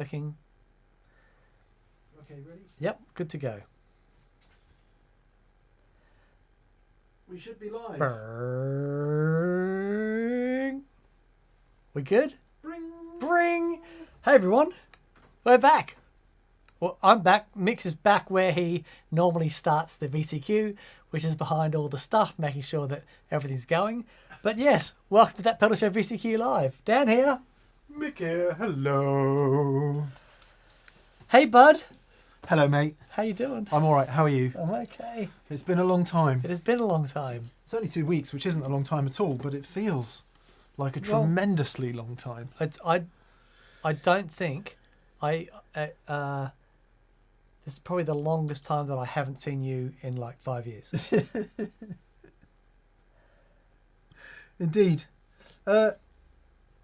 Working. Okay, ready? Yep, good to go. We should be live. Bring. We good? Bring. Bring. Hey everyone, we're back. Well, I'm back. Mick is back where he normally starts the VCQ, which is behind all the stuff, making sure that everything's going. But yes, welcome to That Pedal Show VCQ Live. Dan here. Mick here. Hello. Hey bud. Hello, mate. How you doing? I'm all right. How are you? I'm okay. It's been a long time. It has been a long time. It's only 2 weeks, which isn't a long time at all, but it feels like a tremendously long time. I don't think this is probably the longest time that I haven't seen you in like 5 years. Indeed.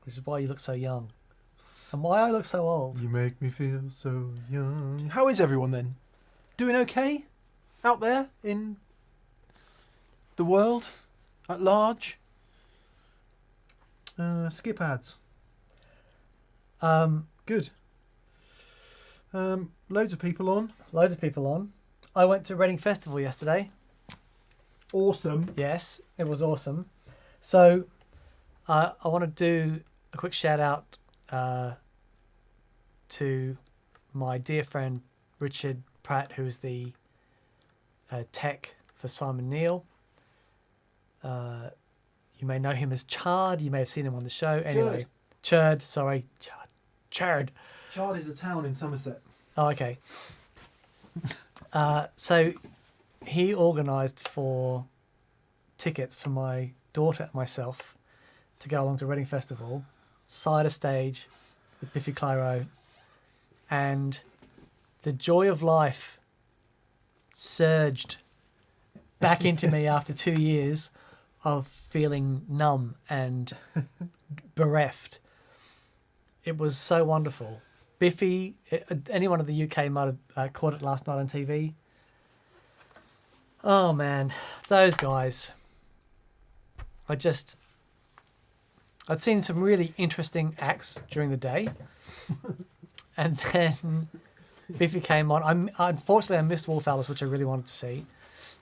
Which is why you look so young. And why I look so old. You make me feel so young. How is everyone then? Doing okay? Out there in the world at large? Skip ads. Good. Loads of people on. Loads of people on. I went to Reading Festival yesterday. Awesome. Yes, it was awesome. So I want to do a quick shout out to my dear friend Richard Pratt, who's the tech for Simon Neil. You may know him as Chard. You may have seen him on the show. Anyway, Chard. Chard is a town in Somerset. Oh, okay. So he organised for tickets for my daughter and myself to go along to Reading Festival, side a stage with Biffy Clyro, and the joy of life surged back into me after 2 years of feeling numb and bereft. It was so wonderful. Biffy, anyone in the UK might have caught it last night on TV. Oh man, those guys. I'd seen some really interesting acts during the day. And then Biffy came on. Unfortunately, I missed Wolf Alice, which I really wanted to see.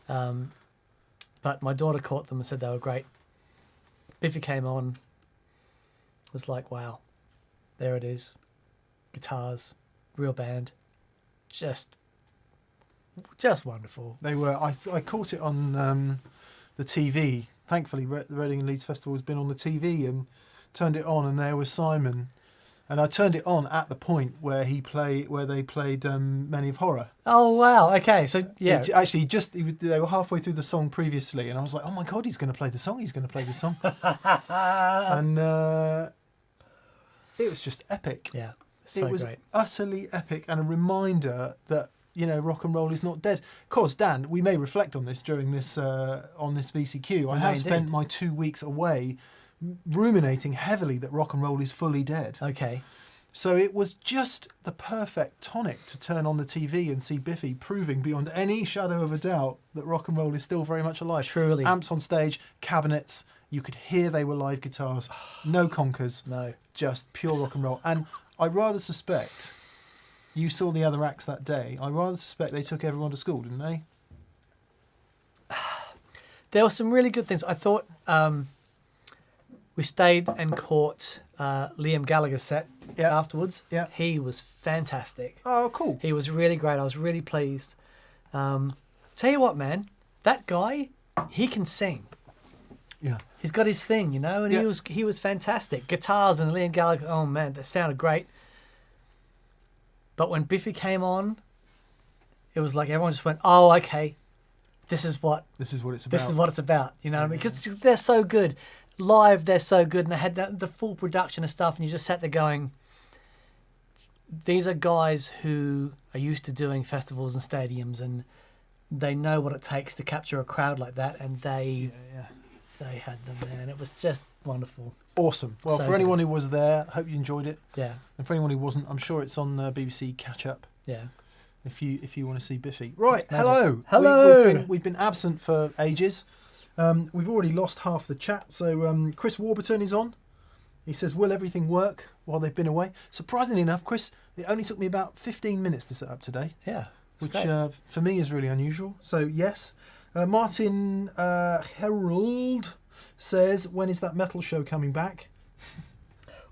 But my daughter caught them and said they were great. Biffy came on. It was like, wow, there it is. Guitars, real band. Just wonderful. They were. I caught it on the TV. Thankfully, the Reading and Leeds Festival has been on the TV, and turned it on, and there was Simon. And I turned it on at the point where they played Many of Horror. Oh wow! Okay, so yeah. Actually, they were halfway through the song previously, and I was like, "Oh my god, he's going to play the song! He's going to play the song!" And it was just epic. Yeah, so it was great. Utterly epic, and a reminder that rock and roll is not dead. Of course, Dan, we may reflect on this during this on this VCQ. I have spent my 2 weeks away ruminating heavily that rock and roll is fully dead. Okay. So it was just the perfect tonic to turn on the TV and see Biffy proving beyond any shadow of a doubt that rock and roll is still very much alive. Truly. Amps on stage, cabinets, you could hear they were live guitars, no conkers, No. just pure rock and roll. And I rather suspect, you saw the other acts that day, I rather suspect they took everyone to school, didn't they? There were some really good things. I thought we stayed and caught Liam Gallagher's set afterwards. Yeah. He was fantastic. Oh, cool. He was really great. I was really pleased. Tell you what, man, that guy, he can sing. Yeah. He's got his thing, and he was fantastic. Guitars and Liam Gallagher, oh man, that sounded great. But when Biffy came on, it was like everyone just went, oh, okay, this is what it's about. This is what it's about, you know what I mean? Because they're so good. Live, they're so good, and they had the full production and stuff, and you just sat there going, these are guys who are used to doing festivals and stadiums, and they know what it takes to capture a crowd like that, and they had them there, and it was just wonderful. Awesome. Well, So for anyone who was there, hope you enjoyed it. Yeah. And for anyone who wasn't, I'm sure it's on BBC Catch Up. Yeah. If you want to see Biffy. Right. Magic. Hello. We've been absent for ages. We've already lost half the chat. So Chris Warburton is on. He says, will everything work while they've been away? Surprisingly enough, Chris, it only took me about 15 minutes to set up today. Yeah. Which for me is really unusual. So, yes. Martin Herold says, when is that metal show coming back?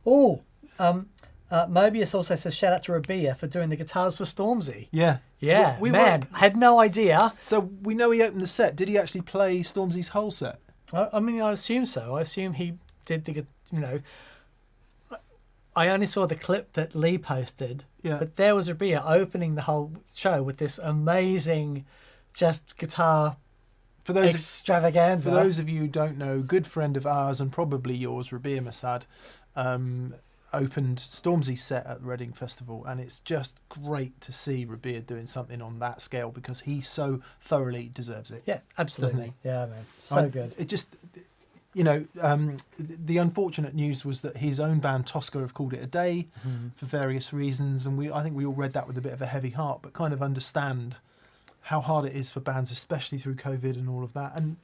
Oh, Mobius also says, shout out to Rabia for doing the guitars for Stormzy. Yeah. Yeah, I had no idea. So we know he opened the set. Did he actually play Stormzy's whole set? I mean, I assume so. I assume he did the, I only saw the clip that Lee posted, but there was Rabia opening the whole show with this amazing just guitar extravaganza. For those of you who don't know, good friend of ours and probably yours, Rabia Masad, opened Stormzy's set at the Reading Festival, and it's just great to see Rabia doing something on that scale because he so thoroughly deserves it. Yeah, absolutely. Yeah, man. So good. It just... the unfortunate news was that his own band Tosca have called it a day for various reasons, and I think we all read that with a bit of a heavy heart, but kind of understand how hard it is for bands, especially through COVID and all of that. And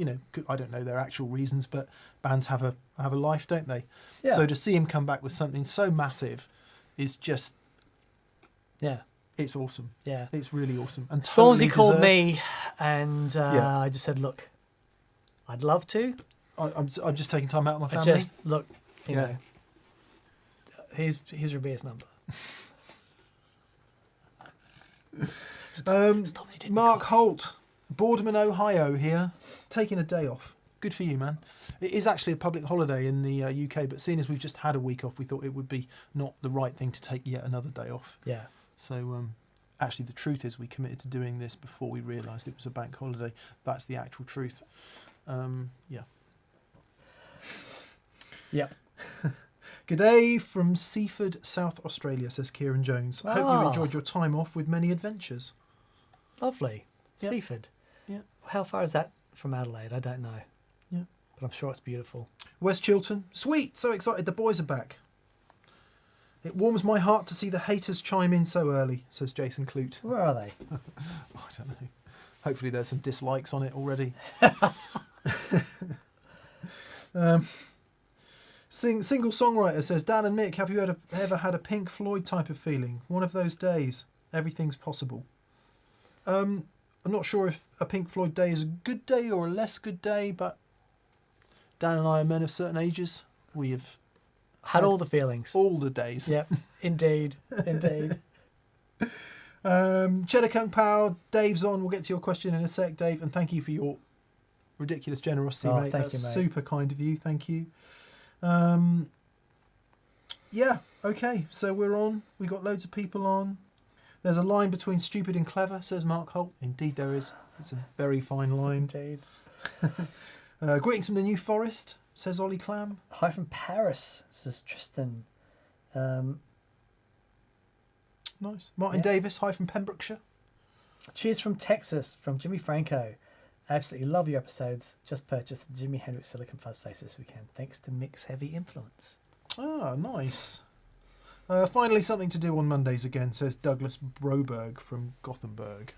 I don't know their actual reasons, but bands have a life, don't they? Yeah. So to see him come back with something so massive is just it's awesome. Yeah, it's really awesome. And Stormzy called me, and I just said, look, I'd love to. I'm just taking time out of my family. Look, you know, here's Rabia's number. Mark Holt, Boardman, Ohio here, taking a day off. Good for you, man. It is actually a public holiday in the UK, but seeing as we've just had a week off, we thought it would be not the right thing to take yet another day off. Yeah. So actually the truth is we committed to doing this before we realised it was a bank holiday. That's the actual truth. Yeah. Yep. Good day from Seaford, South Australia, says Kieran Jones. I hope you enjoyed your time off with many adventures. Lovely. Yep. Seaford. Yeah. How far is that from Adelaide? I don't know. Yeah. But I'm sure it's beautiful. West Chiltern. Sweet. So excited the boys are back. It warms my heart to see the haters chime in so early, says Jason Clute. Where are they? I don't know. Hopefully there's some dislikes on it already. Single songwriter says, Dan and Mick, have you ever had a Pink Floyd type of feeling? One of those days, everything's possible. I'm not sure if a Pink Floyd day is a good day or a less good day, but Dan and I are men of certain ages. We have had all the feelings. All the days. Yep, indeed. Indeed. Cheddar Kung Pao, Dave's on. We'll get to your question in a sec, Dave, and thank you for your ridiculous generosity, mate. That's super kind of you. Thank you. Yeah, okay, so we're on. We got loads of people on. There's a line between stupid and clever, says Mark Holt. Indeed there is. It's a very fine line. Indeed. Greetings from the New Forest, says Ollie Clam. Hi from Paris, says Tristan. Nice. Martin Davis, hi from Pembrokeshire. Cheers from Texas, from Jimmy Franco. Absolutely love your episodes. Just purchased the Jimi Hendrix Silicon Fuzz Face this weekend, thanks to Mick's heavy influence. Ah, nice. Finally something to do on Mondays again, says Douglas Broberg from Gothenburg.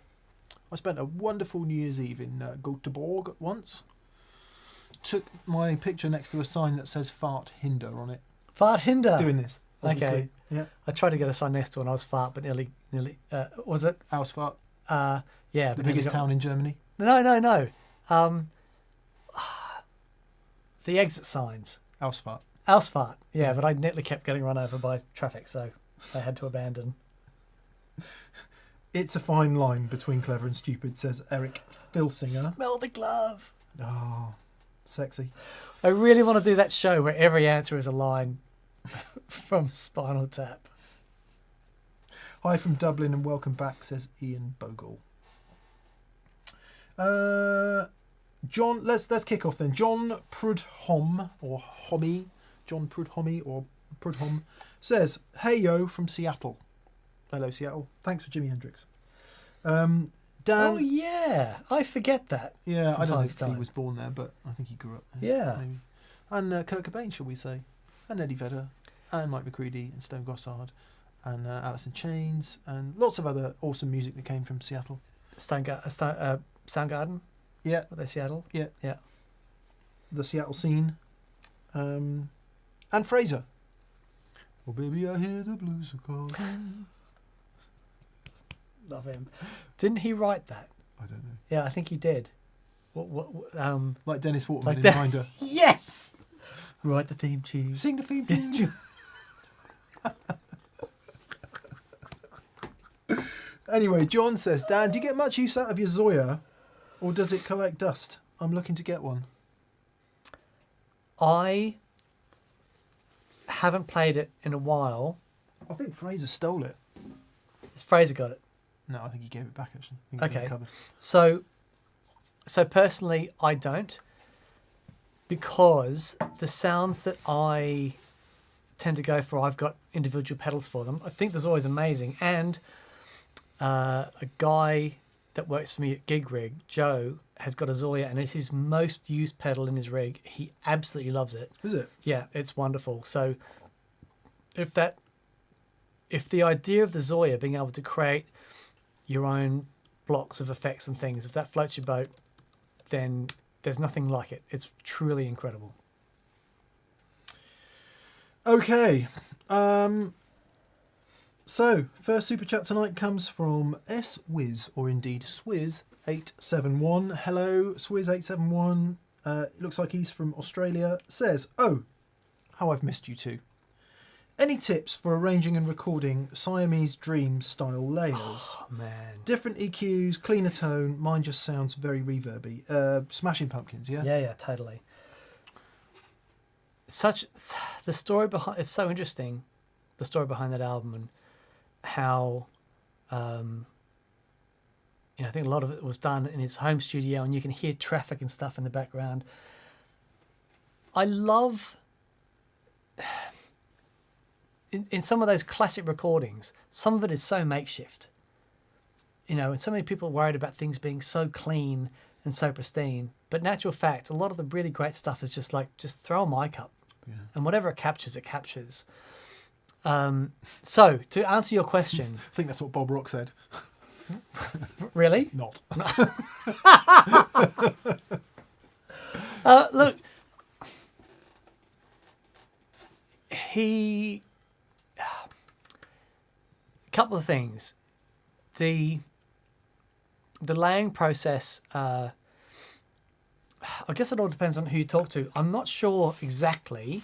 I spent a wonderful New Year's Eve in Göteborg once. Took my picture next to a sign that says Fart Hinder on it. Fart Hinder? Doing this, obviously. Okay. Yeah. I tried to get a sign next to one. I was fart, but nearly was it? Ausfahrt. Yeah. The biggest town in Germany. No. The exit signs. Ausfahrt. Yeah, but I nearly kept getting run over by traffic, so I had to abandon. It's a fine line between clever and stupid, says Eric Filsinger. Smell the glove. Oh, sexy. I really want to do that show where every answer is a line from Spinal Tap. Hi from Dublin and welcome back, says Ian Bogle. John, let's kick off then. John Prudhomme or Homie, John Prudhomme or Prudhomme says, "Hey yo from Seattle." Hello Seattle. Thanks for Jimi Hendrix. Dan. Oh yeah, I forget that. Yeah, I don't know if he was born there, but I think he grew up there. Yeah. Maybe. And Kurt Cobain, shall we say, and Eddie Vedder, and Mike McCready, and Stone Gossard, and Alice in Chains, and lots of other awesome music that came from Seattle. Soundgarden. Yeah. Were they Seattle? Yeah. Yeah. The Seattle scene. And Fraser. Oh, baby, I hear the blues are calling. Love him. Didn't he write that? I don't know. Yeah, I think he did. Like Dennis Waterman like in that. Minder. Yes! Write the theme tune. Sing the theme tune. Anyway, John says, Dan, do you get much use out of your Zoya, or does it collect dust? I'm looking to get one. I haven't played it in a while. I think Fraser stole it. Has Fraser got it? No, I think he gave it back, actually. I think it's in the Okay. cupboard. So personally, I don't, because the sounds that I tend to go for, I've got individual pedals for them. I think there's always amazing. And a guy that works for me at Gig Rig, Joe, has got a Zoya, and it's his most used pedal in his rig. He absolutely loves it. Is it? Yeah, it's wonderful. So if the idea of the Zoya being able to create your own blocks of effects and things, if that floats your boat, then there's nothing like it. It's truly incredible. Okay. So, first super chat tonight comes from SWiz, or indeed Swizz871. Hello, Swizz871. It looks like he's from Australia. Says, oh, how I've missed you two. Any tips for arranging and recording Siamese Dream style layers? Oh, man. Different EQs, cleaner tone. Mine just sounds very reverby. Smashing Pumpkins, yeah? Yeah, totally. The story behind it's so interesting, the story behind that album, and how I think a lot of it was done in his home studio, and you can hear traffic and stuff in the background. I love in some of those classic recordings, some of it is so makeshift. And so many people are worried about things being so clean and so pristine. But in actual fact, a lot of the really great stuff is just throw a mic up. Yeah. And whatever it captures, it captures. So, to answer your question... I think that's what Bob Rock said. Really? Not. Look, a couple of things. The laying process, I guess it all depends on who you talk to. I'm not sure exactly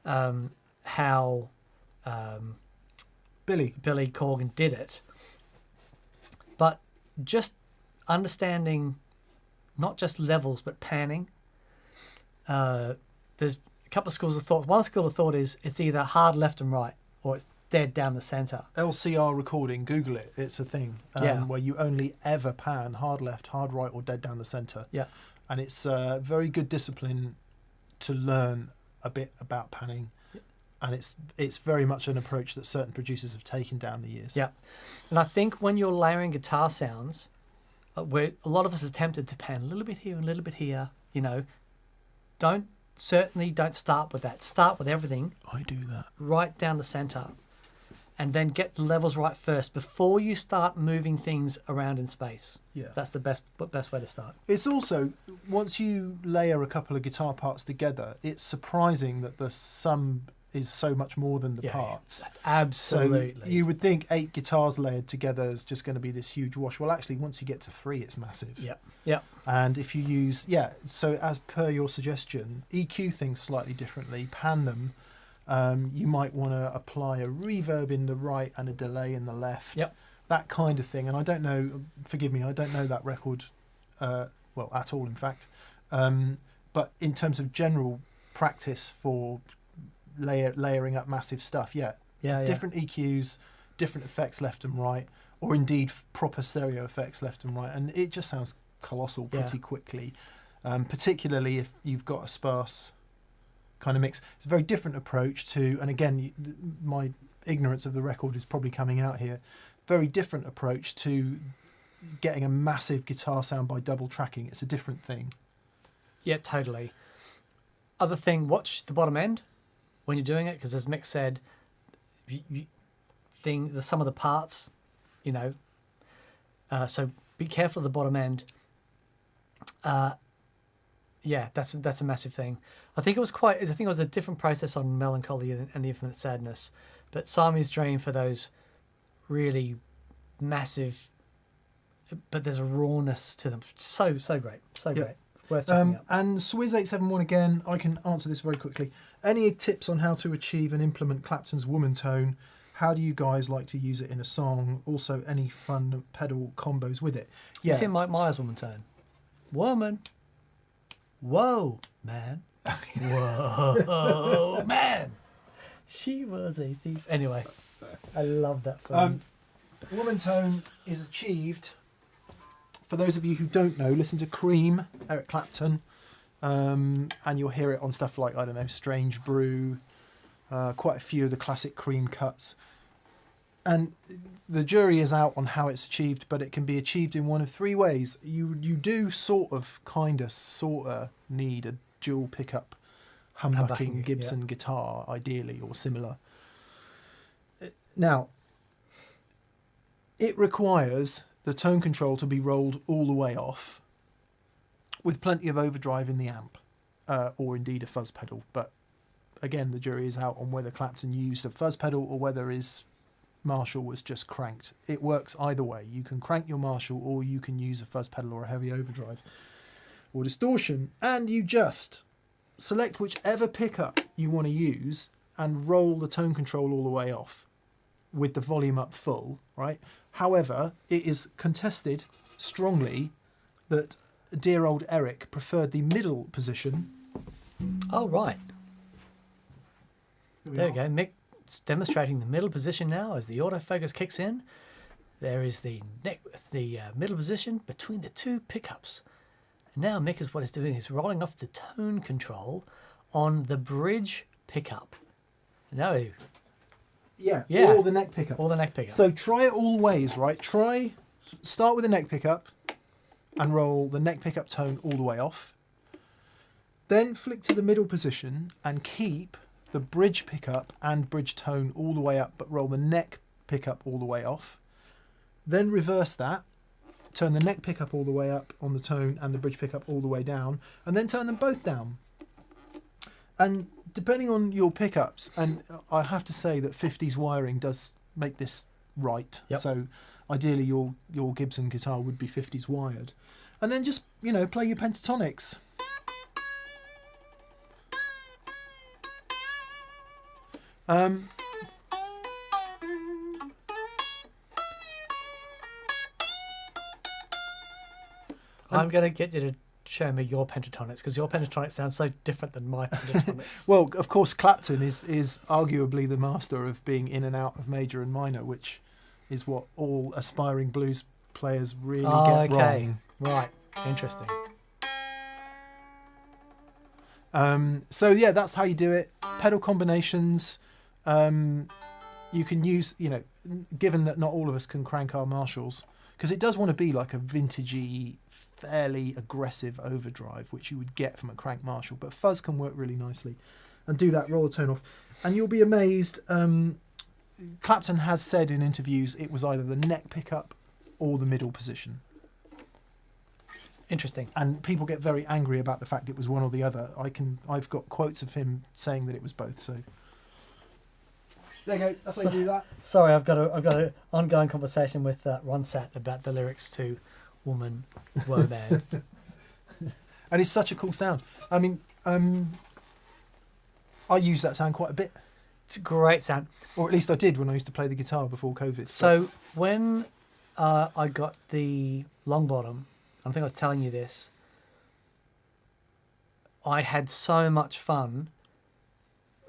how Billy Corgan did it, but just understanding not just levels but panning. There's a couple of schools of thought. One school of thought is it's either hard left and right, or it's dead down the center. LCR recording, Google it. It's a thing where you only ever pan hard left, hard right, or dead down the center. Yeah. And it's a very good discipline to learn a bit about panning. Yeah. And it's very much an approach that certain producers have taken down the years. Yeah. And I think when you're layering guitar sounds, where a lot of us are tempted to pan a little bit here and a little bit here, don't start with that. Start with everything. I do that. Right down the center. And then get the levels right first before you start moving things around in space. Yeah. That's the best way to start. It's also, once you layer a couple of guitar parts together, it's surprising that the sum is so much more than the parts. Absolutely. So you would think 8 guitars layered together is just going to be this huge wash. Well, actually, once you get to 3, it's massive. Yeah. Yeah. And if you use, so as per your suggestion, EQ things slightly differently, pan them. You might want to apply a reverb in the right and a delay in the left. Yep. That kind of thing. And I don't know, forgive me, I don't know that record, at all, in fact. But in terms of general practice for layering up massive stuff, different EQs, different effects left and right, or indeed proper stereo effects left and right. And it just sounds colossal pretty quickly, particularly if you've got a sparse kind of mix. It's a very different approach to, and again, my ignorance of the record is probably coming out here, very different approach to getting a massive guitar sound by double tracking. It's a different thing. Yeah, totally. Other thing, watch the bottom end when you're doing it, because as Mick said, the sum of the parts, so be careful of the bottom end. That's a massive thing. I think it was a different process on Melancholy and the Infinite Sadness, but Siamese Dream for those really massive, but there's a rawness to them. So great, great. Worth checking out. And Swizz871 again, I can answer this very quickly. Any tips on how to achieve and implement Clapton's woman tone? How do you guys like to use it in a song? Also, any fun pedal combos with it? Yeah. You see Mike Myers' woman tone? Woman. Whoa, man. Whoa, man. She was a thief. Anyway, I love that film. Woman tone is achieved. For those of you who don't know, listen to Cream, Eric Clapton, and you'll hear it on stuff like, I don't know, Strange Brew, quite a few of the classic Cream cuts. And the jury is out on how it's achieved, but it can be achieved in one of three ways. You do sort of need a dual pickup humbucking Gibson guitar, ideally, or similar. Now, it requires the tone control to be rolled all the way off with plenty of overdrive in the amp, or indeed a fuzz pedal. But again, the jury is out on whether Clapton used a fuzz pedal or whether his Marshall was just cranked. It works either way. You can crank your Marshall, or you can use a fuzz pedal or a heavy overdrive or distortion, and you just select whichever pickup you want to use and roll the tone control all the way off with the volume up full, right? However, it is contested strongly that dear old Eric preferred the middle position. Oh, right. There we go. Mick's demonstrating the middle position now as the autofocus kicks in. There is the middle position between the two pickups. And now Mick is what he's doing is rolling off the tone control on the bridge pickup. No. Yeah, or the neck pickup. Or the neck pickup. So try it all ways, right? Start with the neck pickup and roll the neck pickup tone all the way off. Then flick to the middle position and keep the bridge pickup and bridge tone all the way up, but roll the neck pickup all the way off. Then reverse that, turn the neck pickup all the way up on the tone and the bridge pickup all the way down, and then turn them both down. And depending on your pickups, and I have to say that 50s wiring does make this right. Yep. So ideally your Gibson guitar would be 50s wired. And then just, play your pentatonics. I'm going to get you to show me your pentatonics, because your pentatonics sound so different than my pentatonics. Well, of course, Clapton is arguably the master of being in and out of major and minor, which is what all aspiring blues players really get wrong. Right, interesting. So yeah, that's how you do it. Pedal combinations. You can use, given that not all of us can crank our Marshalls, because it does want to be like a vintagey, fairly aggressive overdrive, which you would get from a crank Marshall, but fuzz can work really nicely. And do that, roll the tone off, and you'll be amazed. Clapton has said in interviews it was either the neck pickup or the middle position. Interesting. And people get very angry about the fact it was one or the other. I've got quotes of him saying that it was both. So there you go. That's how you do that. Sorry, I've got an ongoing conversation with Ron Satt about the lyrics to "Woman, Woe Man." And it's such a cool sound. I mean, I use that sound quite a bit. It's a great sound. Or at least I did when I used to play the guitar before COVID. So when I got the long bottom, I think I was telling you this, I had so much fun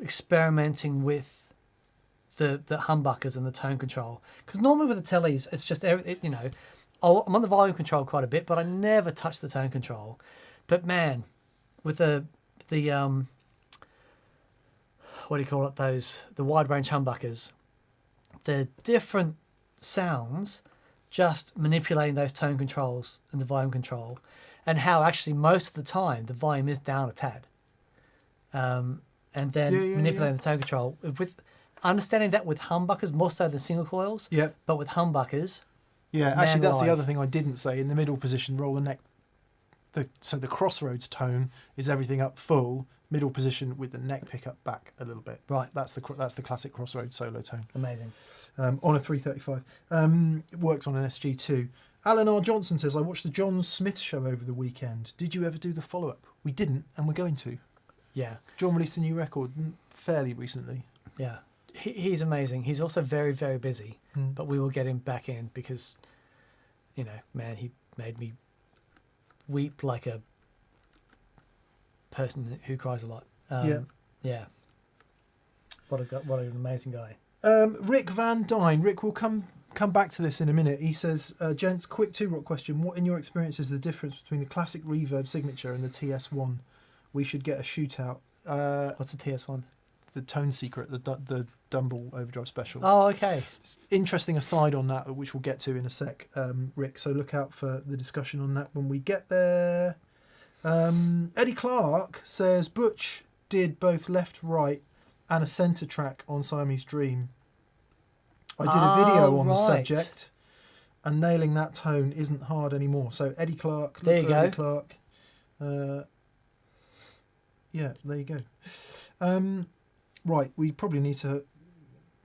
experimenting with the humbuckers and the tone control. Because normally with the tellies, it's just, I'm on the volume control quite a bit, but I never touch the tone control. But man, with the what do you call it? The wide range humbuckers, the different sounds, just manipulating those tone controls and the volume control, and how actually most of the time the volume is down a tad, and then manipulating the tone control with understanding that with humbuckers more so than single coils. Yep. But with humbuckers. Yeah, actually that's the other thing I didn't say. In the middle position, roll the neck. So the crossroads tone is everything up full. middle position with the neck pickup back a little bit. Right. That's the classic Crossroads solo tone. Amazing. On a 335. It works on an SG2. Alan R. Johnson says, I watched the John Smith show over the weekend. Did you ever do the follow-up? We didn't, and we're going to. Yeah. John released a new record fairly recently. Yeah. He's amazing. He's also very, very busy, but we will get him back in because, you know, man, he made me weep like a person who cries a lot. Yeah. What an amazing guy. Rick Van Dyne. Rick will come back to this in a minute. He says, gents, quick 2-rock question. What, in your experience, is the difference between the classic Reverb signature and the TS1? We should get a shootout. What's the TS1? The Tone Secret, the Dumble Overdrive Special. Oh, okay. Interesting aside on that, which we'll get to in a sec, Rick. So look out for the discussion on that when we get there. Eddie Clark says, Butch did both left, right, and a centre track on Siamese Dream. I did a video on the subject, and nailing that tone isn't hard anymore. So Eddie Clark, there you go. Eddie Clark. Yeah, there you go. Right, we probably need to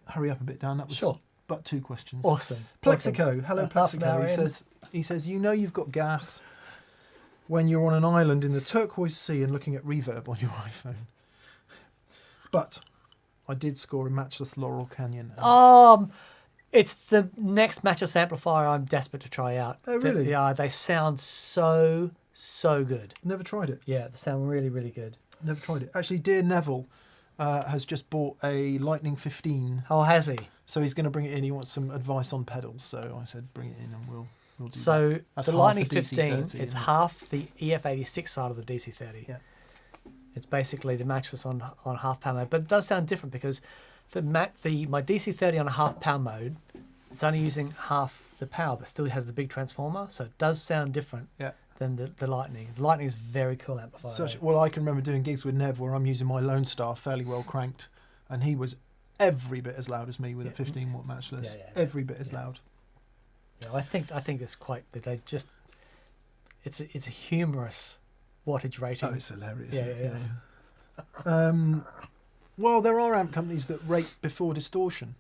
hurry up a bit, Dan. That was sure. But 2 questions. Awesome. Plexico, hello Plexico. He says, you know you've got gas when you're on an island in the turquoise sea and looking at Reverb on your iPhone. But I did score a matchless Laurel Canyon. It's the next matchless amplifier I'm desperate to try out. Oh, really? They sound so good. Never tried it. Yeah, they sound really, really good. Never tried it. Actually, dear Neville has just bought a Lightning 15. Oh, has he? So he's going to bring it in. He wants some advice on pedals. So I said, bring it in and we'll do that. So That's the half Lightning a 15, DC30, it's isn't it? half the EF86 side of the DC30. Yeah. It's basically the matchless on half power mode, but it does sound different because my DC30 on a half power mode, it's only using half the power, but still has the big transformer, so it does sound different. Yeah. Than the Lightning. The Lightning is a very cool amplifier. Well, I can remember doing gigs with Nev where I'm using my Lone Star fairly well cranked, and he was every bit as loud as me with a 15 watt matchless. Every bit as loud. Yeah, I think it's quite. They just. It's a humorous wattage rating. Oh, it's hilarious. Yeah. Well, there are amp companies that rate before distortion.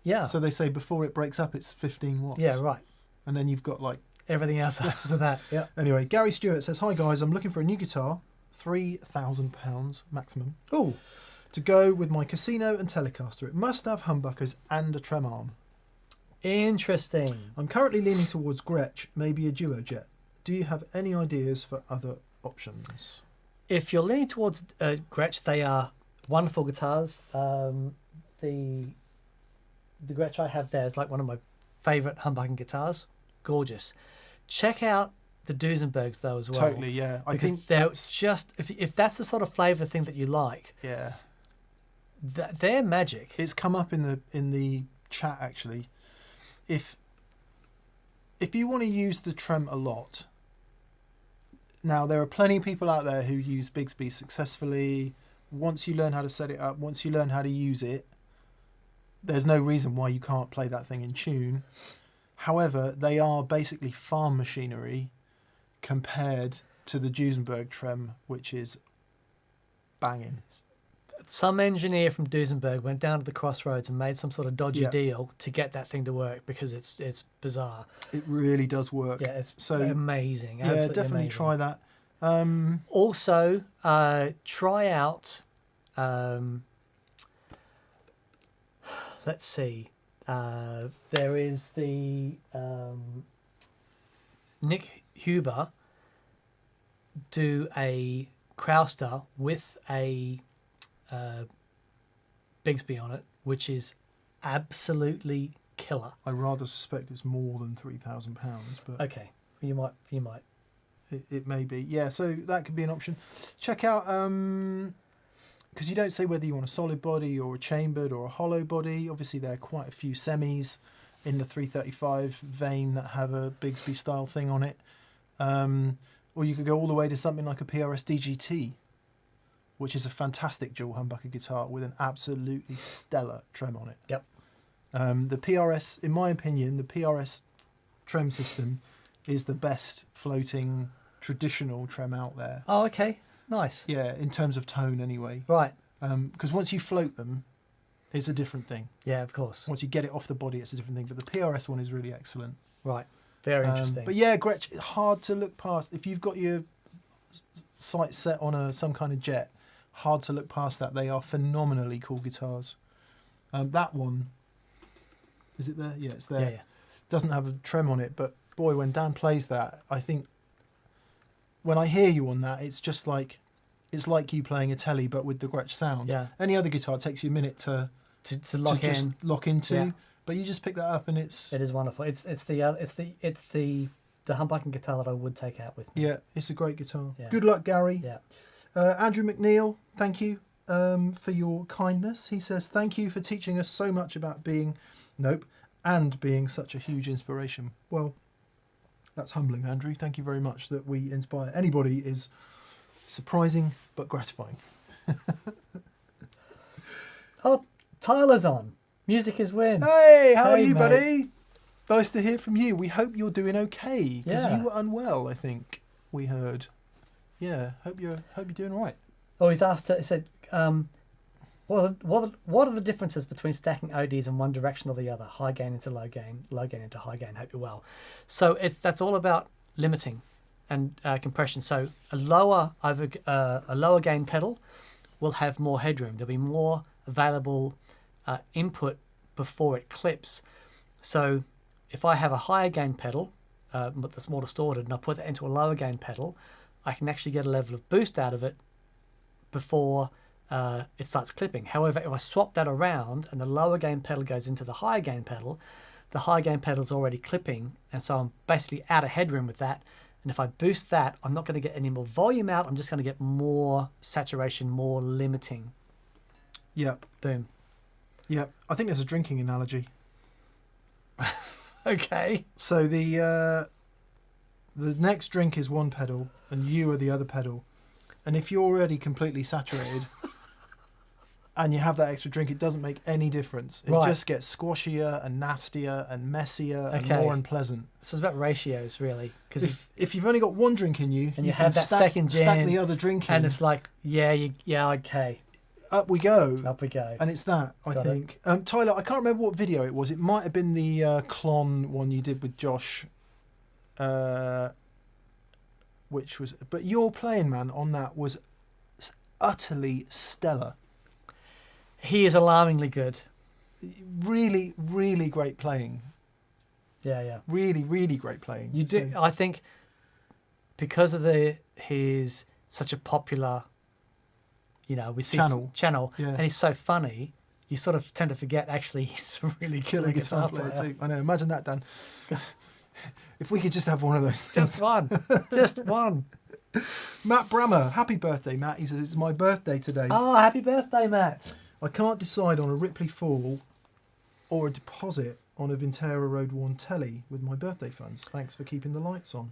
Yeah. So they say before it breaks up, it's 15 watts. Yeah, right. And then you've got like everything else after that. Yeah. Anyway, Gary Stewart says, hi guys, I'm looking for a new guitar, £3,000 maximum. Oh. To go with my Casino and Telecaster. It must have humbuckers and a trem arm. Interesting. I'm currently leaning towards Gretsch, maybe a Duo Jet. Do you have any ideas for other options? If you're leaning towards Gretsch, they are wonderful guitars. The Gretsch I have there is like one of my favourite humbucking guitars. Gorgeous. Check out the Duesenbergs though as well. Totally, yeah. I think they're just if that's the sort of flavour thing that you like. Yeah. They're magic. It's come up in the chat actually. If you want to use the trem a lot, now there are plenty of people out there who use Bigsby successfully. Once you learn how to set it up, once you learn how to use it, there's no reason why you can't play that thing in tune. However, they are basically farm machinery compared to the Duesenberg trem, which is banging. Some engineer from Duesenberg went down to the Crossroads and made some sort of dodgy deal to get that thing to work because it's bizarre. It really does work. Yeah, it's amazing. Yeah, Absolutely definitely amazing. try that. Also, try out. Let's see. There is the Nick Huber do a Crowster with a Bigsby on it, which is absolutely killer. I rather suspect it's more than £3,000, but okay, you might. It may be. Yeah, so that could be an option. Check out because you don't say whether you want a solid body or a chambered or a hollow body. Obviously, there are quite a few semis in the 335 vein that have a Bigsby style thing on it. Or you could go all the way to something like a PRS DGT, which is a fantastic dual humbucker guitar with an absolutely stellar trem on it. Yep. The PRS, in my opinion, the PRS trem system is the best floating traditional trem out there. Oh, okay. Nice. Yeah, in terms of tone anyway. Right. Because once you float them, it's a different thing. Yeah, of course. Once you get it off the body, it's a different thing. But the PRS one is really excellent. Right. Very interesting. But yeah, Gretsch, hard to look past. If you've got your sight set on some kind of jet, hard to look past that. They are phenomenally cool guitars. That one, is it there? Yeah, it's there. Yeah. Doesn't have a trem on it, but boy, when Dan plays that, I think when I hear you on that, it's just like it's like you playing a telly, but with the Gretsch sound. Yeah. Any other guitar takes you a minute to lock just in. lock into, Yeah. but you just pick that up and It is wonderful. It's the humbucking guitar that I would take out with me. yeah, it's a great guitar. Yeah. Good luck, Gary. Yeah. Andrew McNeil, thank you for your kindness. He says, thank you for teaching us so much about being such a huge inspiration. Well, that's humbling, Andrew. Thank you very much that we inspire anybody is surprising but gratifying. Oh, Tyler's on. Music is win. Hey, how are Hey, you, mate. buddy? Nice to hear from you. We hope you're doing okay because Yeah. you were unwell, I think we heard. Yeah, hope you're doing all right. Oh, he's asked. He said, "What are the differences between stacking ODs in one direction or the other? High gain into low gain into high gain. Hope you're well." So that's all about limiting and compression. So a lower gain pedal will have more headroom. There'll be more available input before it clips. So if I have a higher gain pedal that's more distorted, and I put that into a lower gain pedal, I can actually get a level of boost out of it before it starts clipping. However, if I swap that around and the lower gain pedal goes into the higher gain pedal, the high gain pedal is already clipping, and so I'm basically out of headroom with that. And if I boost that, I'm not going to get any more volume out. I'm just going to get more saturation, more limiting. Yeah. Boom. Yeah. I think there's a drinking analogy. Okay. So the next drink is one pedal and you are the other pedal. And if you're already completely saturated and you have that extra drink, it doesn't make any difference. It Right. just gets squashier and nastier and messier and Okay. more unpleasant. So it's about ratios, really. Because If you've only got one drink in you, and you can have that second stack gin, the other drink in. and it's like, okay, Up we go. up we go. And it's that, I Got it. think. Tyler, I can't remember what video it was. It might have been the Klon one you did with Josh. Which was... But your playing, man, on that was utterly stellar. He is alarmingly good. Really, really great playing. Yeah. Really, really great playing. You do. I think because of his such a popular, we see channel, Yeah. and he's so funny. You sort of tend to forget actually he's a really Killer guitar player too. I know. Imagine that, Dan. If we could just have one of those things. Just one, just one. Matt Brammer, happy birthday, Matt. He says it's my birthday today. Oh, happy birthday, Matt. I can't decide on a Ripley Fall or a deposit on a Vintera Road 1 telly with my birthday funds. Thanks for keeping the lights on.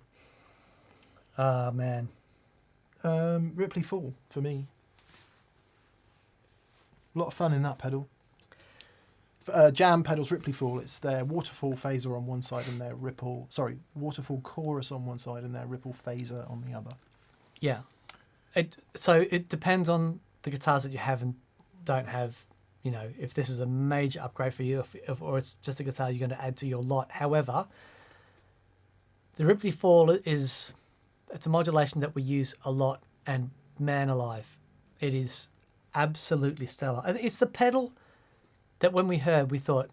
Oh, man. Ripley Fall for me. A lot of fun in that pedal. Jam pedals, Ripley Fall. It's their waterfall phaser on one side and their waterfall chorus on one side and their ripple phaser on the other. Yeah. So it depends on the guitars that you have and don't have. If this is a major upgrade for you, or it's just a guitar you're going to add to your lot. However, the Ripley Fall it's a modulation that we use a lot, and man alive, it is absolutely stellar. It's the pedal that when we heard, we thought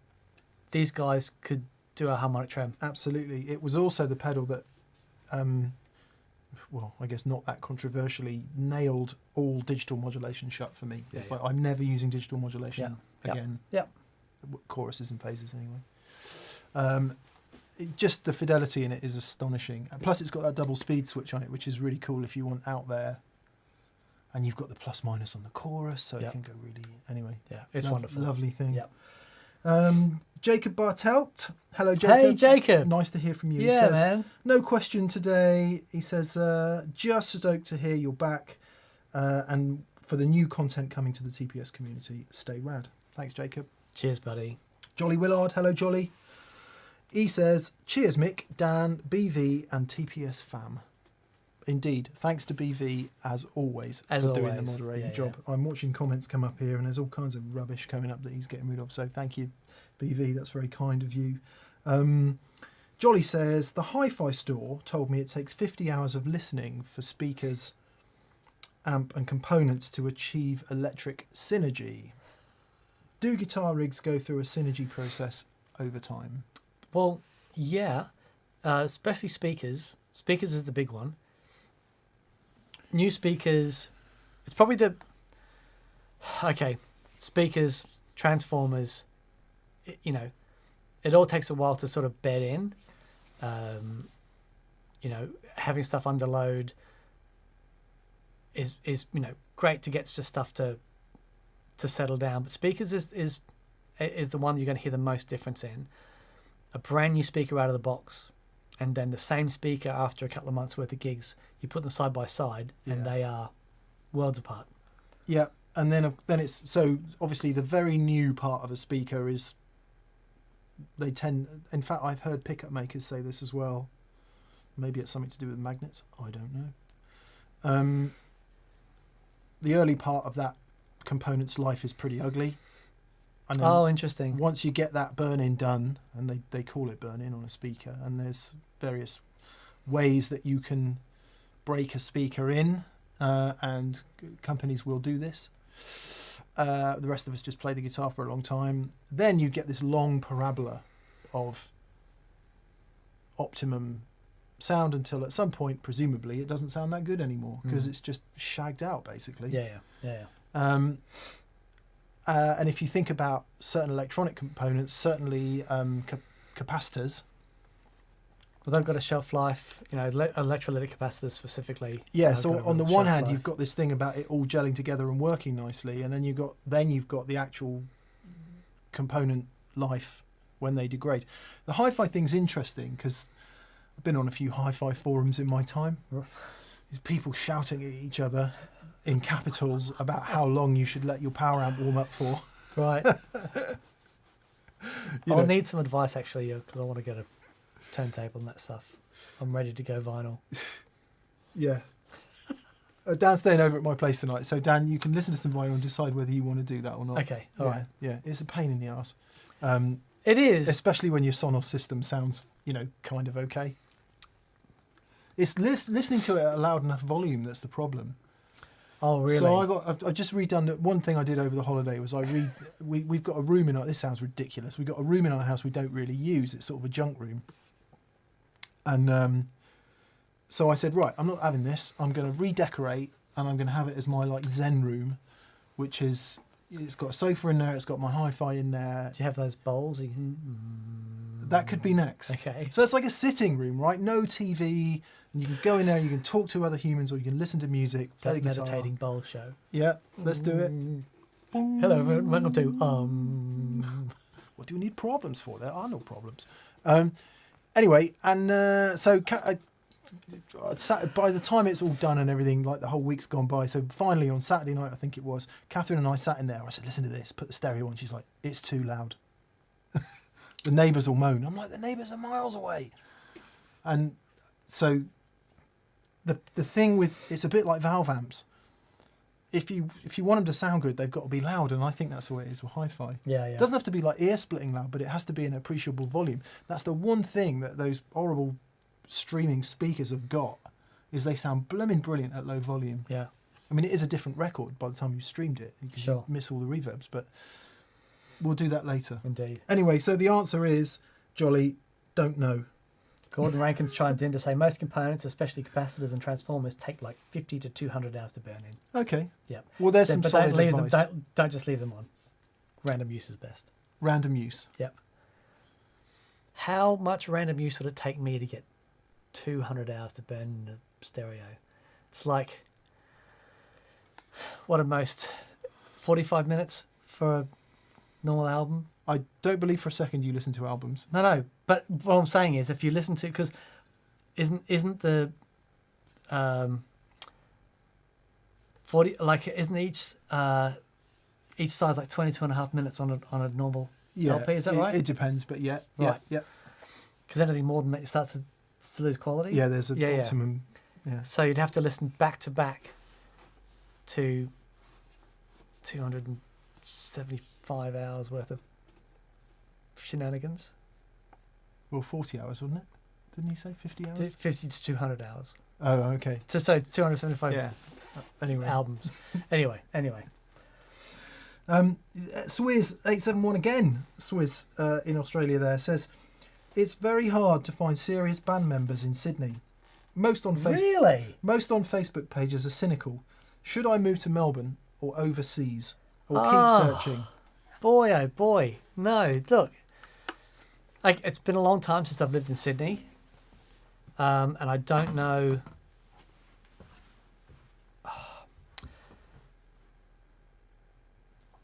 these guys could do a harmonic trem. Absolutely. It was also the pedal that, I guess not that controversially, nailed all digital modulation shut for me. It's like I'm never using digital modulation again. Yeah. Choruses and phases anyway. Just the fidelity in it is astonishing. And plus it's got that double speed switch on it, which is really cool if you want out there. And you've got the plus minus on the chorus, so it can go really... Anyway. Yeah, it's wonderful. Lovely thing. Yeah. Jacob Bartelt. Hello, Jacob. Hey, Jacob. Nice to hear from you. Yeah, He says, man. no question today. He says, just stoked to hear you're back. And for the new content coming to the TPS community, stay rad. Thanks, Jacob. Cheers, buddy. Jolly Willard. Hello, Jolly. He says, cheers, Mick, Dan, BV, and TPS fam. Indeed. Thanks to BV, as always, for doing the moderating job. I'm watching comments come up here, and there's all kinds of rubbish coming up that he's getting rid of. So thank you, BV. That's very kind of you. Jolly says, the hi-fi store told me it takes 50 hours of listening for speakers, amp and components to achieve electric synergy. Do guitar rigs go through a synergy process over time? Well, yeah, especially speakers. Speakers is the big one. New speakers, it's probably speakers, transformers, it all takes a while to sort of bed in. Having stuff under load is great to get just stuff to settle down. But speakers is the one you're going to hear the most difference in. A brand new speaker out of the box, and then the same speaker after a couple of months worth of gigs. You put them side by side, and they are worlds apart. Yeah, and then it's so obviously the very new part of a speaker is they tend. In fact, I've heard pickup makers say this as well. Maybe it's something to do with magnets. I don't know. The early part of that component's life is pretty ugly. And interesting. Once you get that burn-in done, and they call it burn-in on a speaker, and there's various ways that you can break a speaker in, and companies will do this. The rest of us just play the guitar for a long time. Then you get this long parabola of optimum sound until at some point, presumably, it doesn't sound that good anymore because it's just shagged out, basically. Yeah. And if you think about certain electronic components, certainly capacitors. Well, they've got a shelf life, electrolytic capacitors specifically. Yeah, so on the one hand, you've got this thing about it all gelling together and working nicely, and then you've got the actual component life when they degrade. The hi-fi thing's interesting because I've been on a few hi-fi forums in my time. There's people shouting at each other in capitals about how long you should let your power amp warm up for. Right. I'll need some advice actually, because I want to get a turntable and that stuff. I'm ready to go vinyl. Yeah. Dan's staying over at my place tonight, so Dan, you can listen to some vinyl and decide whether you want to do that or not. Okay, all right. Yeah, it's a pain in the arse. It is. Especially when your Sonos system sounds, kind of okay. It's listening to it at a loud enough volume that's the problem. Oh, really? So I just redone one thing I did over the holiday was we've got a room in our, this sounds ridiculous, we've got a room in our house we don't really use. It's sort of a junk room. And so I said, right, I'm not having this. I'm going to redecorate and I'm going to have it as my Zen room, which is, it's got a sofa in there, it's got my hi-fi in there. Do you have those bowls? That could be next. Okay. So it's like a sitting room, right? No TV, and you can go in there, you can talk to other humans, or you can listen to music, play the guitar. Meditating bowl show. Yeah, let's do it. Hello, everyone. Welcome to What do you need problems for? There are no problems. Anyway, and so by the time it's all done and everything, the whole week's gone by. So finally on Saturday night, I think it was, Catherine and I sat in there. I said, listen to this, put the stereo on. She's like, it's too loud. The neighbours will moan. I'm like, the neighbours are miles away. And so the thing with, it's a bit like valve amps. If you want them to sound good, they've got to be loud, and I think that's the way it is with hi-fi. Yeah. It doesn't have to be ear-splitting loud, but it has to be an appreciable volume. That's the one thing that those horrible streaming speakers have got, is they sound blooming brilliant at low volume. Yeah. I mean, it is a different record by the time you streamed it, because you miss all the reverbs, but we'll do that later. Indeed. Anyway, so the answer is, Jolly, don't know. Gordon Rankin's chimed in to say most components, especially capacitors and transformers, take 50 to 200 hours to burn in. Okay. Yeah. Well, there's some solid advice. Don't just leave them on. Random use is best. Random use. Yep. How much random use would it take me to get 200 hours to burn in a stereo? It's like, what at most, 45 minutes for a normal album? I don't believe for a second you listen to albums. No. But what I'm saying is, if you listen to, because isn't the 40 isn't each size 22 and a half minutes on a normal LP? Is that right? It depends, but yeah. Right. Yeah. Because anything more than that, you start to lose quality. Yeah, there's an optimum Yeah. So you'd have to listen back to back to 275 hours worth of shenanigans. Well, 40 hours, wasn't it? Didn't you say 50 hours? 50 to 200 hours. Oh, okay. So 275 Yeah. Anyway. albums. Anyway. Swizz871 again, Swizz in Australia there, says, it's very hard to find serious band members in Sydney. Most on Facebook pages are cynical. Should I move to Melbourne or overseas? Or keep searching? Boy, oh boy. No, look. It's been a long time since I've lived in Sydney. And I don't know...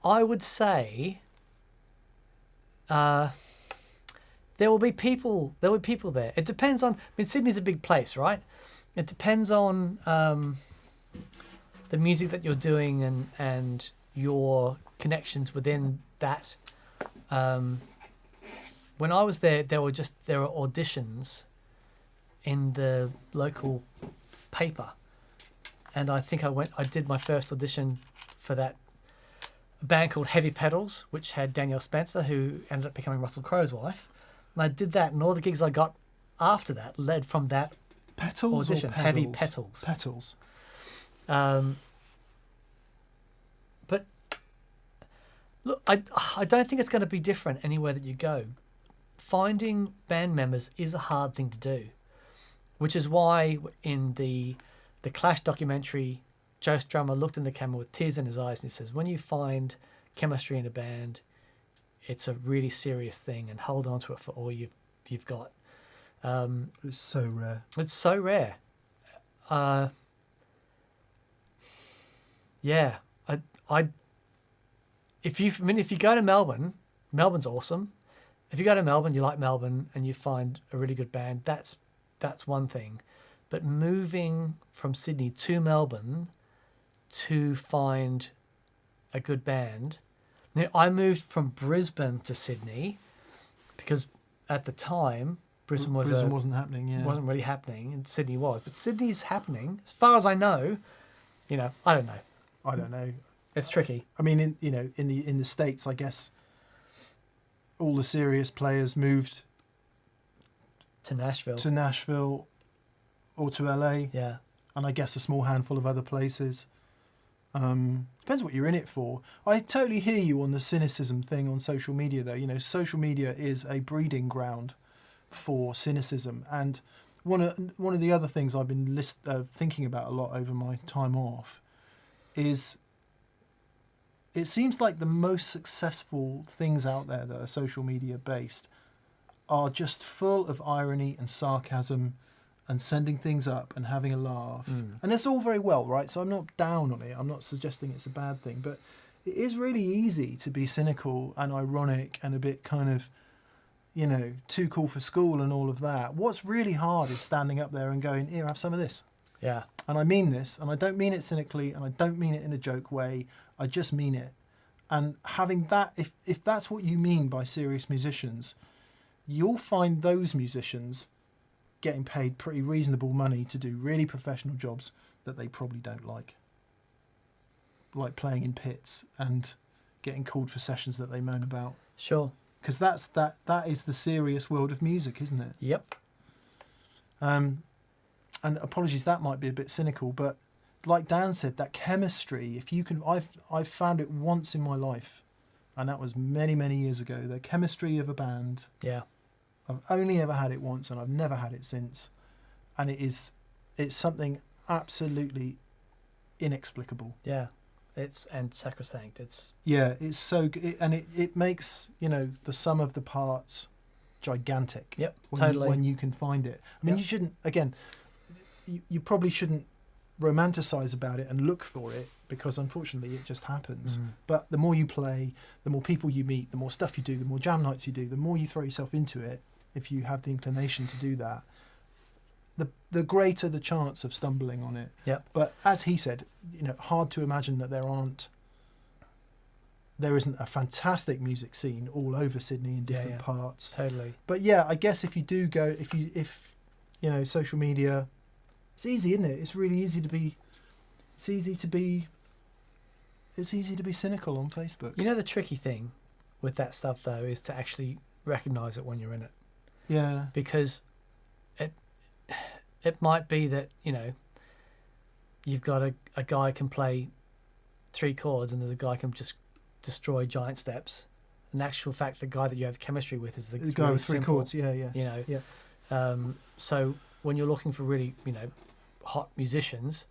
I would say there will be people there. It depends on... I mean, Sydney's a big place, right? It depends on the music that you're doing and your connections within that. When I was there, there were auditions in the local paper, and I think I did my first audition for that band called Heavy Pedals, which had Danielle Spencer, who ended up becoming Russell Crowe's wife. And I did that, and all the gigs I got after that led from that Petals audition. or pedals? Heavy Petals. Petals. But look, I don't think it's going to be different anywhere that you go. Finding band members is a hard thing to do, which is why in the Clash documentary, Joe Strummer looked in the camera with tears in his eyes and he says, when you find chemistry in a band, it's a really serious thing, and hold on to it for all you've got. It's so rare. It's so rare. Yeah. If you go to Melbourne, Melbourne's awesome. If you go to Melbourne, you like Melbourne, and you find a really good band, that's one thing. But moving from Sydney to Melbourne to find a good band... Now, I moved from Brisbane to Sydney because at the time, Brisbane wasn't happening, yeah. Wasn't really happening, and Sydney was. But Sydney's happening. As far as I know, I don't know. It's tricky. I mean, in the States, I guess all the serious players moved to Nashville or to LA. Yeah. And I guess a small handful of other places. Depends what you're in it for. I totally hear you on the cynicism thing on social media, though. Social media is a breeding ground for cynicism. And one of the other things I've been thinking about a lot over my time off is it seems like the most successful things out there that are social media based are just full of irony and sarcasm and sending things up and having a laugh. And it's all very well, right? So I'm not down on it. I'm not suggesting it's a bad thing, but it is really easy to be cynical and ironic and a bit kind of, too cool for school and all of that. What's really hard is standing up there and going, here, have some of this. Yeah. And I mean this, and I don't mean it cynically, and I don't mean it in a joke way. I just mean it. And having that, if that's what you mean by serious musicians, you'll find those musicians getting paid pretty reasonable money to do really professional jobs that they probably don't like playing in pits and getting called for sessions that they moan about. Sure. Because that is the serious world of music, isn't it? Yep. And apologies, that might be a bit cynical, but like Dan said, that chemistry, if you can, I've found it once in my life, and that was many, many years ago, the chemistry of a band. Yeah. I've only ever had it once, and I've never had it since, and it's something absolutely inexplicable. Yeah, and sacrosanct. It's so good, and it makes the sum of the parts gigantic. Yep, totally. When you can find it. I mean, you shouldn't. Again, you probably shouldn't romanticize about it and look for it, because unfortunately it just happens. But the more you play, the more people you meet, the more stuff you do, the more jam nights you do, the more you throw yourself into it, if you have the inclination to do that, the greater the chance of stumbling on it. Yep. But as he said, hard to imagine that there isn't a fantastic music scene all over Sydney in different parts. Totally. But yeah, I guess if you do go, if social media It's easy, isn't it? It's really easy to be. It's easy to be cynical on Facebook. You know, the tricky thing with that stuff though is to actually recognise it when you're in it. Yeah. Because it might be that, you know, you've got a guy can play 3 chords and there's a guy can just destroy giant steps. In actual fact, the guy that you have chemistry with is the guy really with 3 simple, chords. Yeah, yeah. You know. Yeah. So when you're looking for really, you know, hot musicians,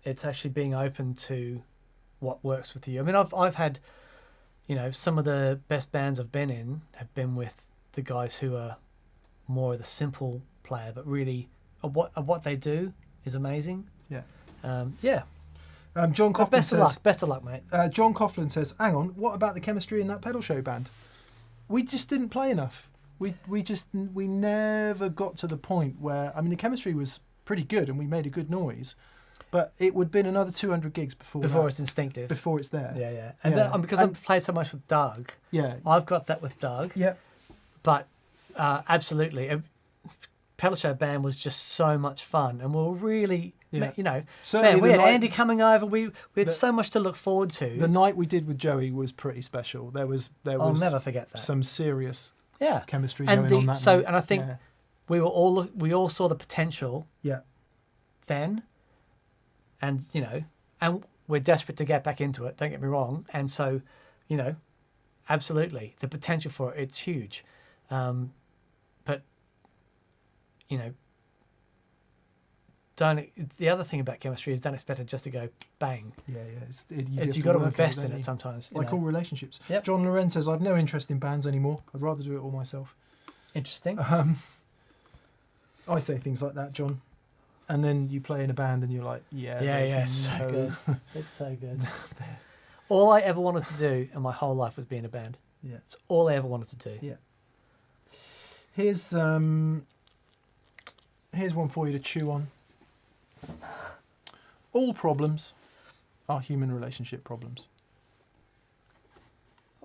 it's actually being open to what works with you. I mean, I've had, you know, some of the best bands I've been in have been with the guys who are more of the simple player, but really what they do is amazing. Yeah. Yeah. John Coughlin Best says, of luck. Best of luck, mate. John Coughlin says, hang on, what about the chemistry in that pedal show band? We just didn't play enough. We never got to the point where, I mean, the chemistry was pretty good and we made a good noise, but it would have been another 200 gigs before it's instinctive. Before it's there. Yeah, yeah. And then, because I've played so much with Doug, yeah, I've got that with Doug. Yeah. But absolutely, pedal show band was just so much fun, and we were really, you know, certainly we had Andy coming over. We had so much to look forward to. The night we did with Joey was pretty special. There was I'll never forget that. Some serious chemistry and going on that night. And I think we all saw the potential. Yeah. Then, and you know, and we're desperate to get back into it. Don't get me wrong. And so, you know, absolutely, the potential for it's huge. But you know, the other thing about chemistry is don't expect it just to go bang. Yeah, yeah. You've got to invest in it sometimes. Like all relationships. Yep. John Loren says, I've no interest in bands anymore. I'd rather do it all myself. Interesting. I say things like that, John. And then you play in a band and you're like, it's so good. It's so good. All I ever wanted to do in my whole life was be in a band. Yeah. It's all I ever wanted to do. Yeah. Here's one for you to chew on. All problems are human relationship problems.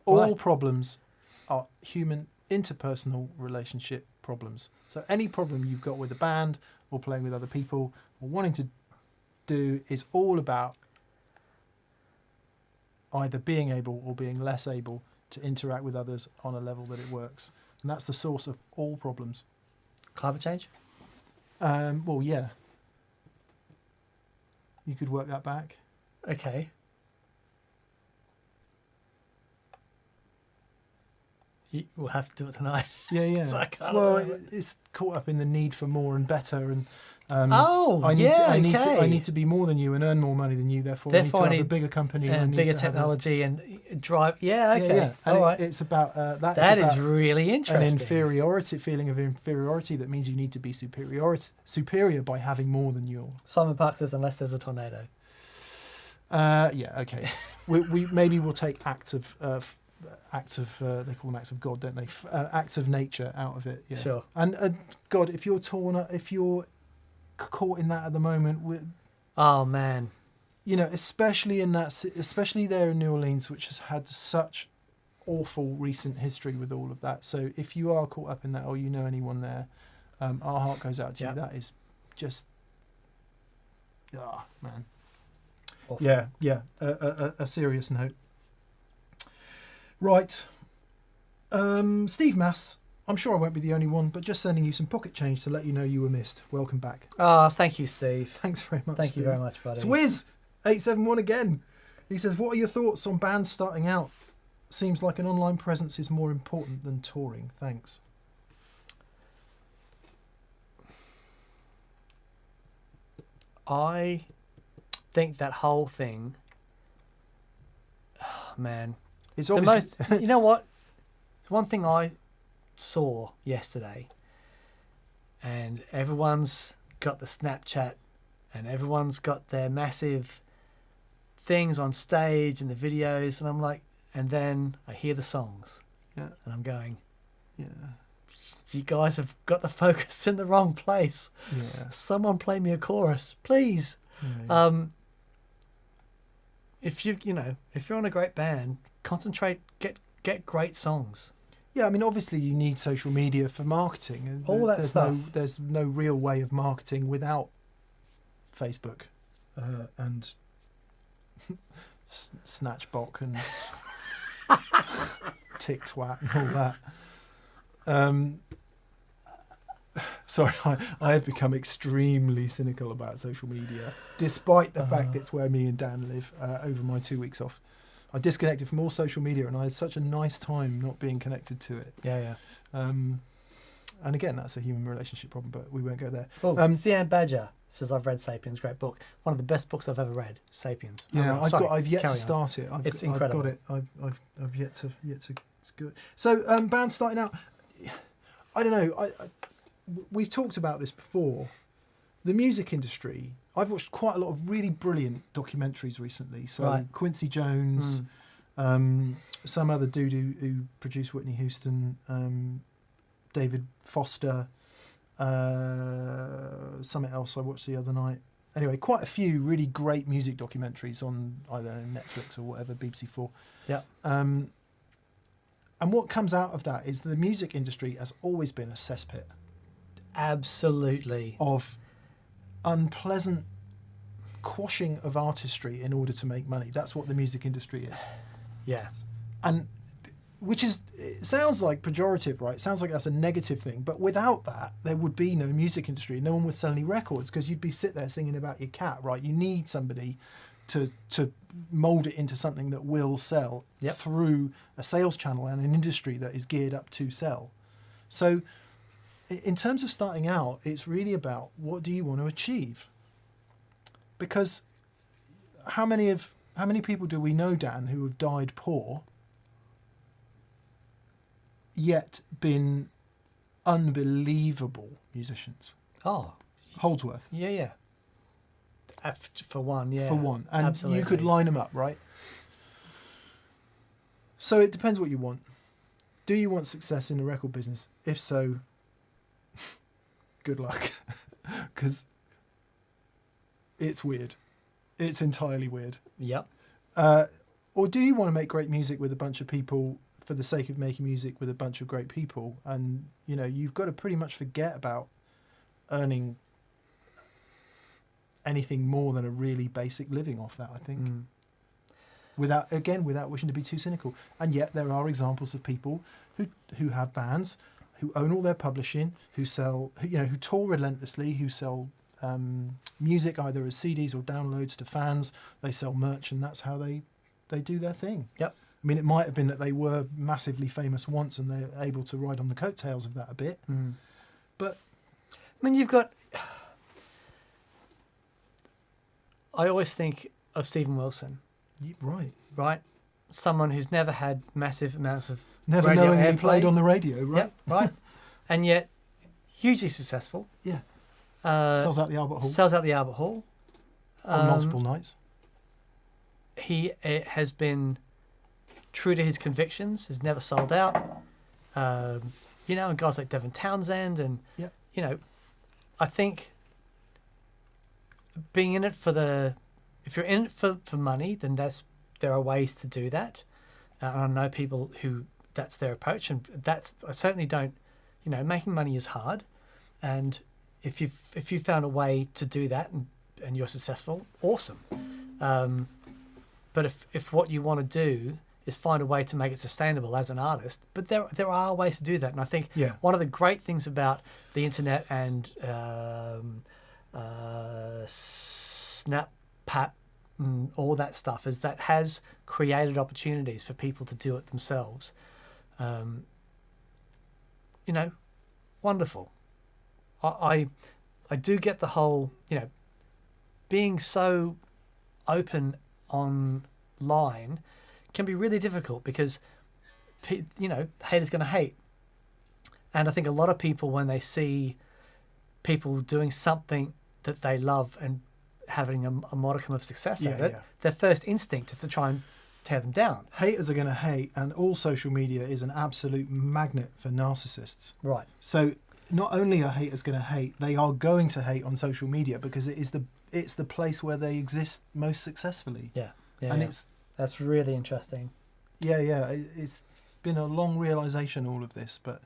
All problems are human interpersonal relationship problems. So any problem you've got with a band or playing with other people or wanting to do is all about either being able or being less able to interact with others on a level that it works. And that's the source of all problems. Climate change? Well, yeah. You could work that back. Okay. We'll have to do it tonight. Yeah, yeah. So well, it's caught up in the need for more and better, and I need to be more than you and earn more money than you. Therefore, I need to have a bigger company and bigger technology and drive. Yeah, okay. Yeah. And all right. It's about that. That is really interesting. An inferiority feeling of inferiority that means you need to be superior by having more than you. Simon Park says, unless there's a tornado. Yeah. Okay. we'll take acts of they call them acts of God, don't they? Acts of nature out of it. Yeah. Sure. And God, if you're caught in that at the moment, oh man, you know, especially there in New Orleans, which has had such awful recent history with all of that. So if you are caught up in that, or you know anyone there, our heart goes out to you. That is just, man. Awful. Yeah. A serious note. Right. Steve Mass, I'm sure I won't be the only one, but just sending you some pocket change to let you know you were missed. Welcome back. Oh, thank you, Steve. Thanks very much, Thank Steve. you very much, buddy. Swizz, 871 again. He says, what are your thoughts on bands starting out? Seems like an online presence is more important than touring. Thanks. I think that whole thing, man. It's obviously you know what? One thing I saw yesterday, and everyone's got the Snapchat and everyone's got their massive things on stage and the videos, and I'm like, and then I hear the songs, and I'm going, you guys have got the focus in the wrong place. Someone play me a chorus, please. If you're on a great band, concentrate, get great songs. Yeah, I mean, obviously you need social media for marketing. And All that stuff. There's no real way of marketing without Facebook and Snatchbot and TikTok and all that. Sorry, I have become extremely cynical about social media, despite the fact it's where me and Dan live over my 2 weeks off. I disconnected from all social media and I had such a nice time not being connected to it. Yeah. And again, that's a human relationship problem, but we won't go there. Oh, Sian Badger says, I've read Sapiens, great book. One of the best books I've ever read, Sapiens. Yeah, I've yet to start it. It's incredible. I've got it. I've yet to. It's good. So bands starting out. I don't know. We've talked about this before. The music industry. I've watched quite a lot of really brilliant documentaries recently. So right. Quincy Jones, some other dude who produced Whitney Houston, David Foster, something else I watched the other night. Anyway, quite a few really great music documentaries on either Netflix or whatever, BBC4. Yeah. And what comes out of that is the music industry has always been a cesspit. Absolutely. Of unpleasant quashing of artistry in order to make money. That's what the music industry is. Yeah. And which is, it sounds like pejorative, right? It sounds like that's a negative thing. But without that, there would be no music industry. No one would sell any records because you'd be sit there singing about your cat, right? You need somebody to mould it into something that will sell through a sales channel and an industry that is geared up to sell. So in terms of starting out, it's really about what do you want to achieve? Because how many people do we know, Dan, who have died poor, yet been unbelievable musicians? Oh, Holdsworth. Yeah. For one, yeah. For one. And absolutely. You could line them up, right? So it depends what you want. Do you want success in the record business? If so, good luck. Because it's weird. It's entirely weird. Yep. Or do you want to make great music with a bunch of people for the sake of making music with a bunch of great people? And, you know, you've got to pretty much forget about earning anything more than a really basic living off that, I think. Without wishing to be too cynical. And yet there are examples of people who have bands, who own all their publishing, who sell, who tour relentlessly, who sell music either as CDs or downloads to fans. They sell merch, and that's how they do their thing. Yep. I mean, it might have been that they were massively famous once and they're able to ride on the coattails of that a bit. But I mean, you've got... I always think of Stephen Wilson. Right. Someone who's never had massive amounts of never knowingly played on the radio, right? Yep, right. And yet, hugely successful. Yeah. Sells out the Albert Hall. On multiple nights. He has been true to his convictions, has never sold out. And guys like Devin Townsend and, I think being in it if you're in it for money, then there are ways to do that. And I know people who that's their approach, and I certainly don't, making money is hard. And if you've found a way to do that and you're successful, awesome. But if what you want to do is find a way to make it sustainable as an artist, but there are ways to do that. And I think one of the great things about the internet and Snapchat and all that stuff is that has created opportunities for people to do it themselves. Wonderful. I do get the whole, being so open online can be really difficult because, haters going to hate. And I think a lot of people, when they see people doing something that they love and having a modicum of success at it, their first instinct is to try and tear them down. Haters are going to hate, and all social media is an absolute magnet for narcissists. Right. So not only are haters going to hate, they are going to hate on social media because it's the place where they exist most successfully. That's really interesting. Yeah. It's been a long realisation, all of this, but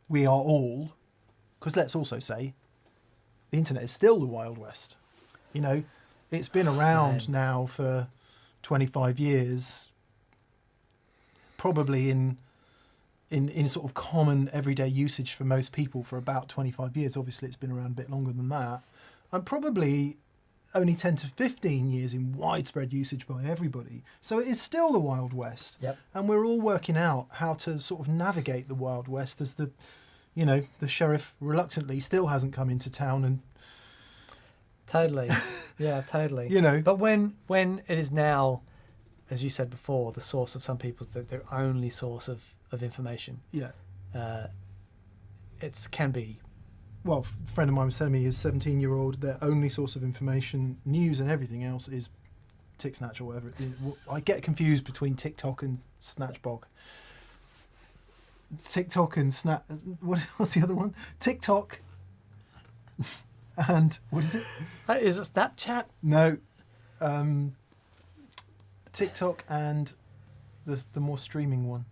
we are all, because let's also say, the internet is still the Wild West. You know, it's been around now for 25 years, probably in sort of common everyday usage for most people for about 25 years. Obviously, it's been around a bit longer than that. And probably only 10 to 15 years in widespread usage by everybody. So it is still the Wild West. Yep. And we're all working out how to sort of navigate the Wild West as the sheriff reluctantly still hasn't come into town and... Totally. Yeah, totally. You know. But when it is now, as you said before, the source of some people's, their only source of information. Yeah. It can be. Well, a friend of mine was telling me his 17-year-old, their only source of information, news and everything else is TikSnatch or whatever. I get confused between TikTok and Snatchbog. TikTok and what's the other one? TikTok and what is it? Is it Snapchat? No. TikTok and the more streaming one.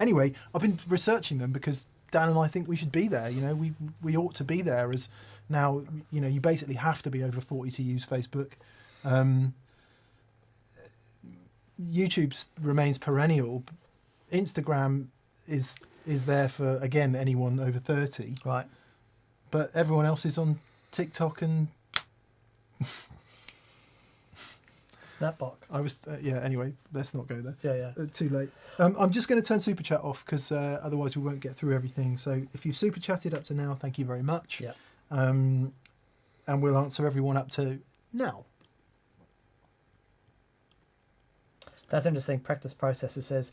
Anyway, I've been researching them because Dan and I think we should be there. You know, we ought to be there, as now, you know, you basically have to be over 40 to use Facebook. YouTube remains perennial. Instagram is there for, again, anyone over 30. Right. But everyone else is on TikTok and... Snapbot. I was anyway, let's not go there. Yeah. Too late. I'm just going to turn Super Chat off because otherwise we won't get through everything. So if you've Super Chatted up to now, thank you very much. Yeah. And we'll answer everyone up to now. That's interesting. Practice Processor says,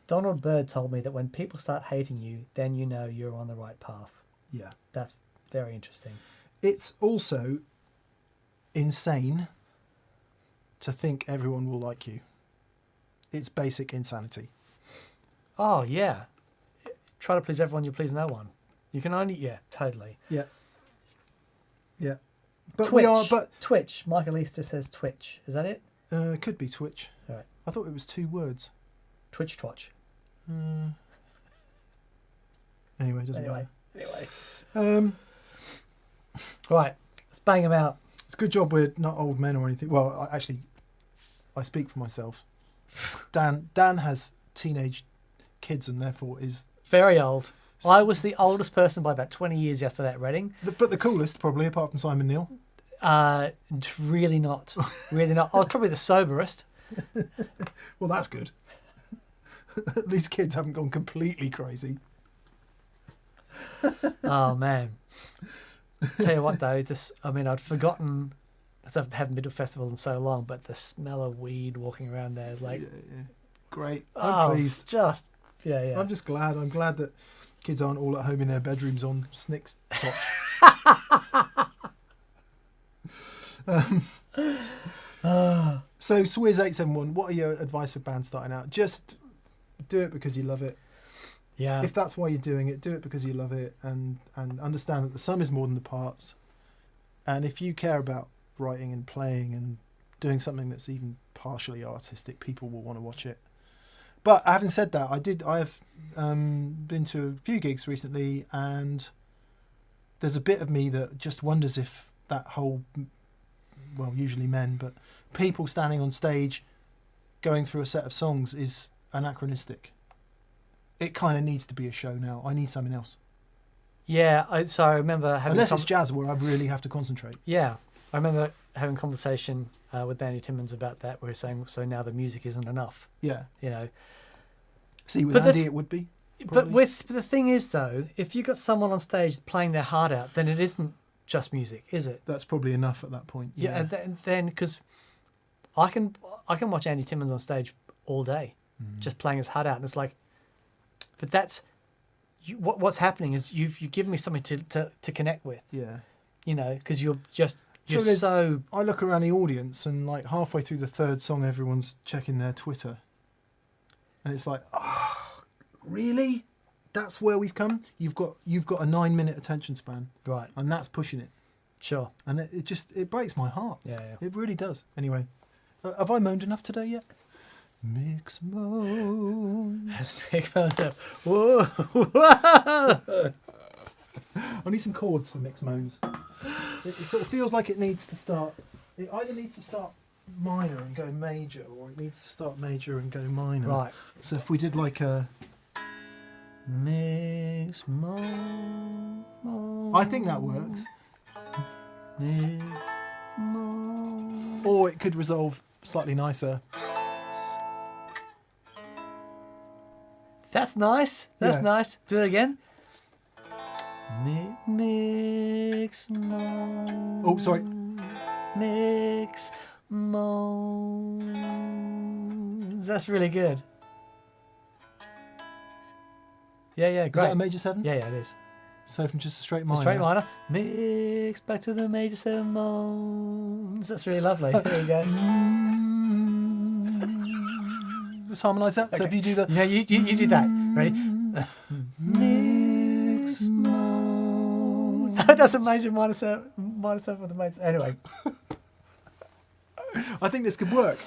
Donald Byrd told me that when people start hating you, then you know you're on the right path. Yeah. That's very interesting. It's also insane to think everyone will like you. It's basic insanity. Oh, yeah. Try to please everyone, you please no one. You can only... Yeah, totally. Yeah. But Twitch. Twitch. Michael Easter says Twitch. Is that it? Could be Twitch. All right. I thought it was 2 words. Twitch. Anyway, it doesn't matter. Anyway. Right. Let's bang them out. It's a good job we're not old men or anything. Well, I speak for myself. Dan has teenage kids and therefore is... Very old. I was the oldest person by about 20 years yesterday at Reading. But the coolest, probably, apart from Simon Neil. Really not. Really not. I was probably the soberest. Well, that's good. At least kids haven't gone completely crazy. Oh, man. Tell you what, though, I'd forgotten, because I haven't been to a festival in so long, but the smell of weed walking around there is like... Yeah. Great. I'm pleased. It's just... Yeah. I'm just glad. I'm glad that kids aren't all at home in their bedrooms on Snicks Touch. So, Swizz871, what are your advice for bands starting out? Just do it because you love it. Yeah. If that's why you're doing it, do it because you love it, and understand that the sum is more than the parts. And if you care about writing and playing and doing something that's even partially artistic, people will want to watch it. But having said that, I have been to a few gigs recently, and there's a bit of me that just wonders if that whole, well, usually men, but people standing on stage going through a set of songs is anachronistic. It kind of needs to be a show now. I need something else. Yeah, so I remember having... Unless it's jazz where I really have to concentrate. Yeah, I remember having a conversation with Danny Timmons about that, where he's saying, so now the music isn't enough. Yeah. You know. See, with Andy it would be. Probably. But the thing is, though, if you've got someone on stage playing their heart out, then it isn't just music, is it? That's probably enough at that point. Yeah, and then because I can watch Andy Timmons on stage all day, just playing his heart out, and it's like, but that's what's happening is you've given me something to connect with. Yeah. You know, because you're So so... I look around the audience and like halfway through the third song, everyone's checking their Twitter. And it's like, oh, really? That's where we've come? You've got a 9-minute attention span. Right. And that's pushing it. Sure. And it breaks my heart. Yeah. It really does. Anyway, have I moaned enough today yet? Mix modes. Whoa. Whoa. I need some chords for mix modes. It sort of feels like it needs to start. It either needs to start minor and go major, or it needs to start major and go minor. Right. So if we did like a Mix mode. I think that works. Mix mode. Or it could resolve slightly nicer. That's nice. That's Yeah. nice. Do it again. Mix mode. Oh, sorry. Mix modes. That's really good. Yeah, Is great. that a major 7? Yeah, it is. So from just a straight A minor. straight minor. Mix back to the major 7 modes. That's really lovely. There you go. Let's harmonise that. So Okay. if you do the Yeah, you do that. Ready? Mix mode. That's a major minor 7 with the major. Anyway. I think this could work.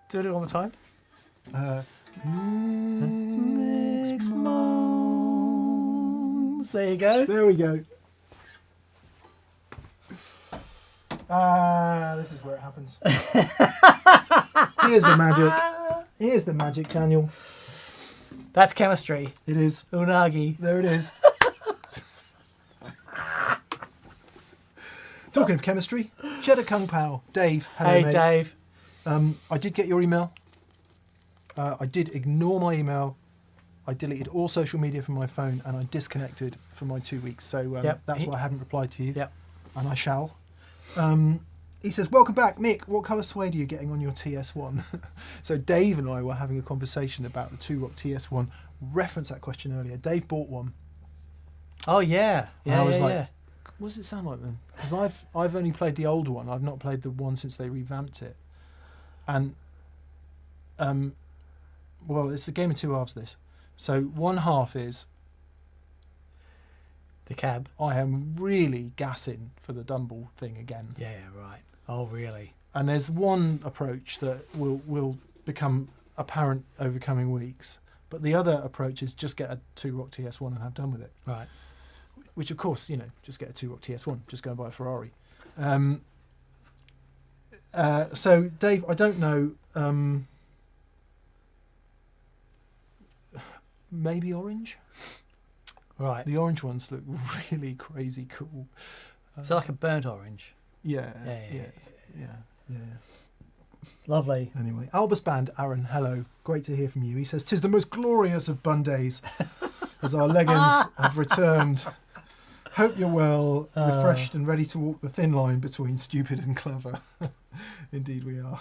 Do it one more time. Mix modes. There you go. There we go. This is where it happens. Here's the magic. Here's the magic, Daniel. That's chemistry. It is. Unagi. There it is. Talking of chemistry, Cheddar Kung Pao, Dave. Hello, Hey, mate. Dave. I did get your email. I did ignore my email. I deleted all social media from my phone and I disconnected for my 2 weeks. So Yep. that's why I hadn't replied to you. Yep. And I shall. He says, welcome back, Mick. What colour suede are you getting on your TS1? So Dave and I were having a conversation about the 2-Rock TS1. Reference that question earlier. Dave bought one. Oh, yeah. And Yeah, I was yeah, like, yeah. what does it sound like then? Because I've only played the older one. I've not played the one since they revamped it. And well, it's a game of two halves, this. So one half is The cab. I am really gassing for the Dumble thing again. Yeah, right. Oh, really? And there's one approach that will become apparent over coming weeks. But the other approach is just get a 2-Rock TS1 and have done with it. Right. Which, of course, just get a 2-Rock TS1. Just go and buy a Ferrari. So, Dave, I don't know. Maybe orange? Right. The orange ones look really crazy cool. So like a burnt orange. Yeah. Yeah. Lovely. Anyway, Albus Band, Aaron, hello. Great to hear from you. He says, "'Tis the most glorious of bun days, as our leggings have returned. Hope you're well, refreshed and ready to walk the thin line between stupid and clever." Indeed we are.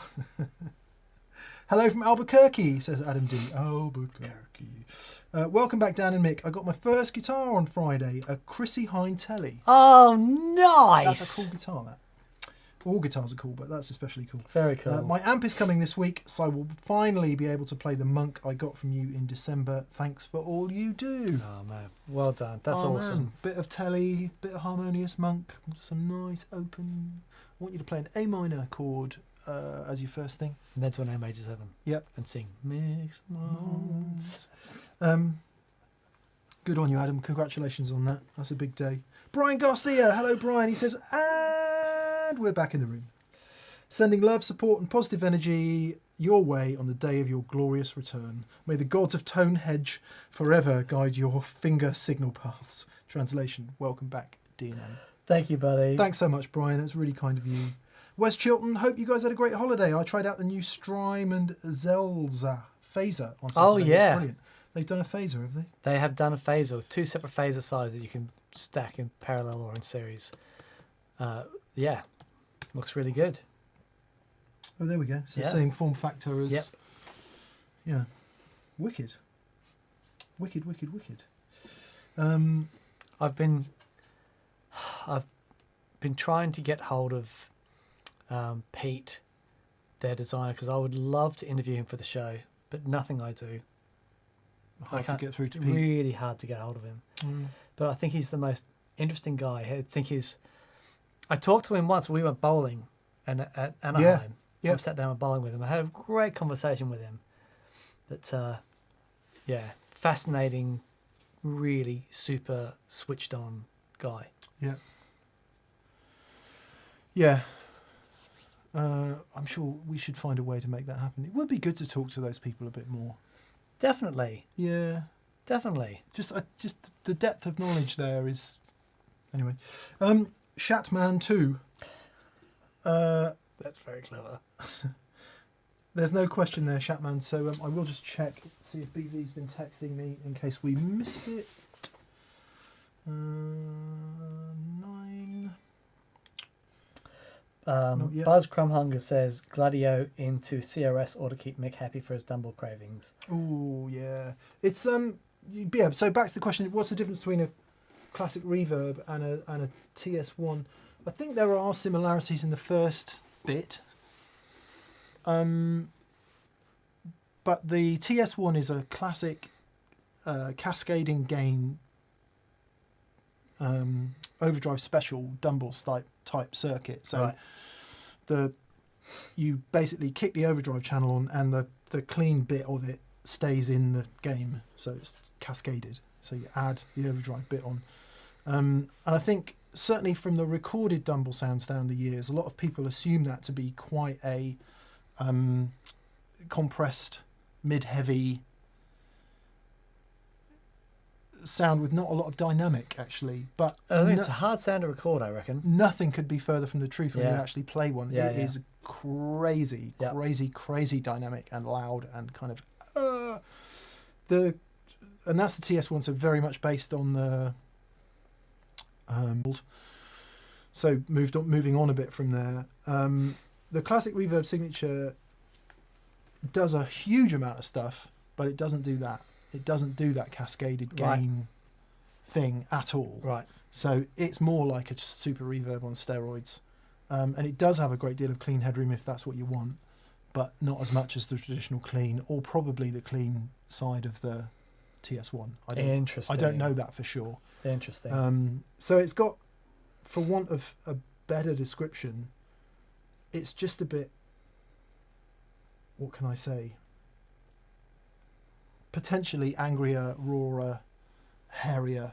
Hello from Albuquerque, says Adam D. Albuquerque. Welcome back, Dan and Mick. I got my first guitar on Friday, a Chrissy Hine Telly. Oh, nice. That's a cool guitar, that. All guitars are cool, but that's especially cool. Very cool. My amp is coming this week, so I will finally be able to play the Monk I got from you in December. Thanks for all you do. Oh, man. Well done. That's awesome. Man. Bit of telly, bit of harmonious Monk, some nice open. I want you to play an A minor chord as your first thing. And then to an A major 7. Yep. And sing Mix Modes. Good on you, Adam. Congratulations on that. That's a big day. Brian Garcia. Hello, Brian. He says, and we're back in the room. Sending love, support and positive energy your way on the day of your glorious return. May the gods of Tonehenge forever guide your finger signal paths. Translation, welcome back, D&M. Thank you, buddy. Thanks so much, Brian. That's really kind of you. West Chilton, hope you guys had a great holiday. I tried out the new Strime and Zelza phaser on Saturday. Oh, yeah. It's brilliant. They've done a phaser, have they? They have done a phaser with 2 separate phaser sizes you can stack in parallel or in series. Yeah, looks really good. Oh, there we go. So Yeah. same form factor as... Yep. Yeah. Wicked. Wicked. I've been trying to get hold of Pete, their designer, because I would love to interview him for the show, but nothing I do. Hard to get through to Pete. Really hard to get hold of him. But I think he's the most interesting guy. I talked to him once. We went bowling at Anaheim. Yep. I've sat down and bowling with him. I had a great conversation with him. But fascinating, really super switched on guy. Yeah. Yeah. I'm sure we should find a way to make that happen. It would be good to talk to those people a bit more. Definitely. Yeah. Definitely. Just the depth of knowledge there is... Anyway. Shatman 2. That's very clever. There's no question there, Shatman, so I will just check, see if BV's been texting me in case we missed it. 9. Buzz Crumhunger says Gladio into CRS or to keep Mick happy for his Dumble cravings. Oh yeah, it's yeah. So back to the question: what's the difference between a classic reverb and a TS1? I think there are similarities in the first bit, but the TS1 is a classic cascading gain overdrive special Dumble type circuit. So you basically kick the overdrive channel on, and the clean bit of it stays in the game, so it's cascaded. So you add the overdrive bit on, and I think certainly from the recorded Dumble sounds down the years, a lot of people assume that to be quite a compressed mid-heavy sound with not a lot of dynamic, actually. But I think it's a hard sound to record, I reckon. Nothing could be further from the truth when you actually play one. Yeah, it is crazy, crazy dynamic and loud and kind of and that's the TS1, so very much based on the so moving on a bit from there. The classic reverb signature does a huge amount of stuff, but it doesn't do that. It doesn't do that cascaded gain thing at all. Right. So it's more like a super reverb on steroids. And it does have a great deal of clean headroom if that's what you want, but not as much as the traditional clean, or probably the clean side of the TS1. I don't know that for sure. Interesting. So it's got, for want of a better description, it's just a bit, what can I say? Potentially angrier, rawer, hairier,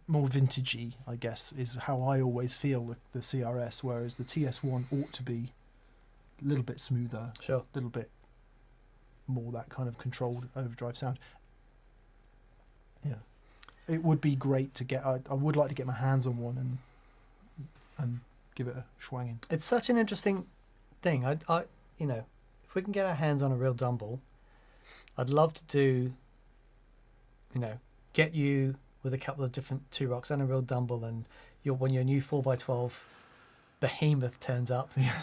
more vintagey, I guess, is how I always feel the CRS, whereas the TS1 ought to be a little bit smoother, sure, a little bit more that kind of controlled overdrive sound. Yeah, it would be great to get. I would like to get my hands on one and give it a schwangin'. It's such an interesting thing. I if we can get our hands on a real Dumble, I'd love to do, get you with a couple of different 2-rocks and a real Dumble, and when your new 4x12 behemoth turns up. Yeah,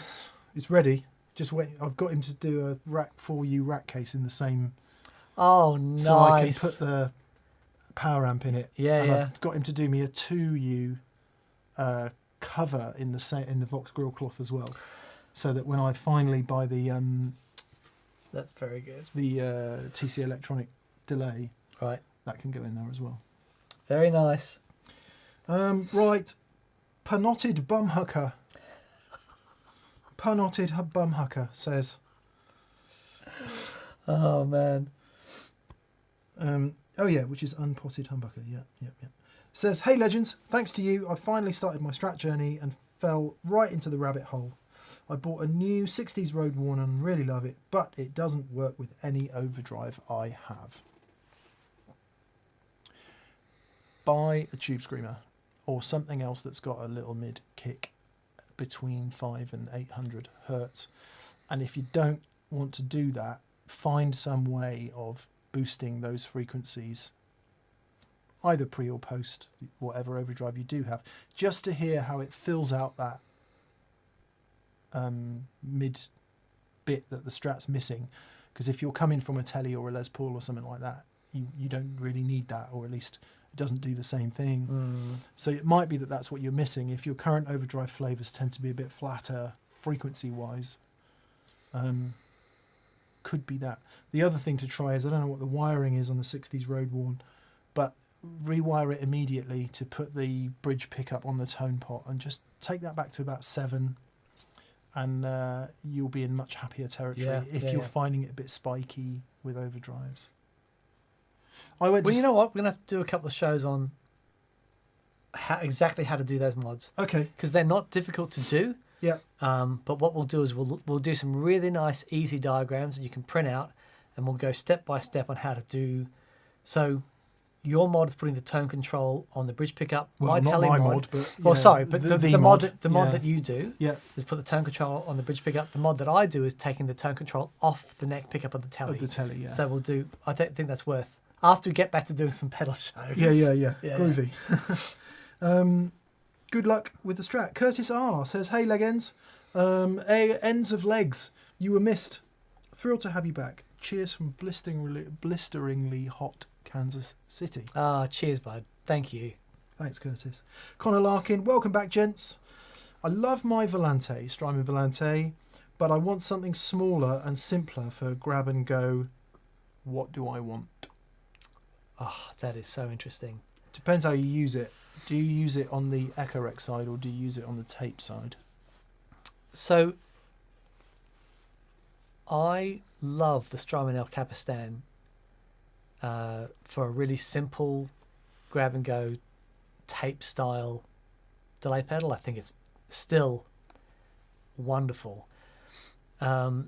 it's ready. Just wait. I've got him to do a rack 4U rack case in the same. Oh, nice. So I can put the power amp in it. Yeah, and yeah. I've got him to do me a 2U cover in the Vox grill cloth as well, so that when I finally buy the that's very good. The TC Electronic delay, right, that can go in there as well. Very nice. Right, Panotted Bumhucker. Panotted Bumhucker says. Oh man. Oh yeah, which is unpotted humbucker. Yeah. Says, hey legends, thanks to you, I finally started my Strat journey and fell right into the rabbit hole. I bought a new 60s Road One and really love it, but it doesn't work with any overdrive I have. Buy a Tube Screamer or something else that's got a little mid kick between 5 and 800 hertz. And if you don't want to do that, find some way of boosting those frequencies, either pre or post, whatever overdrive you do have, just to hear how it fills out that mid bit that the Strat's missing. Because if you're coming from a Tele or a Les Paul or something like that, you don't really need that, or at least it doesn't do the same thing. So it might be that that's what you're missing. If your current overdrive flavors tend to be a bit flatter frequency wise, could be that. The other thing to try is, I don't know what the wiring is on the 60s Road Worn, but rewire it immediately to put the bridge pickup on the tone pot and just take that back to about 7, and you'll be in much happier territory if you're finding it a bit spiky with overdrives. Well, you know what? We're going to have to do a couple of shows on exactly how to do those mods. Okay. Because they're not difficult to do. Yeah. But what we'll do is we'll do some really nice, easy diagrams that you can print out, and we'll go step by step on how to do. So your mod is putting the tone control on the bridge pickup. Well, not my mod, but the mod that you do is put the tone control on the bridge pickup. The mod that I do is taking the tone control off the neck pickup of the telly. Yeah. So we'll do. I think that's worth. After we get back to doing some pedal shows. Yeah. Groovy. Good luck with the Strat. Curtis R says, "Hey Legends, ends of legs. You were missed. Thrilled to have you back. Cheers from blisteringly hot Kansas City." Cheers, bud. Thank you. Thanks, Curtis. Connor Larkin, welcome back, gents. I love my Volante, Strymon Volante, but I want something smaller and simpler for grab and go. What do I want? Oh, that is so interesting. Depends how you use it. Do you use it on the Echo Rec side or do you use it on the tape side? So, I love the Strymon El Capistan for a really simple grab and go tape style delay pedal. I think it's still wonderful. But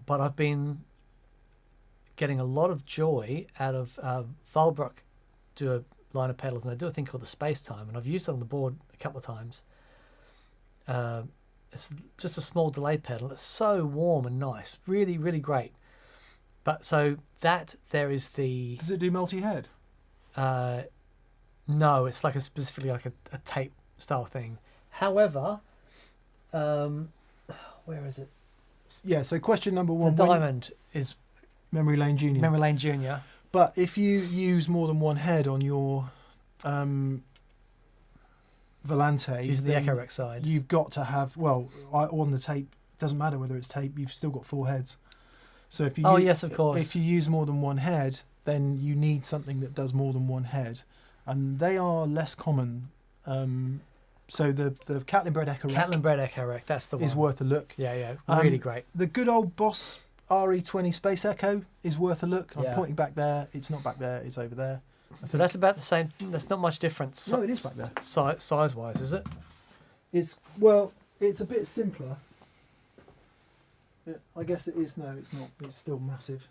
I've been getting a lot of joy out of Valbrook do a line of pedals, and they do a thing called the Space Time, and I've used it on the board a couple of times. It's just a small delay pedal. It's so warm and nice, really, really great. But so that there is the. Does it do multi-head? No, it's like specifically like a tape style thing. However, where is it? Yeah. So question number one. The Diamond is Memory Lane Junior. Memory Lane Junior. But if you use more than one head on your Volante, using the Echo Rec side, you've got to have on the tape. Doesn't matter whether it's tape. You've still got 4 heads. So if you yes, of course. If you use more than one head, then you need something that does more than one head, and they are less common. So the Catlin Bred Echo Rec, that's the one. Is worth a look. Yeah, really great. The good old Boss RE20 Space Echo is worth a look. I'm Yeah. pointing back there. It's not back there. It's over there. So that's about the same. There's not much difference. No, it is back there. Size-wise, is it? It's a bit simpler. Yeah, I guess it is. No, it's not. It's still massive.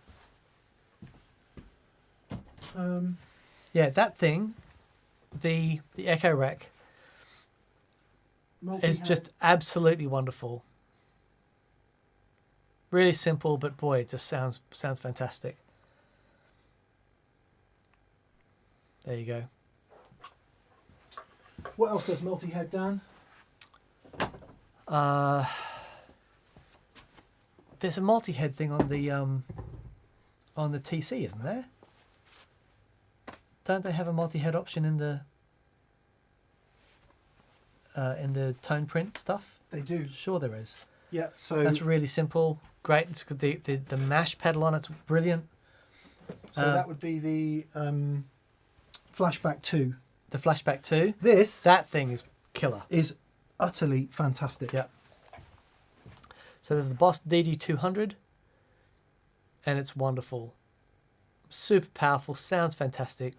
Yeah, that thing, the Echo Rec, is just absolutely wonderful. Really simple, but boy, it just sounds fantastic. There you go. What else does multi-head, Dan? There's a multi-head thing on the TC, isn't there? Don't they have a multi-head option in the tone print stuff? They do. Sure, there is. Yeah. So that's really simple. Great. It's got the mash pedal on it's brilliant. So that would be the Flashback 2. The Flashback 2. That thing is killer. Is utterly fantastic. Yeah. So there's the Boss DD200, and it's wonderful. Super powerful, sounds fantastic.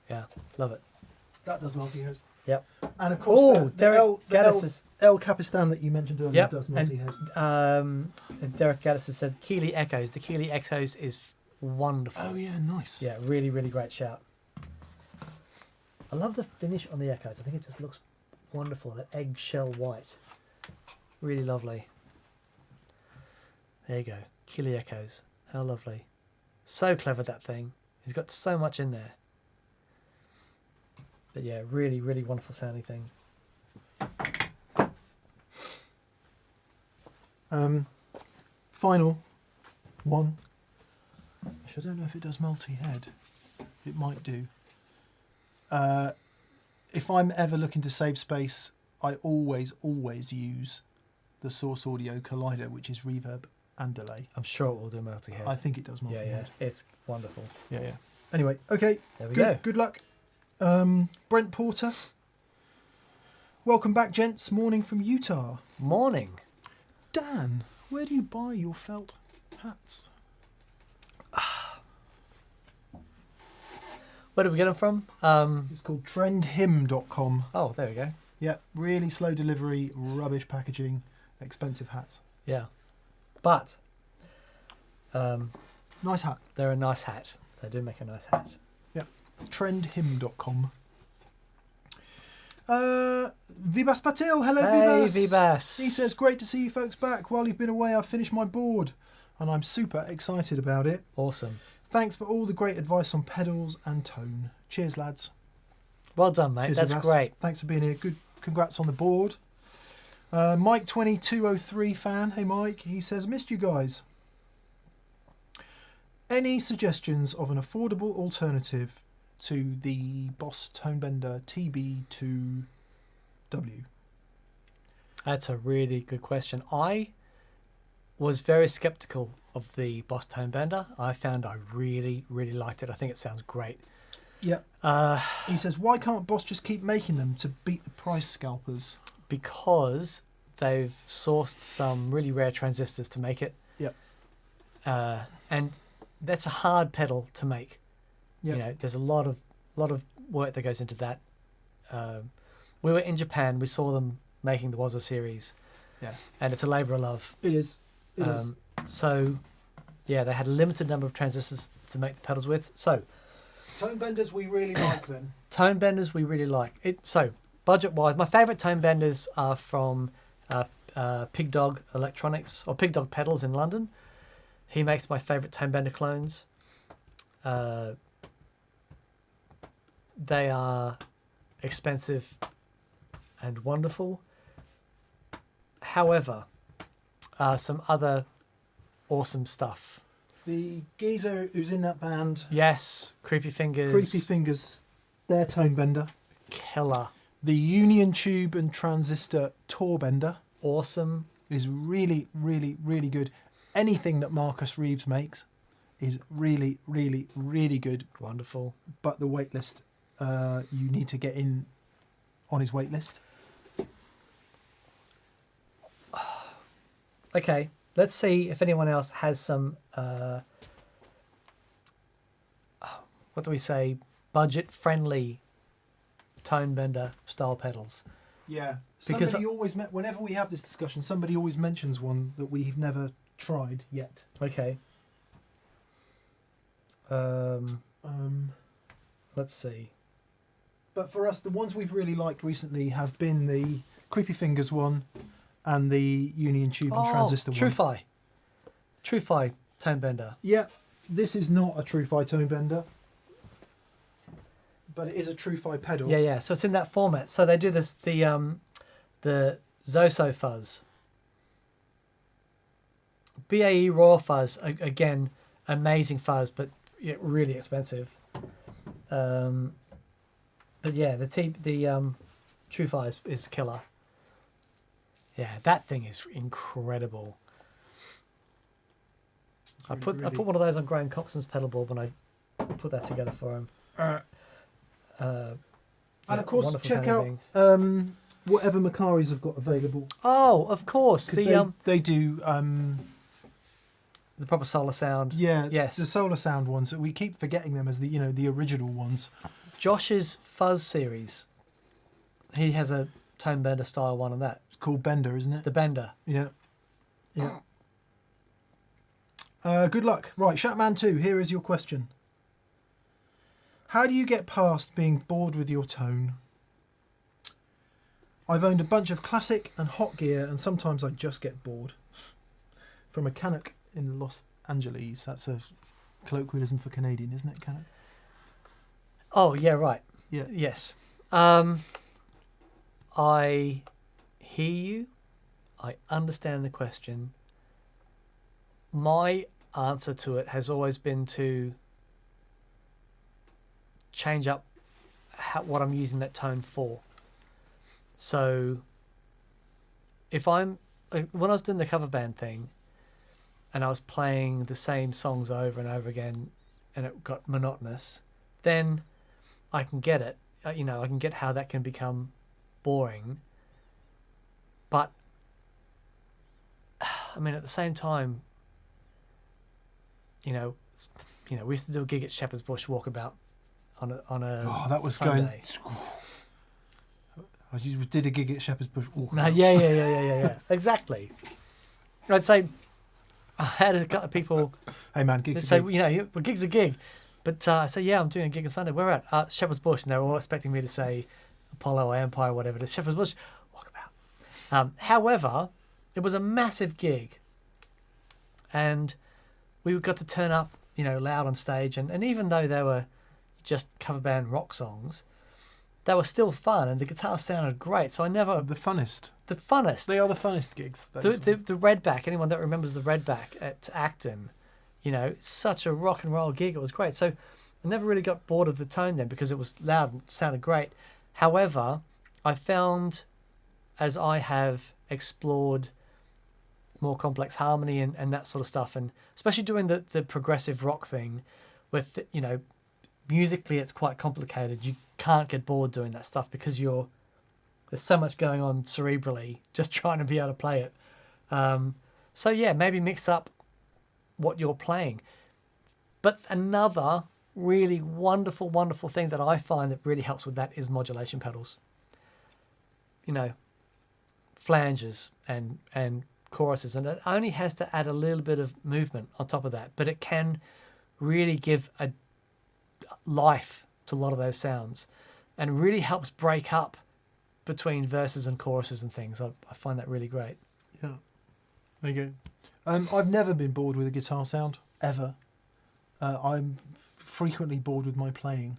Yeah, love it. That does multi-head. Yep. And of course, Derek Gaddis El Capistan that you mentioned earlier does multi-head. And Derek Gaddis has said Keeley Echoes. The Keeley Echoes is wonderful. Oh yeah, nice. Yeah, really, really great shout. I love the finish on the Echoes. I think it just looks wonderful. That eggshell white. Really lovely. There you go. Keeley Echoes. How lovely. So clever, that thing. He's got so much in there. But yeah, really, really wonderful sounding thing. Final one. Actually, I don't know if it does multi-head. It might do. If I'm ever looking to save space, I always use the Source Audio Collider, which is reverb and delay. I'm sure it will do multi-head. I think it does multi-head. Yeah, it's wonderful. Yeah. Anyway, okay. There we go. Good luck. Brent Porter. Welcome back, gents. Morning from Utah. Morning. Dan, where do you buy your felt hats? Where did we get them from? It's called trendhim.com. Oh, there we go. Yeah, really slow delivery, rubbish packaging, expensive hats. Yeah. But Nice hat. they're a nice hat. They do make a nice hat. Yeah, trendhim.com. Vibas Patil, hello Hey, Vibas. Vibas. He says, great to see you folks back. While you've been away, I've finished my board and I'm super excited about it. Awesome. Thanks for all the great advice on pedals and tone. Cheers, lads. Well done, mate. Cheers, That's Vibas. great. Thanks for being here. Good. Congrats on the board. Mike2203 fan. Hey, Mike. He says, missed you guys. Any suggestions of an affordable alternative to the Boss Tonebender TB2W? That's a really good question. I was very skeptical of the Boss Tonebender. I found I really, really liked it. I think it sounds great. Yeah. He says, why can't Boss just keep making them to beat the price scalpers? Because they've sourced some really rare transistors to make it. Yep. And that's a hard pedal to make. Yep. You know, there's a lot of work that goes into that. We were in Japan. We saw them making the Waza series. Yeah. And it's a labour of love. It is. It is. So, yeah, they had a limited number of transistors to make the pedals with. So, Tonebenders we really like then. tone benders we really like. So, budget-wise, my favourite tone benders are from Pig Dog Electronics, or Pig Dog Pedals in London. He makes my favourite tone bender clones. They are expensive and wonderful. However, some other awesome stuff. The geezer who's in that band, Yes, Creepy Fingers. Creepy Fingers, their Tonebender. Killer. The Union Tube and Transistor Tourbender Awesome. is really, really, really good. Anything that Marcus Reeves makes is really, really, really good. Wonderful. But the waitlist, you need to get in on his waitlist. Okay, let's see if anyone else has some, what do we say, budget-friendly tone bender style pedals. Yeah. Because Somebody always whenever we have this discussion, somebody always mentions one that we've never tried yet. Okay. Let's see. But for us, the ones we've really liked recently have been the Creepy Fingers one and the Union Tube and Transistor one. Trufi. Trufi tone bender. Yeah, this is not a Trufi Tonebender, but it is a Trufi pedal. Yeah, yeah. So it's in that format. So they do this, the Zoso fuzz. BAE Raw fuzz, again, amazing fuzz, but yeah, really expensive. But yeah, the Trufi is killer. Yeah, that thing is incredible. I put one of those on Graham Coxon's pedal board when I put that together for him. And of course, wonderful check out sounding. whatever Makaris have got available. Oh, of course, They do the proper solar sound. yeah, Yes. the Solar Sound ones. We keep forgetting them as the original ones. Josh's Fuzz series. He has a tone bender style one on that. It's called Bender, isn't it? The Bender. Yeah. Yeah. Good luck. Right, Shatman 2, here is your question. How do you get past being bored with your tone? I've owned a bunch of classic and hot gear, and sometimes I just get bored. From a Canuck in Los Angeles. That's a colloquialism for Canadian, isn't it, Canuck? Oh, yeah, right. Yeah. Yes. I hear you. I understand the question. My answer to it has always been to change up what I'm using that tone for. So if when I was doing the cover band thing and I was playing the same songs over and over again and it got monotonous, then I can get it. I can get how that can become boring. But I mean, at the same time, we used to do a gig at Shepherd's Bush Walkabout on a that was Sunday. You did a gig at Shepherd's Bush Walkabout. No, yeah. Exactly. I'd say I had a couple of people. Hey man, gigs say, a gig. Well, gig's a gig. But I say, yeah, I'm doing a gig on Sunday. Where at? Shepherd's Bush, and they were all expecting me to say Apollo or Empire or whatever it is. Shepherd's Bush Walkabout. However, it was a massive gig, and we got to turn up, loud on stage, and even though they were just cover band rock songs, they were still fun, and the guitar sounded great. So I never the funnest. They are the funnest gigs. The Redback. Anyone that remembers the Redback at Acton, it's such a rock and roll gig. It was great. So I never really got bored of the tone then because it was loud and sounded great. However, I found as I have explored more complex harmony and that sort of stuff, and especially doing the progressive rock thing with, musically it's quite complicated. You can't get bored doing that stuff because there's so much going on cerebrally just trying to be able to play it. So yeah, maybe mix up what you're playing. But another really wonderful, wonderful thing that I find that really helps with that is modulation pedals. Flanges and choruses, and it only has to add a little bit of movement on top of that, but it can really give a life to a lot of those sounds and really helps break up between verses and choruses and things. I find that really great. Yeah, there you go. I've never been bored with a guitar sound ever. I'm frequently bored with my playing,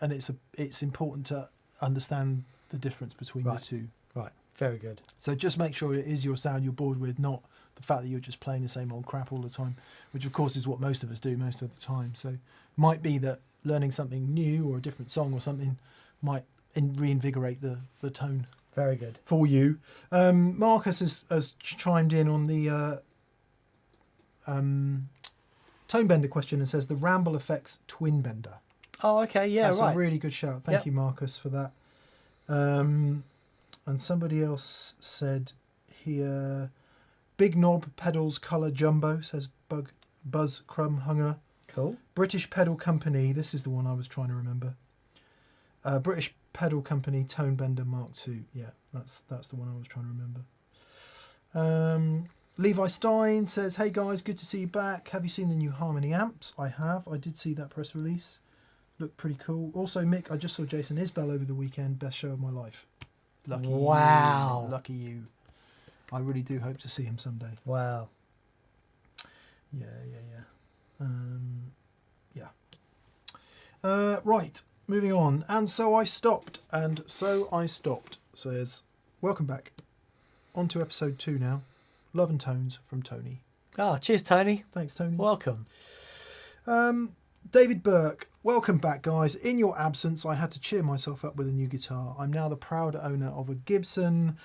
and it's important to understand the difference between the two. Right, very good. So just make sure it is your sound you're bored with, not the fact that you're just playing the same old crap all the time, which of course is what most of us do most of the time. So it might be that learning something new or a different song or something might reinvigorate the tone. Very good. For you. Marcus has chimed in on the tone bender question and says the Ramble Effects Twin Bender. Oh, okay, yeah, That's right. a really good shout. Thank you, Marcus, for that. And somebody else said here, Big Knob Pedals Colour Jumbo, says Buzz Crumb Hunger. Cool. British Pedal Company, this is the one I was trying to remember. British Pedal Company Tone Bender Mark II. Yeah, that's the one I was trying to remember. Levi Stein says, hey guys, good to see you back. Have you seen the new Harmony amps? I have. I did see that press release. Looked pretty cool. Also, Mick, I just saw Jason Isbell over the weekend. Best show of my life. Lucky you. Lucky you. I really do hope to see him someday. Wow. Yeah. Right, moving on. And so I stopped, says, welcome back. On to episode 2 now. Love and Tones from Tony. Oh, cheers, Tony. Thanks, Tony. Welcome. David Burke, welcome back, guys. In your absence, I had to cheer myself up with a new guitar. I'm now the proud owner of a Gibson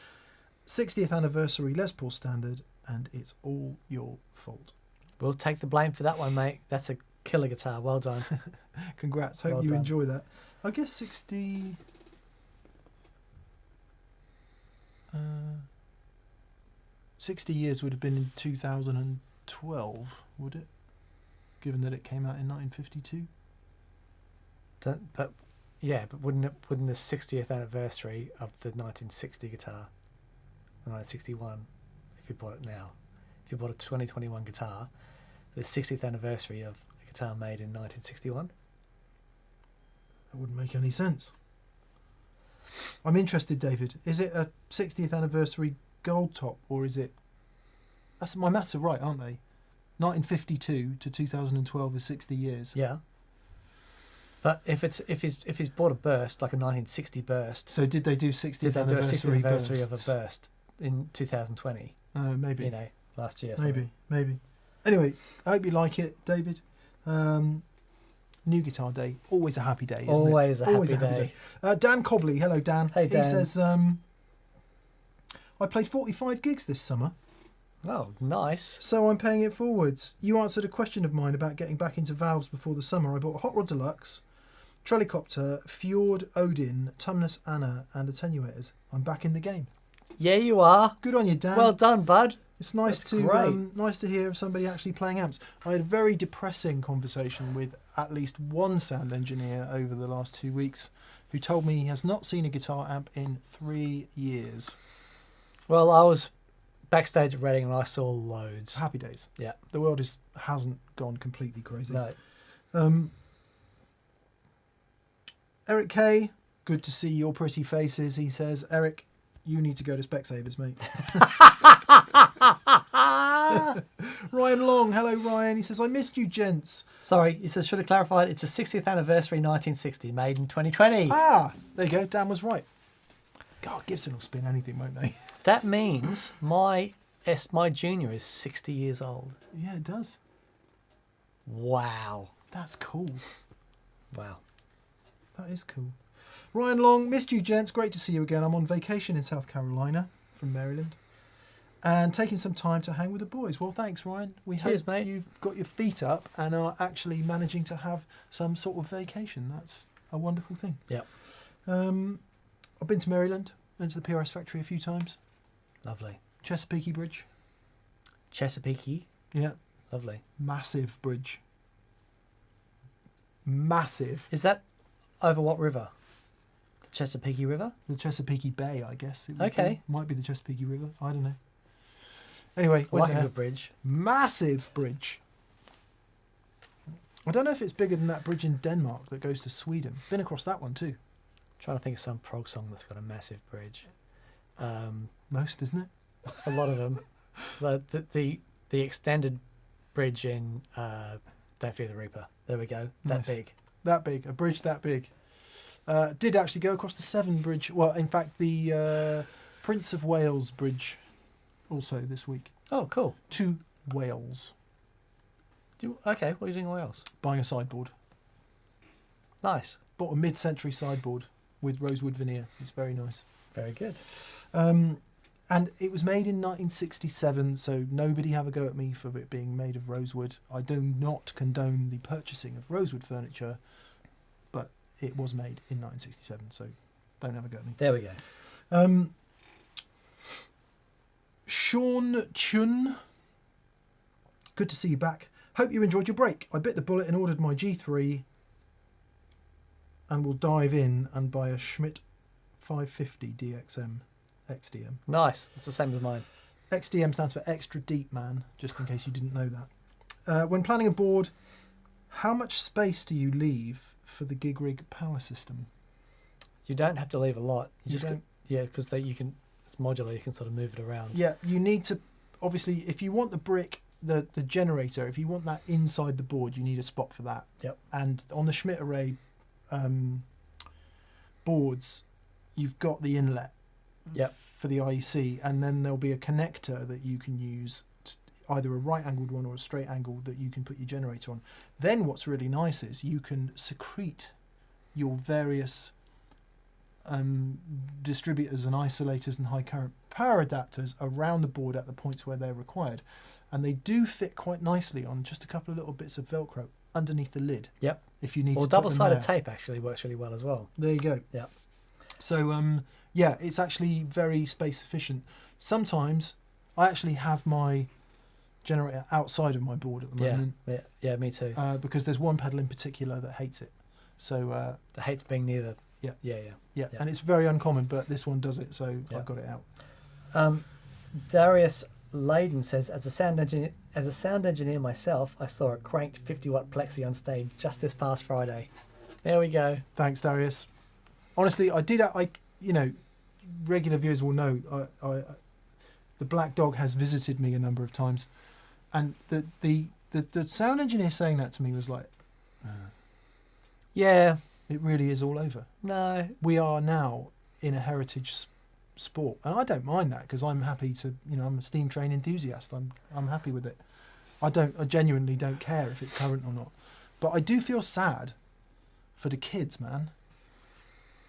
60th anniversary Les Paul Standard, and it's all your fault. We'll take the blame for that one, mate. That's a killer guitar. Well done. Congrats. Hope you enjoy that. I guess 60 years would have been in 2012, would it? Given that it came out in 1952. But wouldn't the 60th anniversary of the 1960 guitar, the 1961, if you bought it now, if you bought a 2021 guitar, the 60th anniversary of a guitar made in 1961? That wouldn't make any sense. I'm interested, David. Is it a 60th anniversary gold top, or is it... That's, my maths are right, aren't they? 1952 to 2012 is 60 years. Yeah. But if he's bought a burst, like a 1960 burst... So did they do 60th did they do a 60th anniversary bursts? of a burst in 2020? Maybe. Last year. Maybe. Anyway, I hope you like it, David. New Guitar Day. Always a happy day, isn't it? Always a happy day. Dan Cobley. Hello, Dan. Hey, Dan. He says, I played 45 gigs this summer. Oh, nice. So I'm paying it forwards. You answered a question of mine about getting back into valves before the summer. I bought a Hot Rod Deluxe, Trelicopter, Fjord Odin, Tumnus Anna, and attenuators. I'm back in the game. Yeah, you are. Good on you, Dan. Well done, bud. It's nice to hear of somebody actually playing amps. I had a very depressing conversation with at least one sound engineer over the last 2 weeks who told me he has not seen a guitar amp in 3 years. Well, I was backstage at Reading and I saw loads. Happy days. Yeah. The world hasn't gone completely crazy. No. Eric K, good to see your pretty faces, he says. Eric, you need to go to Specsavers, mate. Ryan Long, hello Ryan. He says, I missed you, gents. Sorry, he says, should have clarified, it's a 60th anniversary 1960, made in 2020. Ah, there you go, Dan was right. God, Gibson will spin anything, won't they? That means my Junior is 60 years old. Yeah, it does. Wow. That's cool. Wow. That is cool. Ryan Long, missed you, gents. Great to see you again. I'm on vacation in South Carolina from Maryland and taking some time to hang with the boys. Well, thanks, Ryan. Cheers, hope mate. You've got your feet up and are actually managing to have some sort of vacation. That's a wonderful thing. Yep. I've been to Maryland, been to the PRS factory a few times. Lovely. Chesapeake Bridge. Chesapeake. Yeah. Lovely. Massive bridge. Massive. Is that over what river? The Chesapeake River? The Chesapeake Bay, I guess. It would Okay. be. Might be the Chesapeake River. I don't know. Anyway, Like went a there. good bridge. Massive bridge. I don't know if it's bigger than that bridge in Denmark that goes to Sweden. Been across that one too. Trying to think of some prog song that's got a massive bridge. Most, isn't it? A lot of them. The extended bridge in Don't Fear the Reaper. There we go. That Nice. big. That big. A bridge that big. Did actually go across the Severn Bridge. Well, in fact, the Prince of Wales Bridge also this week. Oh, cool. To Wales. Okay, what are you doing away else? Buying a sideboard. Nice. Bought a mid-century sideboard with rosewood veneer. It's very nice. Very good. And it was made in 1967, so nobody have a go at me for it being made of rosewood. I do not condone the purchasing of rosewood furniture, but it was made in 1967, so don't have a go at me. There we go. Sean Chun, good to see you back. Hope you enjoyed your break. I bit the bullet and ordered my G3 and will dive in and buy a Schmidt 550 DXM XDM. Nice. It's the same as mine. XDM stands for Extra Deep Man, just in case you didn't know that. When planning a board, how much space do you leave for the gig rig power system? You don't have to leave a lot. You don't? Yeah, because you can. It's modular. You can sort of move it around. Yeah, you need to. Obviously, if you want the brick, the generator, if you want that inside the board, you need a spot for that. Yep. And on the Schmidt Array boards, you've got the inlet. Yep. For the IEC, and then there'll be a connector that you can use, either a right-angled one or a straight-angled, that you can put your generator on. Then what's really nice is you can secrete your various distributors and isolators and high current power adapters around the board at the points where they're required, and they do fit quite nicely on just a couple of little bits of Velcro underneath the lid. Yep. If you need or to double-sided put them there. tape actually works really well as well. There you go. Yep. So yeah, it's actually very space efficient. Sometimes I actually have my generator outside of my board at the moment. Yeah, me too. Because there's one pedal in particular that hates it. So that hates being near the. Yeah. Yeah. And it's very uncommon, but this one does it, so Yeah. I've got it out. Darius Layden says, as a sound engineer myself, I saw a cranked 50-watt plexi on stage just this past Friday. There we go. Thanks, Darius. Honestly, regular viewers will know the Black Dog has visited me a number of times, and the sound engineer saying that to me was like, Yeah. it really is all over. No. We are now in a heritage sport, and I don't mind that because I'm happy to, I'm a steam train enthusiast. I'm happy with it. I genuinely don't care if it's current or not, but I do feel sad for the kids, man.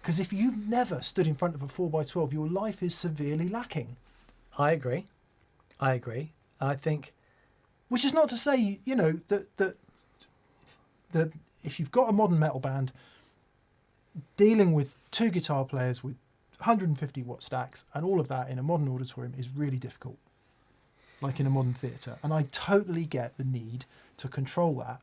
Because if you've never stood in front of a 4x12, your life is severely lacking. I agree. I think. Which is not to say, that if you've got a modern metal band, dealing with two guitar players with 150 watt stacks, and all of that in a modern auditorium is really difficult, like in a modern theatre. And I totally get the need to control that,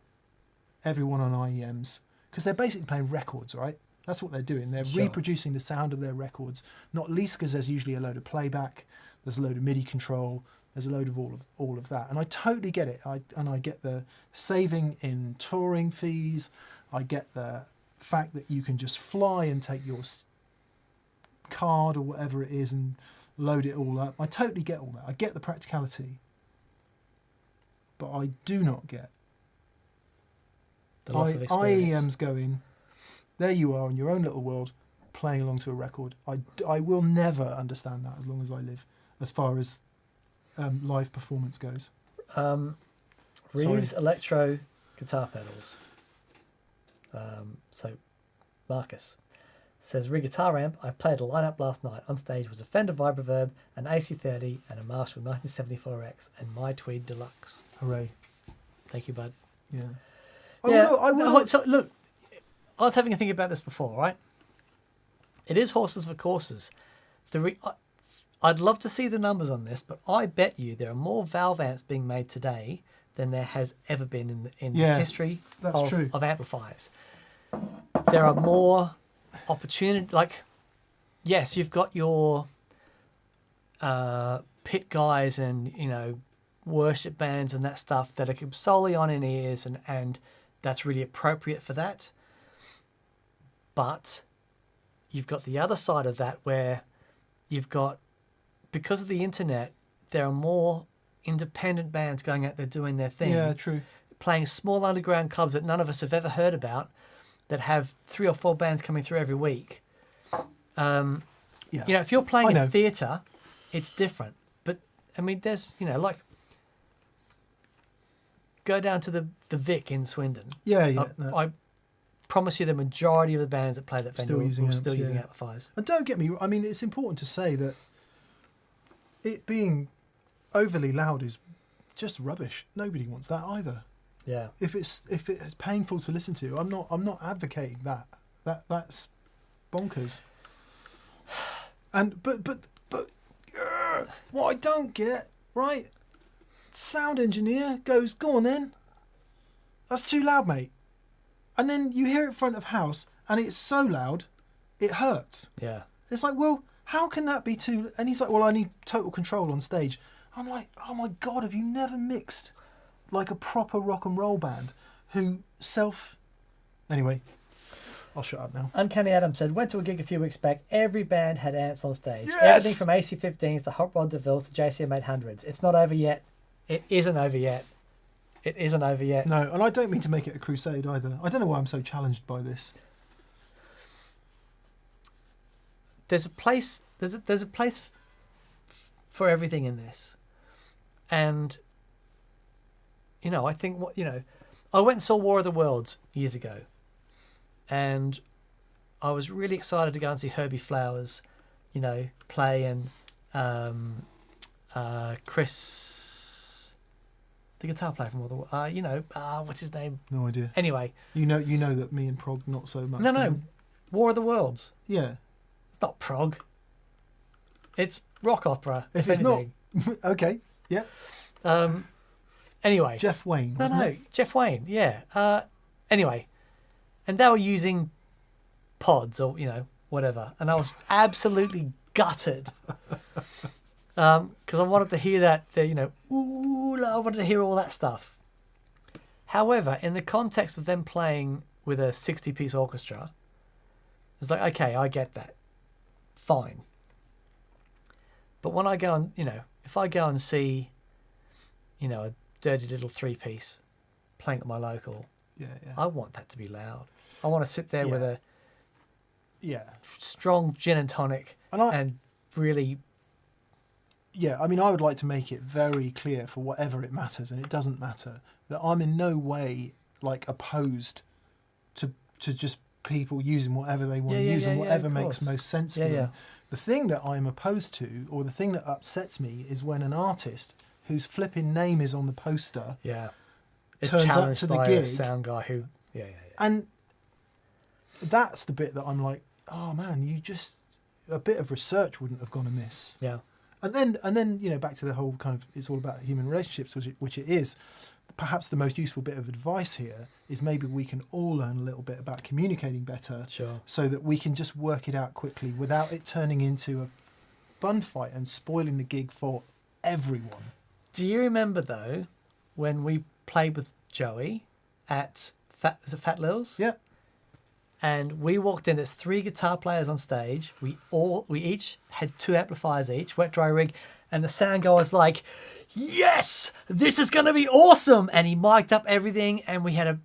everyone on IEMs, because they're basically playing records, right? That's what they're doing. They're reproducing the sound of their records, not least because there's usually a load of playback, there's a load of MIDI control, there's a load of all of that. And I totally get it. I get the saving in touring fees. I get the fact that you can just fly and take your card or whatever it is and load it all up. I totally get all that. I get the practicality. But I do not get the loss of experience. IEM's going, there you are in your own little world, playing along to a record. I will never understand that as long as I live, as far as live performance goes. Reeves electro guitar pedals. So Marcus says, re-guitar amp, I played a lineup last night. On stage was a Fender Vibreverb, an AC30 and a Marshall 1974X and my Tweed Deluxe. Hooray. Thank you, bud. Yeah. I will. So look, I was having a think about this before, right? It is horses for courses. I'd love to see the numbers on this, but I bet you there are more valve amps being made today than there has ever been in the history of amplifiers. There are more opportunity. Like, yes, you've got your pit guys and, you know, worship bands and that stuff that are solely on in ears, and that's really appropriate for that. But you've got the other side of that where you've got, because of the internet, there are more independent bands going out there doing their thing. Yeah, true. Playing small underground clubs that none of us have ever heard about, that have 3 or 4 bands coming through every week. You know, if you're playing a theatre, it's different. But, I mean, there's, you know, like, go down to the Vic in Swindon. I promise you the majority of the bands that play that venue are still using amplifiers. And don't get me, I mean, it's important to say that it being overly loud is just rubbish. Nobody wants that either. Yeah. If it's painful to listen to, I'm not advocating that. That's bonkers. And but what I don't get, right? Sound engineer goes, go on then. That's too loud, mate. And then you hear it front of house and it's so loud, it hurts. Yeah. It's like, well, how can that be too... And he's like, well, I need total control on stage. I'm like, oh my God, have you never mixed like a proper rock and roll band who Anyway, I'll shut up now. Uncanny Adam said, went to a gig a few weeks back. Every band had amps on stage. Yes! Everything from AC-15s to Hot Rod DeVille's to JCM 800s. It's not over yet. It isn't over yet. It isn't over yet. No, and I don't mean to make it a crusade either. I don't know why I'm so challenged by this. There's a place. There's a place for everything in this, and you know, I think I went and saw War of the Worlds years ago, and I was really excited to go and see Herbie Flowers, you know, play, and Chris, the guitar player from War of the Worlds, you know, what's his name? No idea. Anyway, you know that me and prog not so much. No, War of the Worlds. Yeah. It's not prog. It's rock opera. If it's anything. Not, okay, yeah. Anyway. Jeff Wayne, wasn't it? Jeff Wayne, yeah. Anyway, and they were using pods or, you know, whatever. And I was absolutely gutted. Because I wanted to hear that, you know, I wanted to hear all that stuff. However, in the context of them playing with a 60-piece orchestra, it's like, okay, I get that. Fine. But when I go and, you know, if I go and see, you know, a dirty little 3-piece playing at my local, I want that to be loud. I want to sit there with a strong gin and tonic and really... Yeah, I mean, I would like to make it very clear for whatever it matters, and it doesn't matter, that I'm in no way, like, opposed to just people using whatever they want to use and whatever makes most sense for them. The thing that I'm opposed to, or the thing that upsets me, is when an artist whose flipping name is on the poster turns up to the gig, a sound guy who, and that's the bit that I'm like, oh man, a bit of research wouldn't have gone amiss. Yeah. And then you know, back to the whole kind of, it's all about human relationships, which it is. Perhaps the most useful bit of advice here is maybe we can all learn a little bit about communicating better, Sure. so that we can just work it out quickly without it turning into a bun fight and spoiling the gig for everyone. Do you remember though when we played with Joey at Fat Lil's? Yeah. And we walked in. There's 3 guitar players on stage. We each had 2 amplifiers each, wet dry rig, and the sound guy was like, "Yes, this is going to be awesome!" And he mic'd up everything, and we had a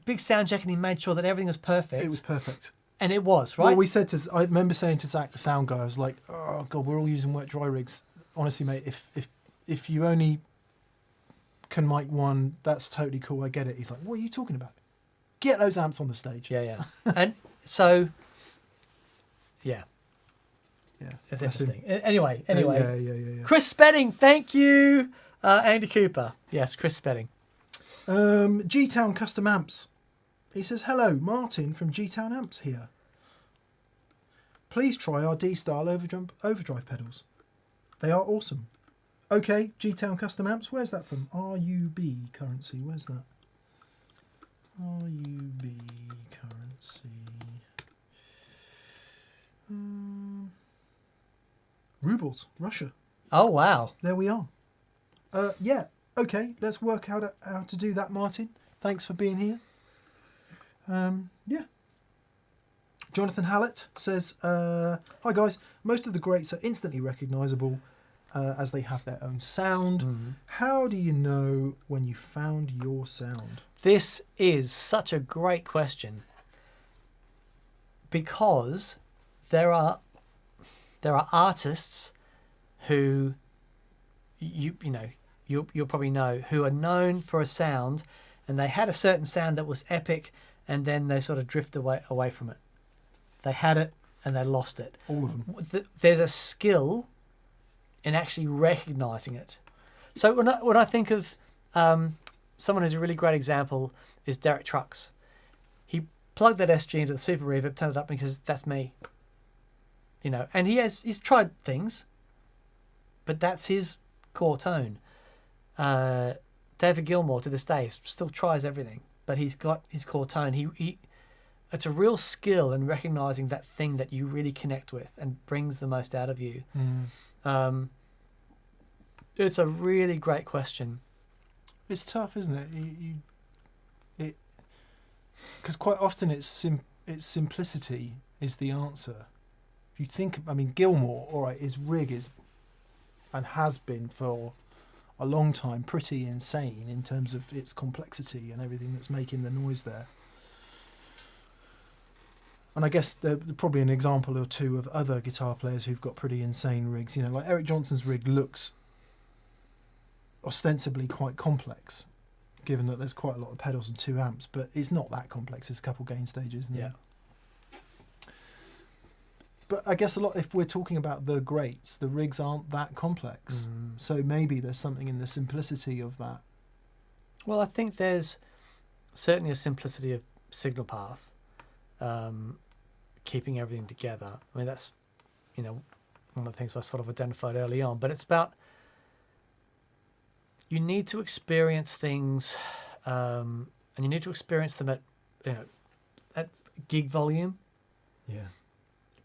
big sound check, and he made sure that everything was perfect. It was perfect. And it was, right? Well, I remember saying to Zach, the sound guy, I was like, "Oh God, we're all using wet dry rigs. Honestly, mate, if you only can mic one, that's totally cool. I get it." He's like, "What are you talking about? Get those amps on the stage." Yeah. And so, yeah. Yeah, It's interesting. Anyway. Yeah. Chris Spedding, thank you. Andy Cooper. Yes, Chris Spedding. G-Town Custom Amps. He says, "Hello, Martin from G-Town Amps here. Please try our D-Style overdrive pedals. They are awesome." Okay, G-Town Custom Amps. Where's that from? RUB Currency. Where's that? RUB Currency. Rubles, Russia. Oh, wow. There we are. Yeah, okay, let's work out how to do that, Martin. Thanks for being here. Yeah. Jonathan Hallett says, "Hi guys, most of the greats are instantly recognisable as they have their own sound. Mm. How do you know when you found your sound?" This is such a great question, because there are artists who you'll probably know, who are known for a sound, and they had a certain sound that was epic, and then they sort of drift away from it. They had it and they lost it. All of them. There's a skill in actually recognizing it. So when I think of someone who's a really great example is Derek Trucks. He plugged that SG into the Super Reverb, turned it up because that's me. And he's tried things, but that's his core tone. David Gilmour to this day still tries everything, but he's got his core tone. It's a real skill in recognizing that thing that you really connect with and brings the most out of you. It's a really great question. It's tough, isn't it? Because quite often it's simplicity is the answer. If you think, Gilmour, all right, his rig is and has been for a long time pretty insane in terms of its complexity and everything that's making the noise there. And I guess there's probably an example or two of other guitar players who've got pretty insane rigs. Like Eric Johnson's rig looks ostensibly quite complex, given that there's quite a lot of pedals and 2 amps, but it's not that complex. It's a couple gain stages. Yeah. But I guess if we're talking about the greats, the rigs aren't that complex. So maybe there's something in the simplicity of that. Well, I think there's certainly a simplicity of signal path, keeping everything together. That's, one of the things I sort of identified early on. But it's about, you need to experience things, and you need to experience them at gig volume. Yeah.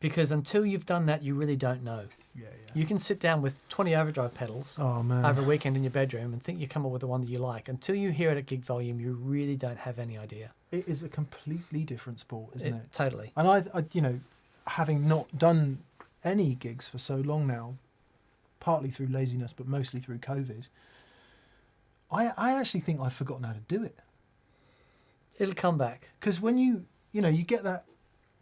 Because until you've done that, you really don't know. Yeah. You can sit down with 20 overdrive pedals over a weekend in your bedroom and think you come up with the one that you like. Until you hear it at gig volume, you really don't have any idea. It is a completely different sport, isn't it? Totally. And I having not done any gigs for so long now, partly through laziness, but mostly through COVID, I actually think I've forgotten how to do it. It'll come back. Because when you get that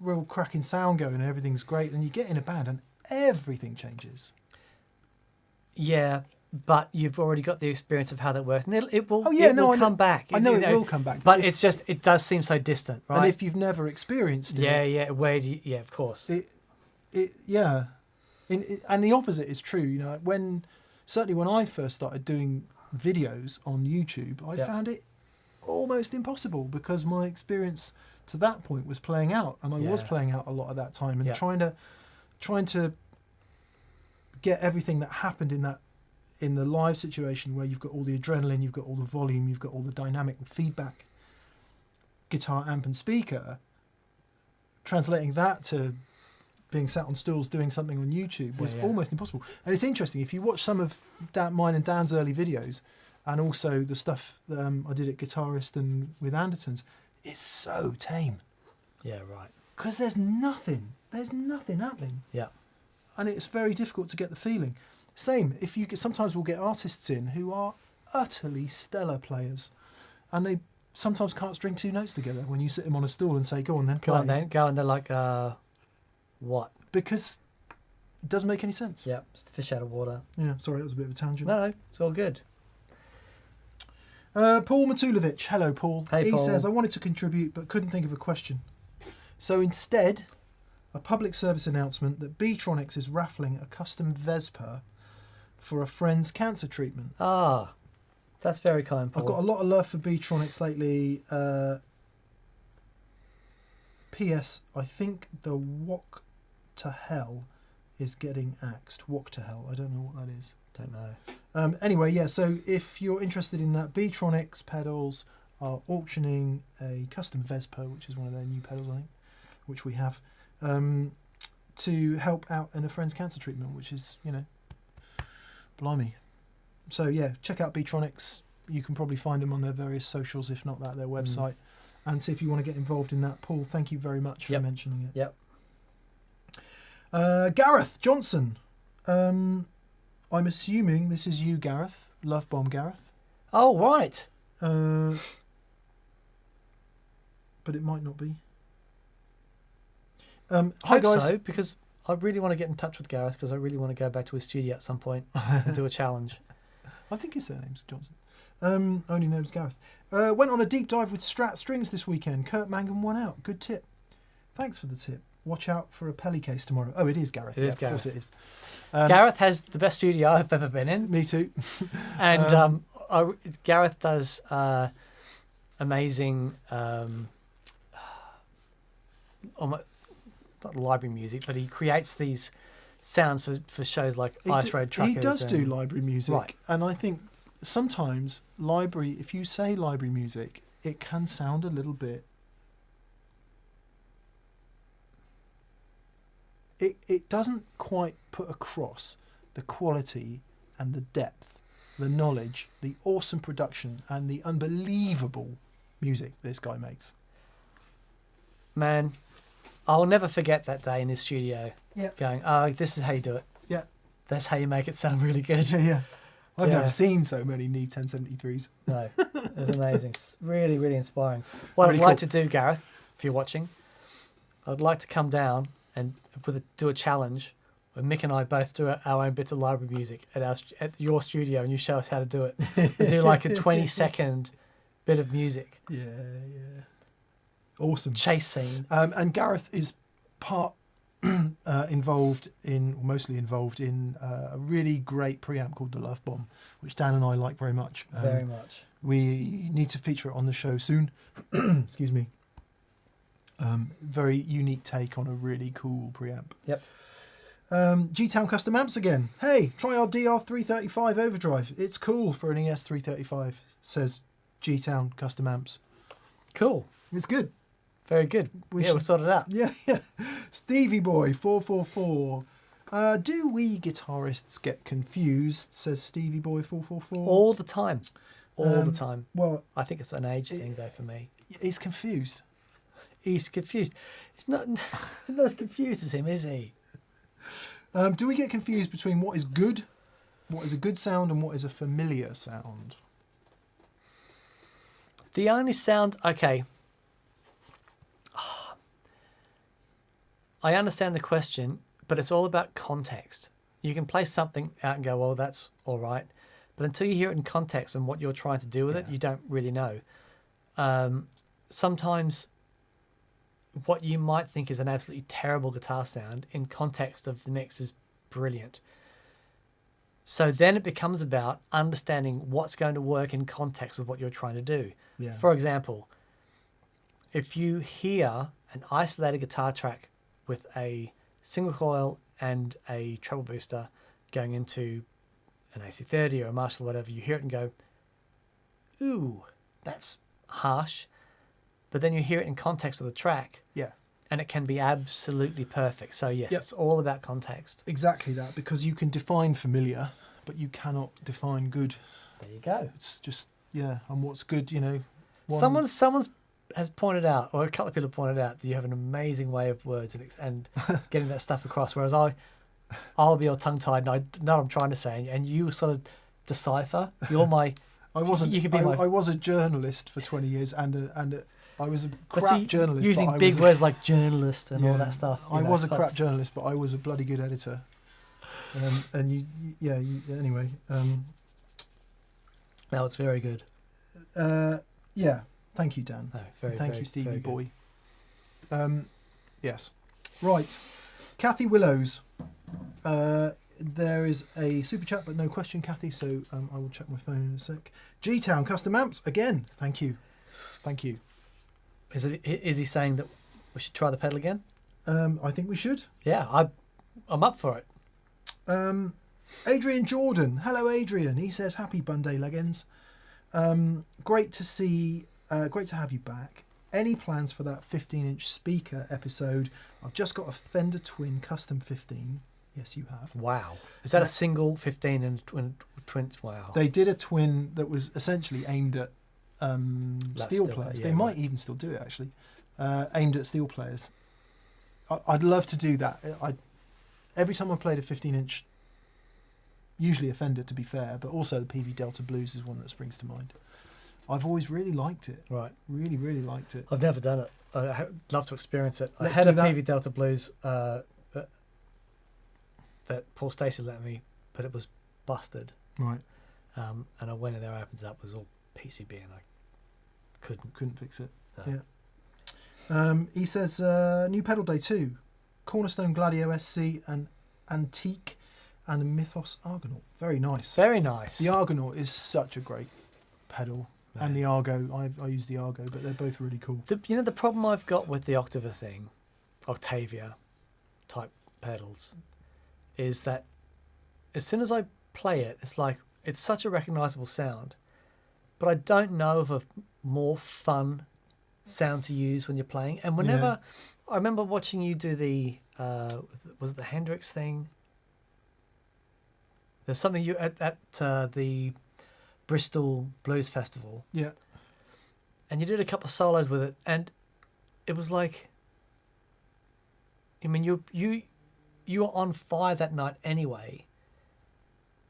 real cracking sound going and everything's great, then you get in a band and everything changes. Yeah, but you've already got the experience of how that works, and it will come back. I know it will come back, but it's just, it does seem so distant, right? And if you've never experienced it, of course. And the opposite is true. Certainly when I first started doing videos on YouTube, I found it almost impossible, because my experience to that point was playing out, and I was playing out a lot at that time, and trying to trying to get everything that happened in the live situation where you've got all the adrenaline, you've got all the volume, you've got all the dynamic feedback, guitar, amp and speaker, translating that to being sat on stools doing something on YouTube was almost impossible. And it's interesting, if you watch some of mine and Dan's early videos, and also the stuff I did at Guitarist and with Anderton's, it's so tame. Yeah, right. Because there's nothing happening. Yeah. And it's very difficult to get the feeling. Same, if you sometimes we'll get artists in who are utterly stellar players, and they sometimes can't string two notes together when you sit them on a stool and say, go on then, play. Go on, they're like, what? Because it doesn't make any sense. Yeah, it's the fish out of water. Yeah, sorry, that was a bit of a tangent. No, it's all good. Paul Matulovic. Hello, Paul. Hey, he Paul. says, I wanted to contribute but couldn't think of a question. So instead, a public service announcement that Beatronics is raffling a custom Vespa for a friend's cancer treatment. Ah, that's very kind, Paul. I've got a lot of love for Beatronics lately. P.S. I think the Walk to Hell is getting axed. Walk to Hell. I don't know what that is. Don't know. Anyway, yeah, so if you're interested in that, Beatronics pedals are auctioning a custom Vespa, which is one of their new pedals, I think, which we have, to help out in a friend's cancer treatment, which is, blimey. So, yeah, check out Beatronics. You can probably find them on their various socials, if not that, their website. And see if you want to get involved in that. Paul, thank you very much for mentioning it. Yep. Gareth Johnson. I'm assuming this is you, Gareth. Love Bomb Gareth. Oh, right. But it might not be. Hi, guys. So, because I really want to get in touch with Gareth, because I really want to go back to his studio at some point and do a challenge. I think his surname's Johnson. Only knows Gareth. Went on a deep dive with Strat Strings this weekend. Kurt Mangum won out. Good tip. Thanks for the tip. Watch out for a Pelly case tomorrow. Oh, it is Gareth. It is Gareth. Of course it is. Gareth has the best studio I've ever been in. Me too. And Gareth does amazing not library music, but he creates these sounds for shows like Ice Road Truckers. He does do library music. Right. And I think sometimes if you say library music, it can sound a little bit... It doesn't quite put across the quality and the depth, the knowledge, the awesome production, and the unbelievable music this guy makes. Man, I'll never forget that day in his studio. Yeah. Going, oh, this is how you do it. Yeah. That's how you make it sound really good. Yeah. I've never seen so many Neve 1073s. No, it's amazing. It's really, really inspiring. What Really I'd like cool. to do, Gareth, if you're watching, I'd like to come down and do a challenge where Mick and I both do our own bits of library music at your studio, and you show us how to do it. We do like a 20-second bit of music. Yeah. Awesome. Chase scene. And Gareth is mostly involved in a really great preamp called the Love Bomb, which Dan and I like very much. Very much. We need to feature it on the show soon. Excuse me. Very unique take on a really cool preamp. Yep. G-Town Custom Amps again. Hey, try our DR335 overdrive. It's cool for an ES335, says G-Town Custom Amps. Cool. It's good. Very good. We'll sort it out. Yeah. Stevie Boy 444. Do we guitarists get confused, says Stevie Boy 444? All the time. All the time. Well, I think it's an age thing, though, for me. He's confused. He's confused. He's not as confused as him, is he? Do we get confused between what is good, what is a good sound, and what is a familiar sound? The only sound... Okay. I understand the question, but it's all about context. You can play something out and go, well, that's all right. But until you hear it in context and what you're trying to do with it, you don't really know. Sometimes what you might think is an absolutely terrible guitar sound in context of the mix is brilliant. So then it becomes about understanding what's going to work in context of what you're trying to do. Yeah. For example, if you hear an isolated guitar track with a single coil and a treble booster going into an AC30 or a Marshall or whatever, you hear it and go, ooh, that's harsh. But then you hear it in context of the track. Yeah. And it can be absolutely perfect. So yes, Yep. It's all about context. Exactly that, because you can define familiar, but you cannot define good. There you go. It's just, and what's good, Someone's has pointed out, or a couple of people have pointed out, that you have an amazing way of words and getting that stuff across. Whereas I'll be all tongue-tied, and I know what I'm trying to say, and you sort of decipher. You're my. I wasn't. You could be I was a journalist for 20 years, and I was a But crap see, journalist. using but I big was words like journalist and all that stuff. I was a crap journalist, but I was a bloody good editor. And anyway. No, it's very good. Thank you, Dan. No, Thank you, Stevie very boy. Yes. Right. Kathy Willows. There is a super chat, but no question, Kathy. So I will check my phone in a sec. G-Town custom amps again. Thank you. Is he saying that we should try the pedal again? I think we should. Yeah, I'm up for it. Adrian Jordan. Hello, Adrian. He says, happy Bunday Leggins. Great to have you back. Any plans for that 15-inch speaker episode? I've just got a Fender Twin Custom 15. Yes, you have. Wow. Is that a single 15 and twin? Wow. They did a twin that was essentially aimed at steel players. They might even still do it, actually. Aimed at steel players. I'd love to do that. Every time I played a 15-inch, usually a Fender, to be fair, but also the PV Delta Blues is one that springs to mind. I've always really liked it. Right. Really, really liked it. I've never done it. I'd love to experience it. Let's I had do a that. PV Delta Blues that Paul Stacey lent me, but it was busted. Right. And I went in there, I opened it up, it was all PCB, and I couldn't fix it. No. Yeah. He says, new pedal day 2. Cornerstone Gladio SC, an Antique, and a Mythos Argonaut. Very nice. Very nice. The Argonaut is such a great pedal. Yeah. And the Argo, I use the Argo, but they're both really cool. The problem I've got with the Octavia type pedals, is that as soon as I play it, it's such a recognisable sound, but I don't know of a more fun sound to use when you're playing. And whenever I remember watching you do the was it the Hendrix thing? There's something you at the Bristol Blues Festival. Yeah. And you did a couple of solos with it, and it was like, I mean, you were on fire that night anyway.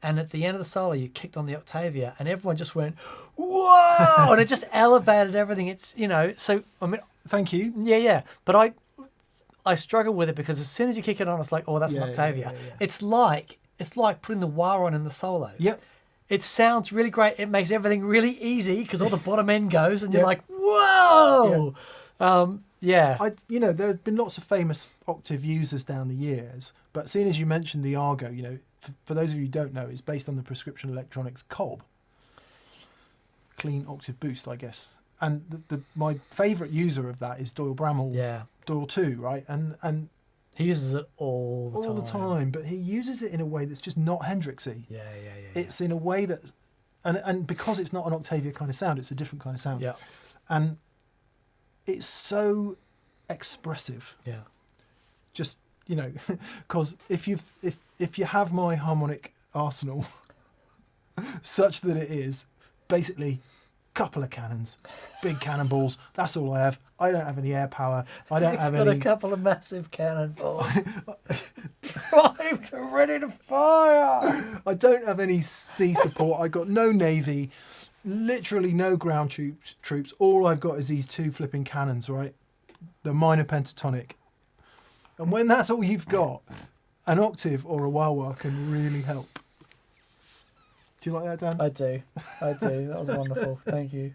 And at the end of the solo, you kicked on the Octavia, and everyone just went, whoa! And it just elevated everything. It's, so, I mean... Thank you. Yeah. But I struggle with it, because as soon as you kick it on, it's like, oh, that's an Octavia. Yeah. It's like putting the wah on in the solo. Yep. It sounds really great. It makes everything really easy, because all the bottom end goes, and you're like, whoa! Yeah. There have been lots of famous octave users down the years, but seeing as you mentioned the Argo, for those of you who don't know, it's based on the Prescription Electronics Cobb. Clean octave boost, I guess. And my favourite user of that is Doyle Bramall. Yeah. Doyle 2, right? And he uses it all the time. But he uses it in a way that's just not Hendrixy. Yeah. It's in a way that, and because it's not an Octavia kind of sound, it's a different kind of sound. Yeah. And it's so expressive. Yeah. Just, because if you have my harmonic arsenal such that it is basically couple of cannons, big cannonballs, that's all I have. I don't have any air power. I don't have any... got a couple of massive cannonballs. I'm ready to fire. I don't have any sea support. I got no navy, literally no ground troops. All I've got is these 2 flipping cannons, right? The minor pentatonic. And when that's all you've got, an octave or a wah-wah can really help. Do you like that, Dan? I do. That was wonderful. Thank you.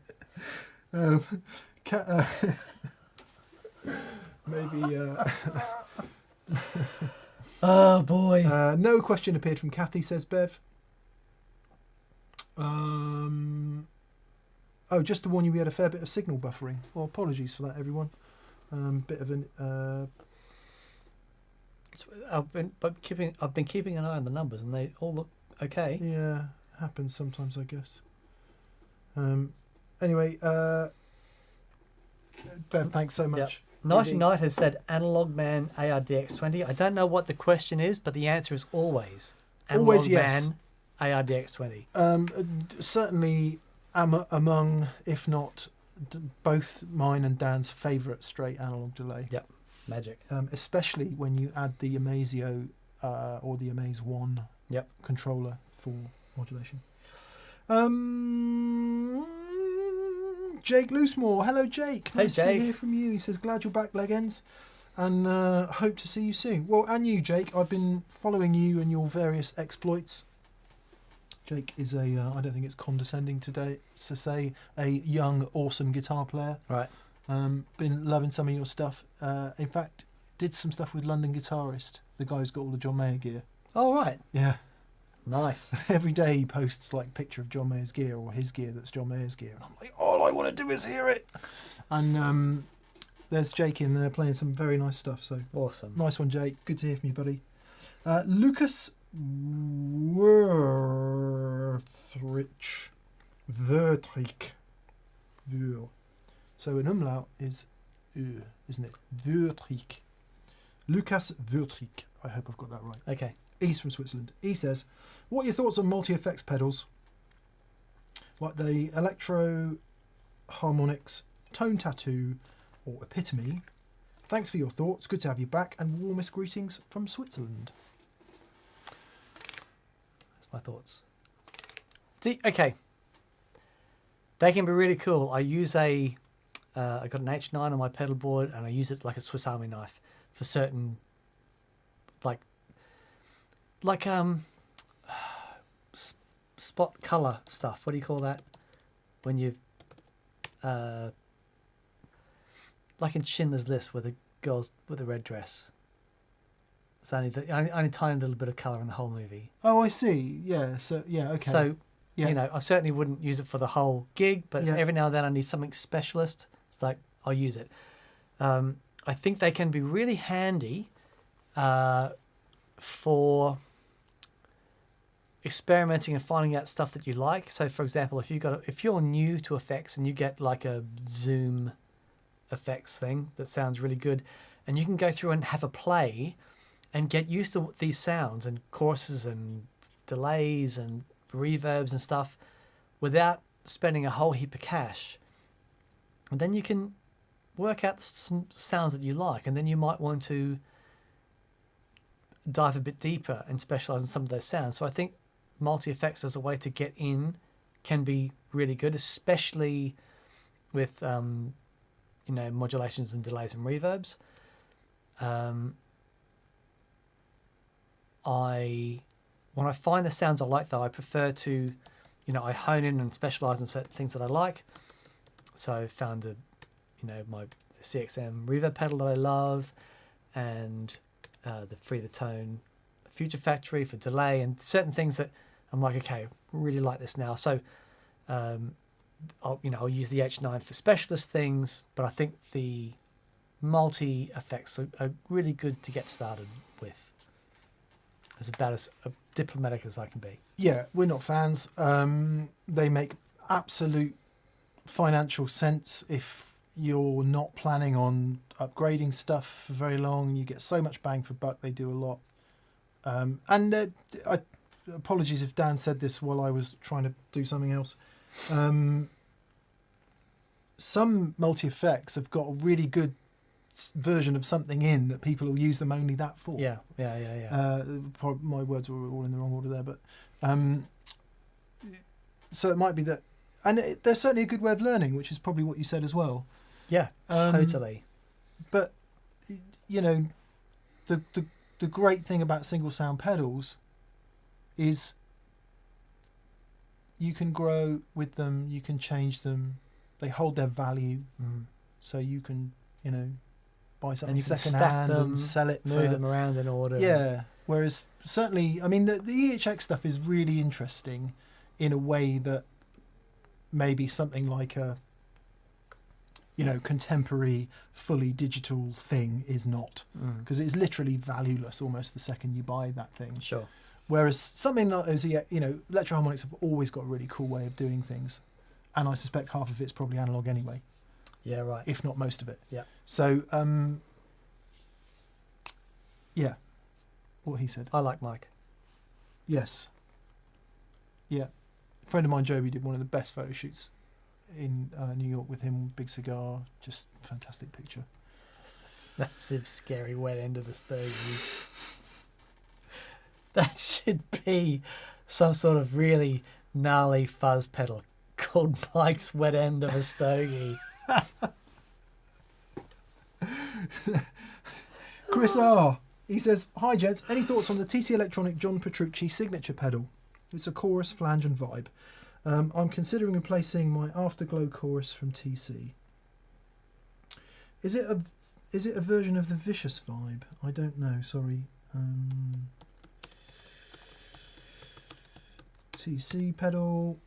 Maybe... Oh, boy. No question appeared from Kathy, says Bev. Just to warn you, we had a fair bit of signal buffering. Well, apologies for that, everyone. Bit of an... I've been keeping an eye on the numbers, and they all look okay. Yeah, happens sometimes, I guess. Anyway, Bev, thanks so much. Yep. Nighty Night has said Analog Man ARDX20. I don't know what the question is, but the answer is always Analog Always yes. Man ARDX20. Certainly among, if not both mine and Dan's favourite straight analog delay. Yep, magic. Especially when you add the Amazio or the Amaze One controller for modulation. Jake Loosemore. Hello, Jake. Nice to hear from you. He says, glad you're back, Legends, and hope to see you soon. Well, and you, Jake. I've been following you and your various exploits. Jake is I don't think it's condescending today to say, a young, awesome guitar player. Right. Been loving some of your stuff. In fact, did some stuff with London Guitarist, the guy who's got all the John Mayer gear. Oh, right. Yeah. Nice. Every day he posts like a picture of John Mayer's gear or his gear that's John Mayer's gear. And I'm like, all I want to do is hear it. And there's Jake in there playing some very nice stuff. So awesome. Nice one, Jake. Good to hear from you, buddy. Lucas Wörtrich. So an umlaut is isn't it? Wörtrich. Lucas Wörtrich. I hope I've got that right. Okay. He's from Switzerland. He says, what are your thoughts on multi-effects pedals? Like the Electro Harmonics, Tone Tattoo, or Epitome? Thanks for your thoughts. Good to have you back, and warmest greetings from Switzerland. That's my thoughts. Okay. They can be really cool. I use I got an H9 on my pedal board, and I use it like a Swiss Army knife for certain, like spot color stuff. What do you call that? When you like in Schindler's List, where the girls with the red dress. It's only tiny little bit of color in the whole movie. Oh, I see. Yeah. So yeah. Okay. So yeah. You know, I certainly wouldn't use it for the whole gig, but every now and then I need something specialist. It's like I'll use it. I think they can be really handy for experimenting and finding out stuff that you like. So, for example, if you're new to effects and you get like a Zoom effects thing that sounds really good, and you can go through and have a play and get used to these sounds and choruses and delays and reverbs and stuff without spending a whole heap of cash. And then you can work out some sounds that you like, and then you might want to dive a bit deeper and specialize in some of those sounds. So I think multi-effects as a way to get in can be really good, especially with modulations and delays and reverbs. When I find the sounds I like, though, I prefer to, I hone in and specialize in certain things that I like. So I found my CXM reverb pedal that I love, and the Free the Tone Future Factory for delay, and certain things that I'm like, okay, really like this now. So I'll use the H9 for specialist things, but I think the multi effects are really good to get started with. It's about as diplomatic as I can be. Yeah, we're not fans. They make absolute financial sense if you're not planning on upgrading stuff for very long, and you get so much bang for buck. They do a lot. Apologies if Dan said this while I was trying to do something else. Some multi-effects have got a really good version of something in that people will use them only that for. Yeah. My words were all in the wrong order there, but so it might be that, and there's certainly a good way of learning, which is probably what you said as well. Yeah, totally. But the great thing about single sound pedals is you can grow with them, you can change them, they hold their value, so you can buy something second hand and sell it, move them around in order. Yeah. Whereas certainly, I mean, the EHX stuff is really interesting in a way that maybe something like a contemporary, fully digital thing is not, because it's literally valueless almost the second you buy that thing. Sure. Whereas something like those, electroharmonics have always got a really cool way of doing things, and I suspect half of it's probably analog anyway. Yeah, right. If not most of it. Yeah. So, yeah, what he said. I like Mike. Yes. Yeah. A friend of mine, Joby, did one of the best photo shoots in New York with him, big cigar, just fantastic picture. Massive, scary wet end of the stogie. That should be some sort of really gnarly fuzz pedal called Mike's wet end of a stogie. Chris R. He says, "Hi gents, any thoughts on the TC Electronic John Petrucci signature pedal? It's a chorus, flange and vibe. I'm considering replacing my Afterglow chorus from TC. Is it a version of the Vicious vibe? I don't know, sorry. TC pedal.